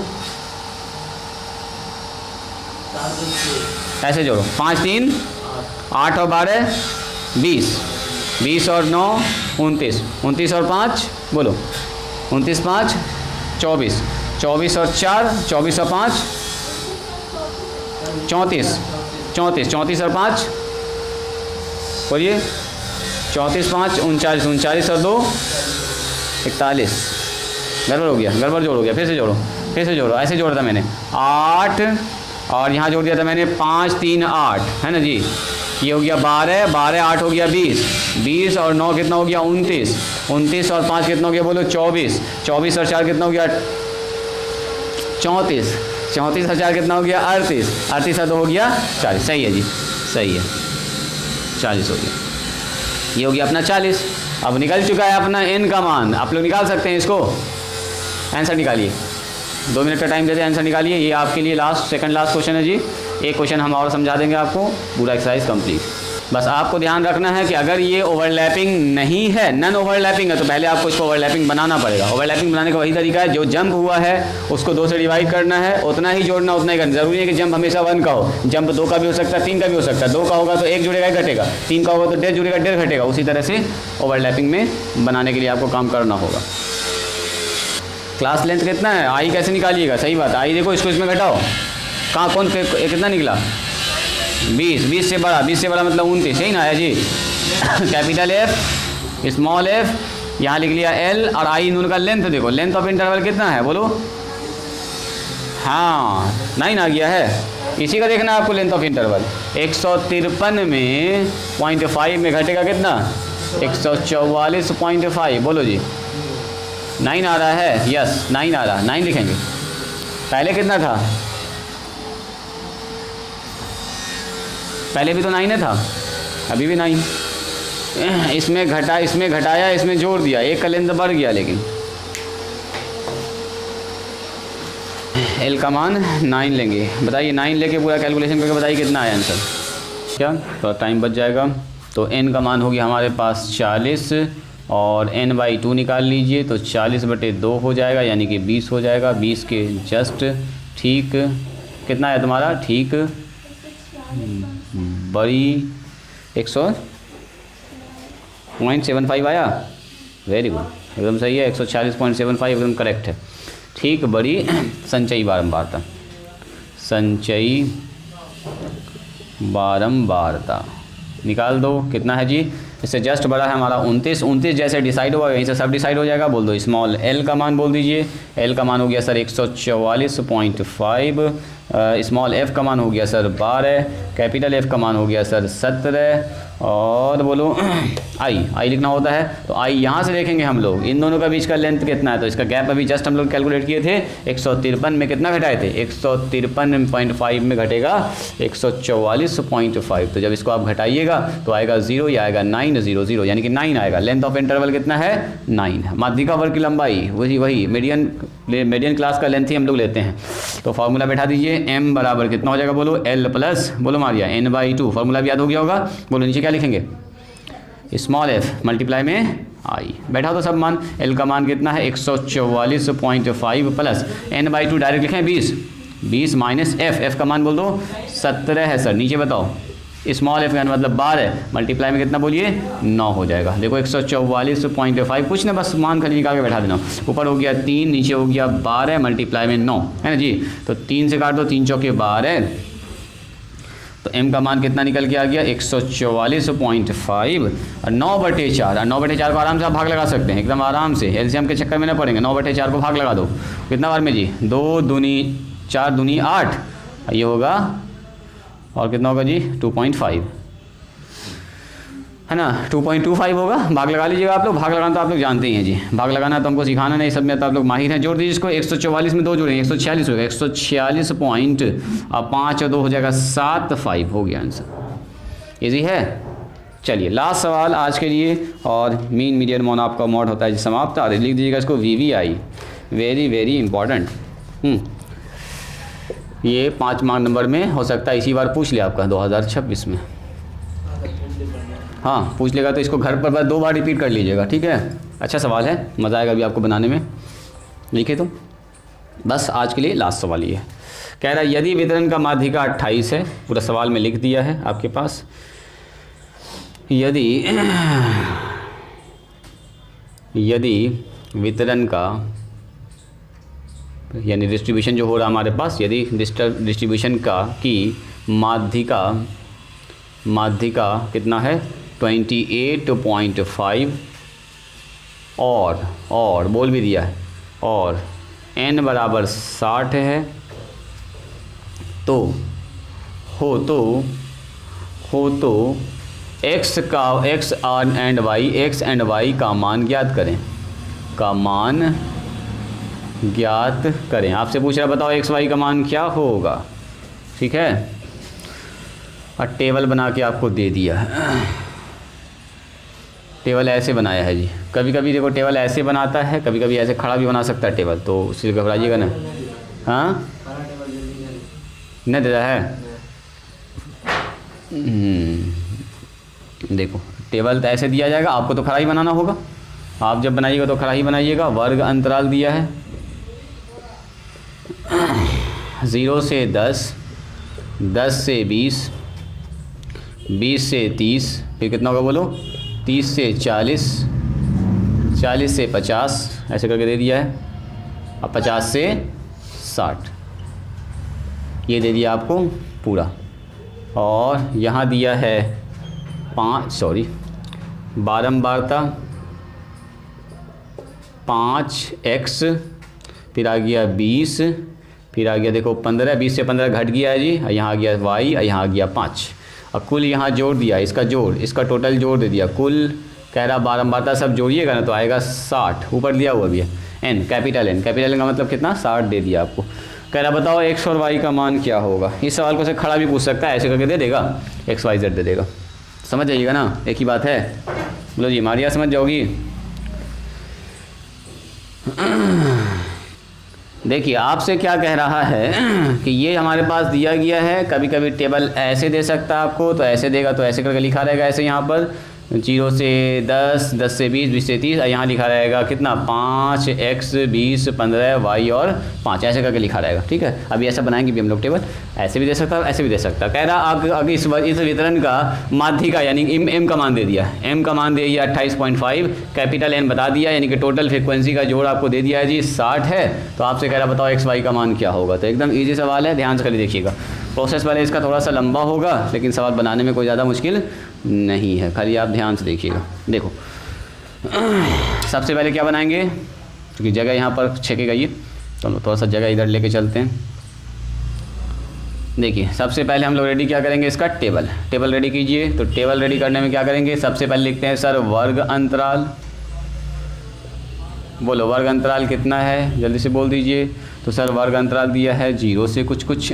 ऐसे जोड़ो, 5 3 8 और 12 20, 20 और 9 29, 29 और 5 बोलो 29 5 24, 24 और 4 24 और 5 34, 34 34 और 5 बोलिए 34 5 39, 39 और 2 41। गड़बड़ हो गया, गड़बड़ जोड़ हो गया। फिर से जोड़ो, फिर से जोड़ो। ऐसे जोड़ा था मैंने 8 और यहाँ जोड़ दिया था मैंने 5 3 8, है ना जी। ये हो गया 12, 12 8 हो गया 20, 20 और 9 कितना हो गया 29, 29 और 5 कितना हो गया बोलो 24, 24 और 4 कितना हो गया 34, 34 और 4 कितना हो गया 38, 38 और 2 हो गया 40। सही है जी, सही है, 40 हो गया। ये हो गया अपना 40। अब निकल चुका है अपना n का मान। आप लोग निकाल सकते हैं इसको। आंसर निकालिए, 2 मिनट का टाइम देते हैं, आंसर निकालिए। ये आपके लिए लास्ट, सेकंड लास्ट क्वेश्चन है जी। एक क्वेश्चन हम और समझा देंगे आपको, पूरा एक्सरसाइज कंप्लीट। बस आपको ध्यान रखना है कि अगर ये ओवरलैपिंग नहीं है, नन ओवरलैपिंग है, तो पहले आपको इसको ओवरलैपिंग बनाना पड़ेगा। ओवरलैपिंग बनाने का वही तरीका है, जो जंप हुआ है उसको 2 से डिवाइड करना है, उतना ही जोड़ना, उतना ही करना। जरूरी है कि जंप हमेशा 1 का हो। जंप 2 का भी हो सकता है, 3 का भी हो सकता है। 2 का होगा तो 1 जुड़ेगा, 1 घटेगा। 3 का होगा तो 1.5 जुड़ेगा, 1.5 घटेगा। उसी तरह से ओवरलैपिंग में बनाने के लिए आपको काम करना होगा। क्लास लेंथ कितना है, आई कैसे निकालिएगा? सही बात, आई देखो, इसको इसमें घटाओ। कहाँ कौन कितना निकला? 20, 20 से बड़ा, 20 से बड़ा मतलब 29, यही ना है जी। कैपिटल F स्मॉल f, यहाँ लिख लिया L और आई इन उनका लेंथ देखो। लेंथ ऑफ इंटरवल कितना है बोलो? हाँ 9 आ गया है। इसी का देखना है आपको लेंथ ऑफ इंटरवल। 153 में 0.5 में घटेगा कितना? 144.5। बोलो जी 9 आ रहा है? यस 9 आ रहा है, 9 लिखेंगे। पहले कितना था? पहले भी तो 9 था, अभी भी 9। इसमें घटा, इसमें घटाया, इसमें जोड़ दिया, एक का लेंथ बढ़ गया। लेकिन एल का मान 9 लेंगे। बताइए 9 लेके पूरा कैलकुलेशन करके बताइए कितना आया आंसर। क्या थोड़ा टाइम बच जाएगा। तो n का मान होगी हमारे पास 40 और n/2 निकाल लीजिए तो 40/2 हो जाएगा, यानी कि 20 हो जाएगा। 20 के जस्ट ठीक कितना है तुम्हारा? ठीक बड़ी 100.75 आया। वेरी गुड, एकदम सही है। 140.75 एकदम करेक्ट है। ठीक बड़ी संचयी बारंबारता, संचयी बारंबारता निकाल दो। कितना है जी? इससे जस्ट बड़ा है हमारा 29। 29 जैसे डिसाइड हुआ यहीं से सब डिसाइड हो जाएगा। बोल दो स्मॉल l का मान बोल दीजिए। l का मान हो गया सर 144.5। स्मॉल f का मान हो गया सर 12। कैपिटल F का मान हो गया सर 17। और बोलो आई लिखना होता है तो आई यहाँ से देखेंगे हम लोग इन दोनों का बीच का लेंथ कितना है। तो इसका गैप अभी जस्ट हम लोग कैलकुलेट किए थे। 153 में कितना घटाए थे? 153.5 में घटेगा 144.5। तो जब इसको आप घटाइएगा तो आएगा 0, या आएगा 9 0 0, यानी कि 9 आएगा। लेंथ ऑफ इंटरवल कितना है? 9 है। माध्यिका वर्ग की लंबाई वही मीडियन क्लास का लेंथ ही हम लोग लेते हैं। तो फार्मूला बैठा दीजिए। m बराबर कितना हो जाएगा बोलो? l प्लस बोलो मारिया n/2। फार्मूला भी याद हो गया होगा। बोलो नीचे क्या लिखेंगे? स्मॉल f मल्टीप्लाई में i। बैठा तो सब मान। l का मान कितना है? 144.5 प्लस n/2 डायरेक्ट लिखें 20। 20 माइनस f का मान बोल दो 17 है सर। नीचे बताओ स्मॉल f का मतलब 12 मल्टीप्लाई में कितना बोलिए? 9 हो जाएगा। देखो 144.5 कुछ ना बस मान खाली निकाल के बैठा देना। ऊपर हो गया 3, नीचे हो गया 12 मल्टीप्लाई में 9, है ना जी। तो 3 से काट दो, 3 चौके 12। तो m का मान कितना निकल के आ गया? 144.5 और 9/4। 9/4 को आराम से आप भाग लगा सकते हैं, एकदम आराम से। एलसीएम के चक्कर में ना पड़ेंगे। 9/4 को भाग लगा दो। कितना बार में जी? 2 दूनी 4 दूनी 8। ये होगा और कितना होगा जी 2.5 है ना, 2.25 होगा। भाग लगा लीजिएगा आप लोग, भाग लगाना तो आप लोग जानते ही हैं जी, भाग लगाना तो हमको सिखाना नहीं, सब में तो आप लोग माहिर हैं। जोड़ दीजिए इसको, 144 में 2 जोड़ेंगे 146 होगा, 146 पॉइंट, अब 5 और 2 हो जाएगा 7, हो गया आंसर। इजी है। चलिए लास्ट सवाल आज के लिए, और मीन मीडियन मोन आपका मोड होता है जी समाप्त। और लिख दीजिएगा इसको VVI, वेरी वेरी इंपॉर्टेंट। ये 5 मार्क नंबर में हो सकता है इसी बार पूछ ले आपका 2026 में। हाँ पूछ लेगा तो इसको घर पर बस 2 बार रिपीट कर लीजिएगा, ठीक है। अच्छा सवाल है, मज़ा आएगा अभी आपको बनाने में। लिखे तो बस आज के लिए लास्ट सवाल ये है। कह रहा है यदि वितरण का माध्यिका 28 है, पूरा सवाल में लिख दिया है आपके पास। यदि वितरण का यानी डिस्ट्रीब्यूशन जो हो रहा है हमारे पास, यदि डिस्ट्रीब्यूशन का की माध्यिका कितना है 28.5 और बोल भी दिया है, और n बराबर 60 है, तो हो तो x एंड y का मान ज्ञात करें। आपसे पूछ रहा बताओ x y का मान क्या होगा, ठीक है। और टेबल बना के आपको दे दिया है, टेबल ऐसे बनाया है जी। कभी कभी देखो टेबल ऐसे बनाता है, कभी कभी ऐसे खड़ा भी बना सकता है टेबल, तो उससे घबराइएगा ना। हाँ नहीं देता है। देखो टेबल तो ऐसे दिया जाएगा, आपको तो खड़ा ही बनाना होगा। आप जब बनाइएगा तो खड़ा ही बनाइएगा। वर्ग अंतराल दिया है 0 से 10, 10 से 20, 20 से 30, फिर कितना होगा बोलो, 30 से 40, 40 से 50, ऐसे करके दे दिया है। अब 50 से 60, ये दे दिया आपको पूरा। और यहाँ दिया है बारंबारता 5x, फिर आ गया 20, फिर आ गया देखो 15, 20 से 15 घट गया है जी, यहाँ आ गया y, यहाँ आ गया 5, और कुल यहाँ जोड़ दिया, इसका टोटल जोड़ दे दिया। कुल कह रहा बारंबारता सब जोड़िएगा ना तो आएगा 60, ऊपर दिया हुआ भी है n, कैपिटल N का मतलब कितना 60 दे दिया आपको। कह रहा बताओ x और y का मान क्या होगा। इस सवाल को से खड़ा भी पूछ सकता है, ऐसे करके दे देगा, x y z दे देगा। समझ जाइएगा ना, एक ही बात है। बोलो जी मारिया, समझ जाओगी। देखिए आपसे क्या कह रहा है कि ये हमारे पास दिया गया है, कभी कभी टेबल ऐसे दे सकता है आपको, तो ऐसे देगा तो ऐसे करके लिखा रहेगा, ऐसे यहाँ पर 0 से 10, 10 से 20, 20 से 30, यहाँ लिखा रहेगा कितना 5x, 20, 15 y और 5, ऐसे करके लिखा रहेगा, ठीक है। अभी ऐसा बनाएंगे भी हम लोग टेबल, ऐसे भी दे सकता है, ऐसे भी दे सकता है। कह रहा आगे इस वितरण का माध्यिका यानी m का मान दे दिया, m का मान दे दिया 28.5, कैपिटल N बता दिया, यानी कि टोटल फ्रिक्वेंसी का जोड़ आपको दे दिया है जी 60 है। तो आपसे कह रहा बताओ x y का मान क्या होगा। तो एकदम ईजी सवाल है, ध्यान से खाली देखिएगा। प्रोसेस पहले इसका थोड़ा सा लंबा होगा, लेकिन सवाल बनाने में कोई ज़्यादा मुश्किल नहीं है, खाली आप ध्यान से देखिएगा। देखो सबसे पहले क्या बनाएंगे, क्योंकि जगह यहाँ पर छेकेगा ये, तो थोड़ा सा जगह इधर लेके चलते हैं। देखिए सबसे पहले हम लोग रेडी क्या करेंगे, इसका टेबल रेडी कीजिए। तो टेबल रेडी करने में क्या करेंगे, सबसे पहले लिखते हैं सर वर्ग अंतराल। बोलो वर्ग अंतराल कितना है, जल्दी से बोल दीजिए। तो सर वर्ग अंतराल दिया है 0 से कुछ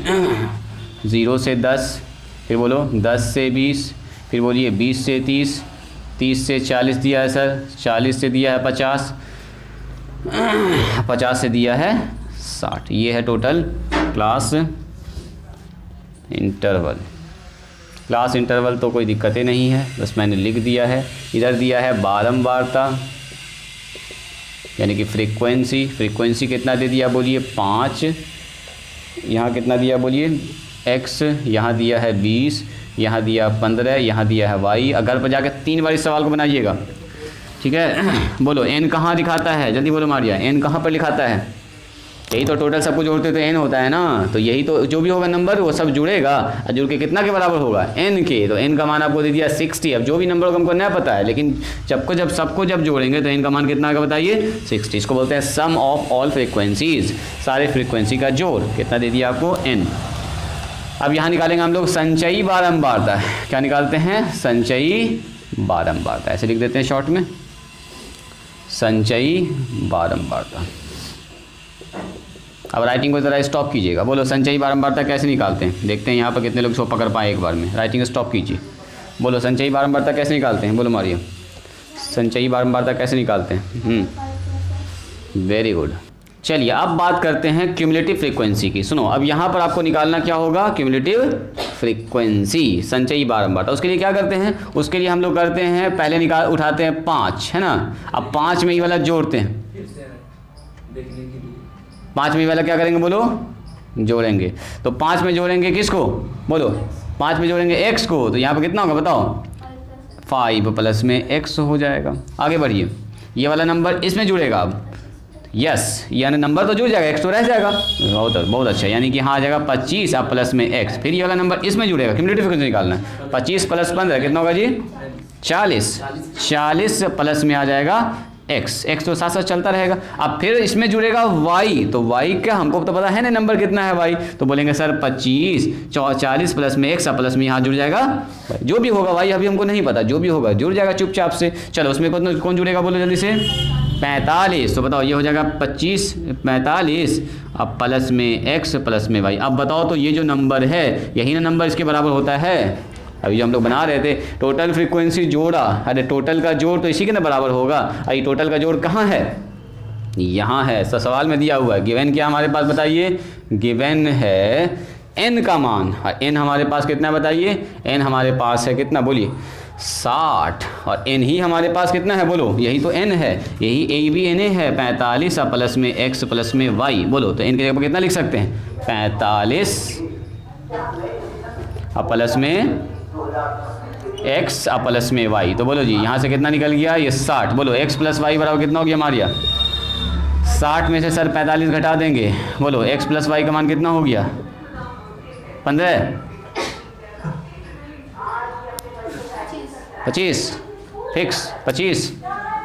0 से 10, फिर बोलो 10 से 20, फिर बोलिए 20 से 30, 30 से 40 दिया है सर, 40 से दिया है 50, 50 से दिया है 60। ये है टोटल क्लास इंटरवल। तो कोई दिक्कतें नहीं है, बस मैंने लिख दिया है। इधर दिया है बारंबारता यानी कि फ्रीक्वेंसी कितना दे दिया बोलिए 5, यहाँ कितना दिया बोलिए x, यहाँ दिया है 20, यहाँ दिया 15, यहाँ दिया है y। घर पर जाकर 3 बार इस सवाल को बनाइएगा, ठीक है। बोलो n कहाँ दिखाता है, जल्दी बोलो मारिया, n कहाँ पर लिखाता है। यही तो टोटल सब कुछ जोड़ते तो n होता है ना, तो यही तो जो भी होगा नंबर वो सब जुड़ेगा, और जुड़ के कितना के बराबर होगा n के। तो n का मान आपको दे दिया 60। अब जो भी नंबर हमको नहीं पता है, लेकिन सबको जब जोड़ेंगे तो n का मान कितना आएगा बताइए 60। इसको बोलते हैं सम ऑफ ऑल फ्रीक्वेंसीज, सारे फ्रीक्वेंसी का जोड़। कितना दे दिया आपको n। अब यहाँ निकालेंगे हम लोग संचयी बारंबारता। क्या निकालते हैं? संचयी बारंबारता। ऐसे लिख देते हैं शॉर्ट में, संचयी बारंबारता। अब राइटिंग को ज़रा स्टॉप कीजिएगा। बोलो संचयी बारंबारता कैसे निकालते हैं? देखते हैं यहाँ पर कितने लोग इसको पकड़ पाए एक बार में। राइटिंग स्टॉप कीजिए। बोलो संचयी बारंबारता कैसे निकालते हैं? बोलो मारियो, संचयी बारंबारता कैसे निकालते हैं? Very good. चलिए अब बात करते हैं क्यूमुलेटिव फ्रीक्वेंसी की। सुनो, अब यहाँ पर आपको निकालना क्या होगा? क्यूमुलेटिव फ्रीक्वेंसी, संचयी बारंबारता। उसके लिए क्या करते हैं? उसके लिए हम लोग करते हैं, पहले उठाते हैं 5, है ना। अब 5 में ये वाला जोड़ते हैं। 5 में ये वाला क्या करेंगे? बोलो, जोड़ेंगे। तो 5 में जोड़ेंगे किसको? बोलो, 5 में जोड़ेंगे x को। तो यहाँ पर कितना होगा बताओ? 5 प्लस में x हो जाएगा। आगे बढ़िए, ये वाला नंबर इसमें जुड़ेगा। अब यस, यानी नंबर तो जुड़ जाएगा, x तो रह जाएगा। बहुत अच्छा, यानी कि यहाँ आ जाएगा 25 अब प्लस में x। फिर ये वाला नंबर इसमें जुड़ेगा। क्यूमुलेटिव फ्रीक्वेंसी निकालना है। 25 प्लस 15 कितना होगा जी? 40। 40 प्लस में आ जाएगा x तो साथ साथ चलता रहेगा। अब फिर इसमें जुड़ेगा y। तो y का हमको तो पता है ना नंबर कितना है y, तो बोलेंगे सर 25, 40 प्लस में x प्लस में यहाँ जुड़ जाएगा जो भी होगा y, अभी हमको नहीं पता, जो भी होगा जुड़ जाएगा चुपचाप से। चलो उसमें कौन जुड़ेगा? बोलो जल्दी से। 45। तो बताओ ये हो जाएगा 25, 45 अब प्लस में x प्लस में y। अब बताओ तो ये जो नंबर है यही ना नंबर इसके बराबर होता है। अभी जो हम लोग बना रहे थे टोटल फ्रीक्वेंसी जोड़ा, अरे टोटल का जोड़ तो इसी के ना बराबर होगा। अरे टोटल का जोड़ कहाँ है? यहाँ है। सवाल में दिया हुआ है। गिवन क्या हमारे पास बताइए? गिवन है n का मान। n हमारे पास कितना है बताइए? n हमारे पास है कितना? बोलिए 60। और n ही हमारे पास कितना है? बोलो, यही तो n है, यही a भी n है 45 प्लस में x प्लस में y। बोलो तो n के जगह पर कितना लिख सकते हैं? 45 प्लस में x प्लस में y। तो बोलो जी यहाँ से कितना निकल गया? ये 60। बोलो x प्लस वाई बराबर कितना हो गया हमारा? 60 में से सर 45 घटा देंगे। बोलो x प्लस वाई का मान कितना हो गया? 15, 25 फिक्स 25,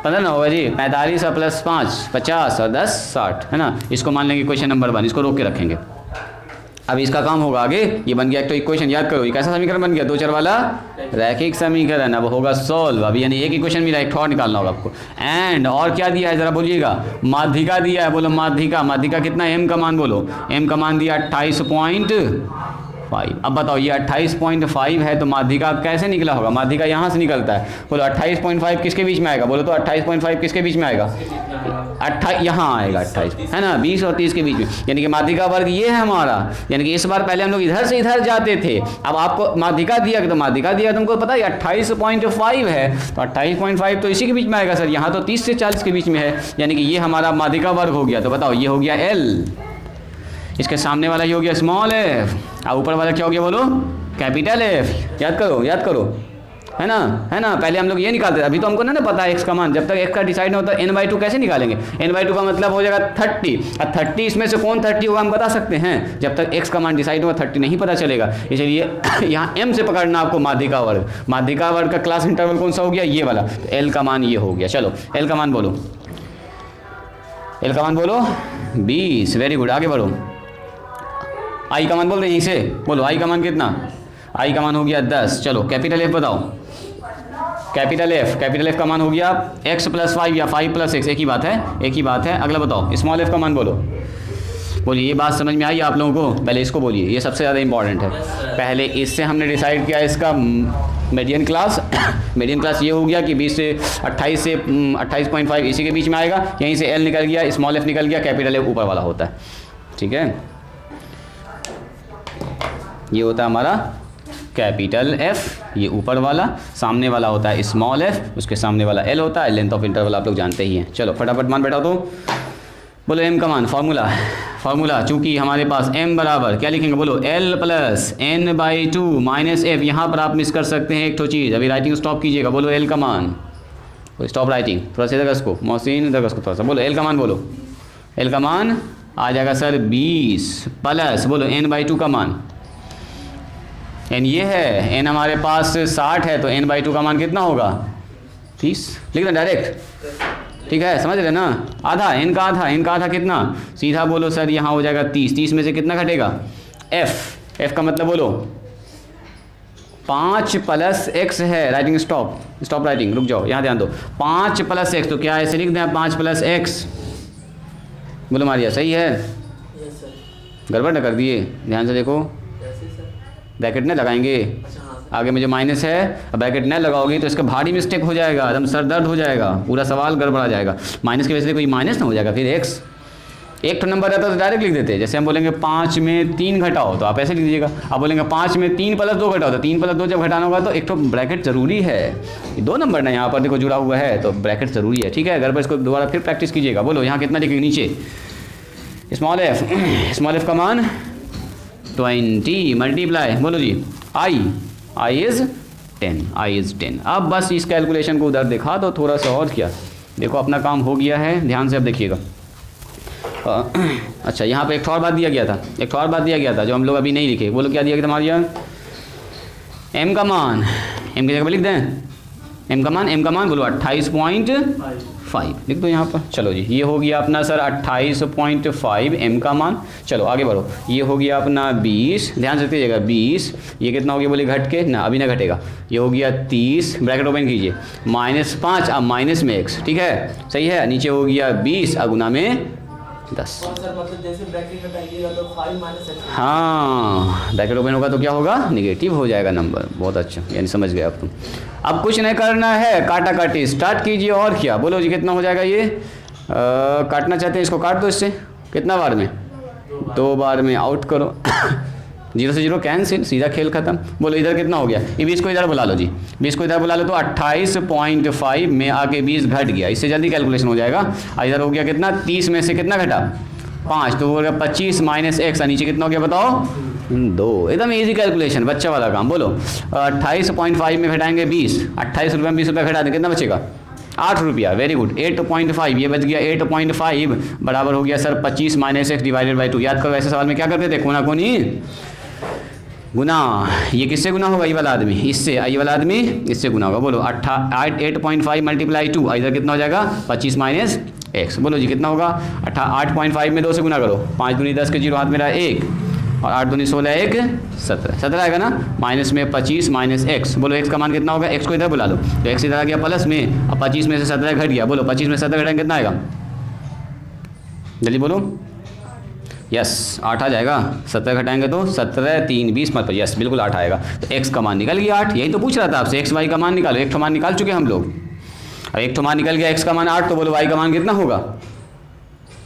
15 ना होगा जी। 45 और प्लस 5 50 और 10 60, है ना। इसको मान लेंगे क्वेश्चन नंबर 1, इसको रोक के रखेंगे। अब इसका काम होगा आगे। ये बन गया एक तो इक्वेशन, याद करो ये कैसा समीकरण बन गया? 2 चर वाला रैखिक समीकरण। अब होगा सॉल्व। अब यानी एक इक्वेशन मिला, एक और निकालना होगा आपको। एंड और क्या दिया है जरा बोलिएगा? माध्यिका दिया है। बोलो माध्यिका। माध्यिका कितना? m का मान बोलो। m का मान दिया 28.5। अब बताओ ये 28.5 है तो माध्यिका कैसे निकला होगा? माध्यिका यहाँ से निकलता है। बोलो 28.5 किसके बीच में आएगा? बोलो तो 28.5 किसके बीच में आएगा? 28 यहाँ आएगा, 28 है ना, 20 और 30 के बीच में। यानी कि माध्यिका वर्ग ये है हमारा। यानी कि इस बार पहले हम लोग इधर से इधर जाते थे, अब आपको माध्यिका दिया तो माध्यिका दिया तुमको पता है 28.5 है। तो 28.5 तो इसी के बीच में आएगा सर। यहाँ तो 30 से 40 के बीच में है, यानी कि ये हमारा माध्यिका वर्ग हो गया। तो बताओ ये हो गया L, इसके सामने वाला ये हो गया स्मॉल f, और ऊपर वाला क्या हो गया? बोलो कैपिटल F। याद करो, याद करो, है ना, है ना। पहले हम लोग ये निकालते थे, अभी तो हमको ना पता है x का मान। जब तक x का डिसाइड नहीं होता n/2 कैसे निकालेंगे? n/2 का मतलब हो जाएगा 30। अब 30 इसमें से कौन 30 होगा हम बता सकते हैं? जब तक x का मान डिसाइड होगा 30 नहीं पता चलेगा। इसलिए यहाँ m से पकड़ना आपको माध्यिका वर्ग। माध्यिका वर्ग का क्लास इंटरवल कौन सा हो गया? ये वाला। तो l का मान ये हो गया। चलो l का मान बोलो, l का मान बोलो 20। वेरी गुड, आगे बढ़ो। i का मान बोल रहे हैं यहीं से। बोलो i का मान कितना? i का मान हो गया 10। चलो कैपिटल F बताओ। कैपिटल F का मान हो गया x प्लस 5 या 5 प्लस x, एक ही बात है, एक ही बात है। अगला बताओ स्मॉल f का मान बोलो। बोलिए ये बात समझ में आई आप लोगों को? पहले इसको बोलिए, ये सबसे ज़्यादा इंपॉर्टेंट है। पहले इससे हमने डिसाइड किया इसका मीडियन क्लास। मीडियन क्लास ये हो गया कि 20 से 28 से 28.5 इसी के बीच में आएगा। यहीं से L निकल गया, स्मॉल f निकल गया, कैपिटल F ऊपर वाला होता है। ठीक है, ये होता है हमारा कैपिटल F, ये ऊपर वाला, सामने वाला होता है स्मॉल f, उसके सामने वाला L होता है। लेंथ ऑफ इंटरवल आप लोग जानते ही हैं। चलो फटाफट मान बैठाओ तो। बोलो m का मान, फार्मूला चूंकि हमारे पास m बराबर क्या लिखेंगे? बोलो L plus n/2 minus f। यहाँ पर आप मिस कर सकते हैं एक तो चीज़, अभी राइटिंग स्टॉप कीजिएगा। बोलो L का मान, स्टॉप राइटिंग, थोड़ा सा इधर इसको मोहसिन इधर इसको थोड़ा सा। बोलो L का मान, बोलो L का मान आ जाएगा सर 20 प्लस बोलो n/2 का मान। n ये है, n हमारे पास 60 है तो n/2 का मान कितना होगा? 30। लिख दें डायरेक्ट, ठीक है, समझ रहे ना? आधा, n का आधा, n का आधा कितना? सीधा बोलो सर यहाँ हो जाएगा 30। 30 में से कितना घटेगा? f, एफ का मतलब बोलो 5 + x है, राइटिंग स्टॉप राइटिंग, रुक जाओ, यहाँ ध्यान दो। 5 + x तो क्या है, ऐसे लिख दें 5 + x, बोलो मारिया सही है? Yes sir. गड़बड़ न कर दिए, ध्यान से देखो, कैसे सर? ब्रैकेट न लगाएंगे, अच्छा हाँ सर। आगे में जो माइनस है, अब ब्रैकेट न लगाओगे तो इसका भारी मिस्टेक हो जाएगा, एकदम सर दर्द हो जाएगा, पूरा सवाल गड़बड़ा जाएगा। माइनस की वजह से कोई माइनस ना हो जाएगा, फिर x एक तो नंबर रहता तो डायरेक्ट लिख देते। जैसे हम बोलेंगे 5 में 3 घटाओ तो आप ऐसे लिख दीजिएगा। आप बोलेंगे 5 में 3 + 2 घटाओ तो 3 + 2 जब घटाना होगा तो एक तो ब्रैकेट ज़रूरी है। ये 2 नंबर ना यहाँ पर देखो जुड़ा हुआ है तो ब्रैकेट ज़रूरी है, ठीक है। घर पर इसको दोबारा फिर प्रैक्टिस कीजिएगा। बोलो यहाँ कितना लिखेंगे नीचे, स्मॉल एफ का मान 20 मल्टीप्लाई, बोलो जी आई इज़ 10। अब बस इस कैलकुलेशन को उधर दिखा दो थोड़ा सा, और क्या, देखो अपना काम हो गया है। ध्यान से अब देखिएगा। अच्छा यहाँ पे एक और बात दिया गया था जो हम लोग अभी नहीं लिखे। बोलो क्या दिया गया था हमारे यहाँ, एम का मान, एम की जगह पर लिख दें एम का मान बोलो 28.5 लिख दो यहाँ पर। चलो जी ये हो गया अपना सर 28.5 एम का मान। चलो आगे बढ़ो, ये हो गया अपना 20, ध्यान से रखिएगा 20, ये कितना हो गया बोले घट के ना, अभी ना घटेगा, ये हो गया 30, ब्रैकेट ओपन कीजिए, -5 अब माइनस में x, ठीक है सही है। नीचे हो गया 20 और गुना में 10। और सर मतलब जैसे ब्रैकेट हटाइएगा तो 5 - x। हाँ ब्रैकेट ओपन होगा तो क्या होगा, निगेटिव हो जाएगा नंबर। बहुत अच्छा, यानी समझ गए अब तुम। अब कुछ नहीं करना है, काटा काटी स्टार्ट कीजिए। और क्या बोलो जी कितना हो जाएगा ये, काटना चाहते हैं इसको काट दो इससे, कितना बार में, 2 बार में आउट करो 0 से 0 कैंसिल, सीधा खेल खत्म। बोलो इधर कितना हो गया, ये 20 को इधर बुला लो जी, 20 को इधर बुला लो तो 28.5 में आके 20 घट गया, इससे जल्दी कैलकुलेशन हो जाएगा। इधर हो गया कितना, 30 में से कितना घटा 5 तो हो गया 25 - x, नीचे कितना हो गया बताओ 2। एकदम इजी कैलकुलेशन, बच्चा वाला काम। बोलो 28.5 में घटाएंगे 20, 28 रुपये में 20 रुपये घटा दें कितना बचेगा 8 रुपया, वेरी गुड 8.5, ये बच गया 8.5 बराबर हो गया सर 25 - x डिवाइडेड बाई 2। याद करो ऐसे सवाल में क्या करते थे, कोना कोनी गुना, ये किससे गुना होगा, ये वाला आदमी इससे, ये वाला आदमी इससे गुना होगा। बोलो 8.5 × 2, इधर कितना हो जाएगा 25 - x। बोलो जी कितना होगा 8.5 में 2 से गुना करो, 5 दूनी 10 के 0 हाथ में रहा 1 और 8 दूनी 16 1 17 आएगा ना, माइनस में 25 - x। बोलो x का मान कितना होगा, x को इधर बुला लो तो x इधर आ गया प्लस में, अब 25 में से 17 घट गया। बोलो 25 में 17 घटाएंगे कितना आएगा, जल्दी बोलो, यस 8 आ जाएगा। 17 घटाएंगे तो 17 3 20 मत, यस बिल्कुल 8 आएगा। तो x का मान निकल गया 8, यही तो पूछ रहा था आपसे, x y का मान निकालो। एक तो मान निकाल चुके हम लोग, अब एक तो मान निकल गया, x का मान 8, तो बोलो y का मान कितना होगा,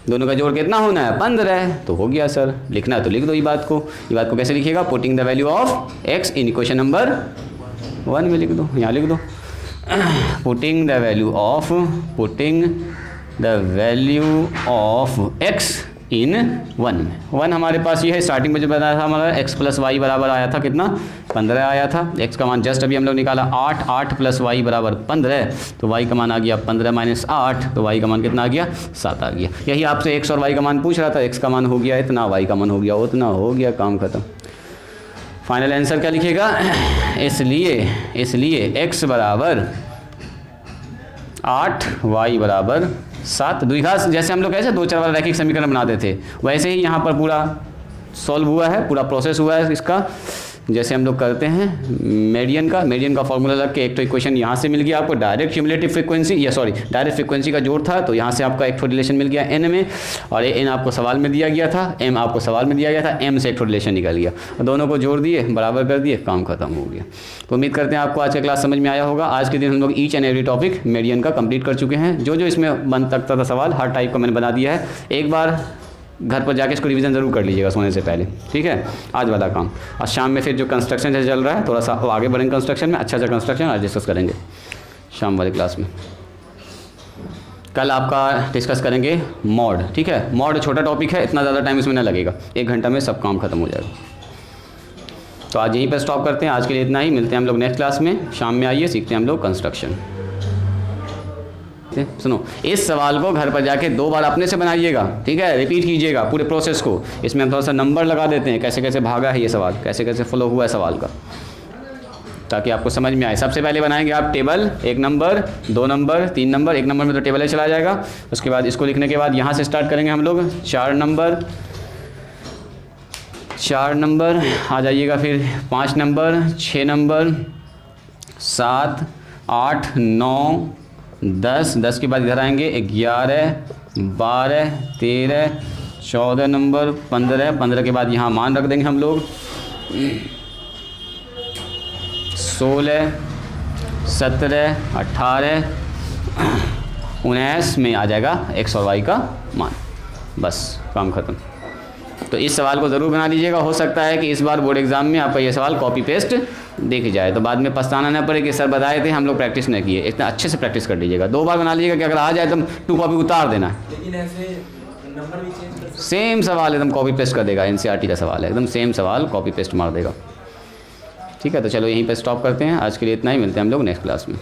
दोनों का जोड़ कितना होना है 15, तो हो गया सर। लिखना है तो लिख दो ये बात को। ये बात को कैसे लिखिएगा, putting the value of x in equation number 1 में लिख दो, यहाँ लिख दो putting the value of x इन 1 में। 1 हमारे पास ये है, स्टार्टिंग में जो बताया था हमारा x + y बराबर आया था कितना 15 आया था। x का मान जस्ट अभी हम लोग निकाला 8 + y बराबर 15, तो y का मान आ गया 15 - 8, तो y का मान कितना आ गया 7 आ गया। यही आपसे x और y का मान पूछ रहा था, x का मान हो गया इतना, y का मान हो गया उतना, हो गया काम खत्म। फाइनल आंसर क्या लिखेगा, इसलिए x बराबर 8 y बराबर 7। द्विघात जैसे हम लोग कैसे 2 चर वाला रैखिक समीकरण बनाते थे, वैसे ही यहाँ पर पूरा सॉल्व हुआ है, पूरा प्रोसेस हुआ है इसका। जैसे हम लोग करते हैं मीडियन का फॉर्मूला लग के एक तो इक्वेशन यहाँ से मिल गया आपको, direct cumulative frequency, direct frequency का जोड़ था, तो यहाँ से आपका एक रिलेशन मिल गया n में, और n आपको सवाल में दिया गया था, m आपको सवाल में दिया गया था, m से एक रिलेशन निकल गया, दोनों को जोड़ दिए, बराबर कर दिए, काम खत्म हो गया। तो उम्मीद करते हैं आपको आज का क्लास समझ में आया होगा। आज के दिन हम लोग each and every topic median का कंप्लीट कर चुके हैं। जो इसमें बन सकता था सवाल, हर टाइप का मैंने बना दिया है। एक बार घर पर जाके इसको रिवीजन ज़रूर कर लीजिएगा सोने से पहले, ठीक है। आज वाला काम, और शाम में फिर जो कंस्ट्रक्शन जैसे चल रहा है, थोड़ा सा आगे बढ़ेंगे कंस्ट्रक्शन में, अच्छा कंस्ट्रक्शन आज डिस्कस करेंगे शाम वाली क्लास में। कल आपका डिस्कस करेंगे मॉड, ठीक है। मॉड छोटा टॉपिक है, इतना ज़्यादा टाइम इसमें ना लगेगा, 1 घंटा में सब काम खत्म हो जाएगा। तो आज यहीं पर स्टॉप करते हैं, आज के लिए इतना ही। मिलते हैं हम लोग नेक्स्ट क्लास में, शाम में आइए, सीखते हैं हम लोग कंस्ट्रक्शन। सुनो, इस सवाल को घर पर जाके 2 बार अपने से बनाइएगा, ठीक है, रिपीट कीजिएगा पूरे प्रोसेस को। इसमें हम थोड़ा सा नंबर लगा देते हैं, कैसे कैसे भागा है ये सवाल, कैसे कैसे फॉलो हुआ है सवाल का, ताकि आपको समझ में आए। सबसे पहले बनाएंगे आप table, 1 number 2 number 3 number, 1 number में तो टेबल ही चला जाएगा। उसके बाद इसको लिखने के बाद यहाँ से स्टार्ट करेंगे हम लोग 4 नंबर 4 नंबर आ जाइएगा, फिर 5 नंबर, 6 नंबर, 7, 8, 9, 10, 10 के बाद इधर आएंगे 11, 12, 13, 14 नंबर, 15, 15 के बाद यहाँ मान रख देंगे हम लोग 16, 17, 18, 19 में आ जाएगा x और y का मान। बस काम ख़त्म। तो इस सवाल को ज़रूर बना लीजिएगा। हो सकता है कि इस बार बोर्ड एग्ज़ाम में आपका ये सवाल कॉपी पेस्ट देख जाए, तो बाद में पछताना ना पड़े कि सर बताए थे हम लोग प्रैक्टिस नहीं किए। इतना अच्छे से प्रैक्टिस कर लीजिएगा, 2 बार बना लीजिएगा कि अगर आ जाए तो 2 कॉपी उतार देना। लेकिन ऐसे नंबर भी चेंज कर सकते सेम सवाल एकदम कॉपी पेस्ट कर देगा, NCERT का सवाल है, एकदम सेम सवाल कॉपी पेस्ट मार देगा। ठीक है, तो चलो यहीं पर स्टॉप करते हैं। आज के लिए इतना ही, मिलते हैं हम लोग नेक्स्ट क्लास में।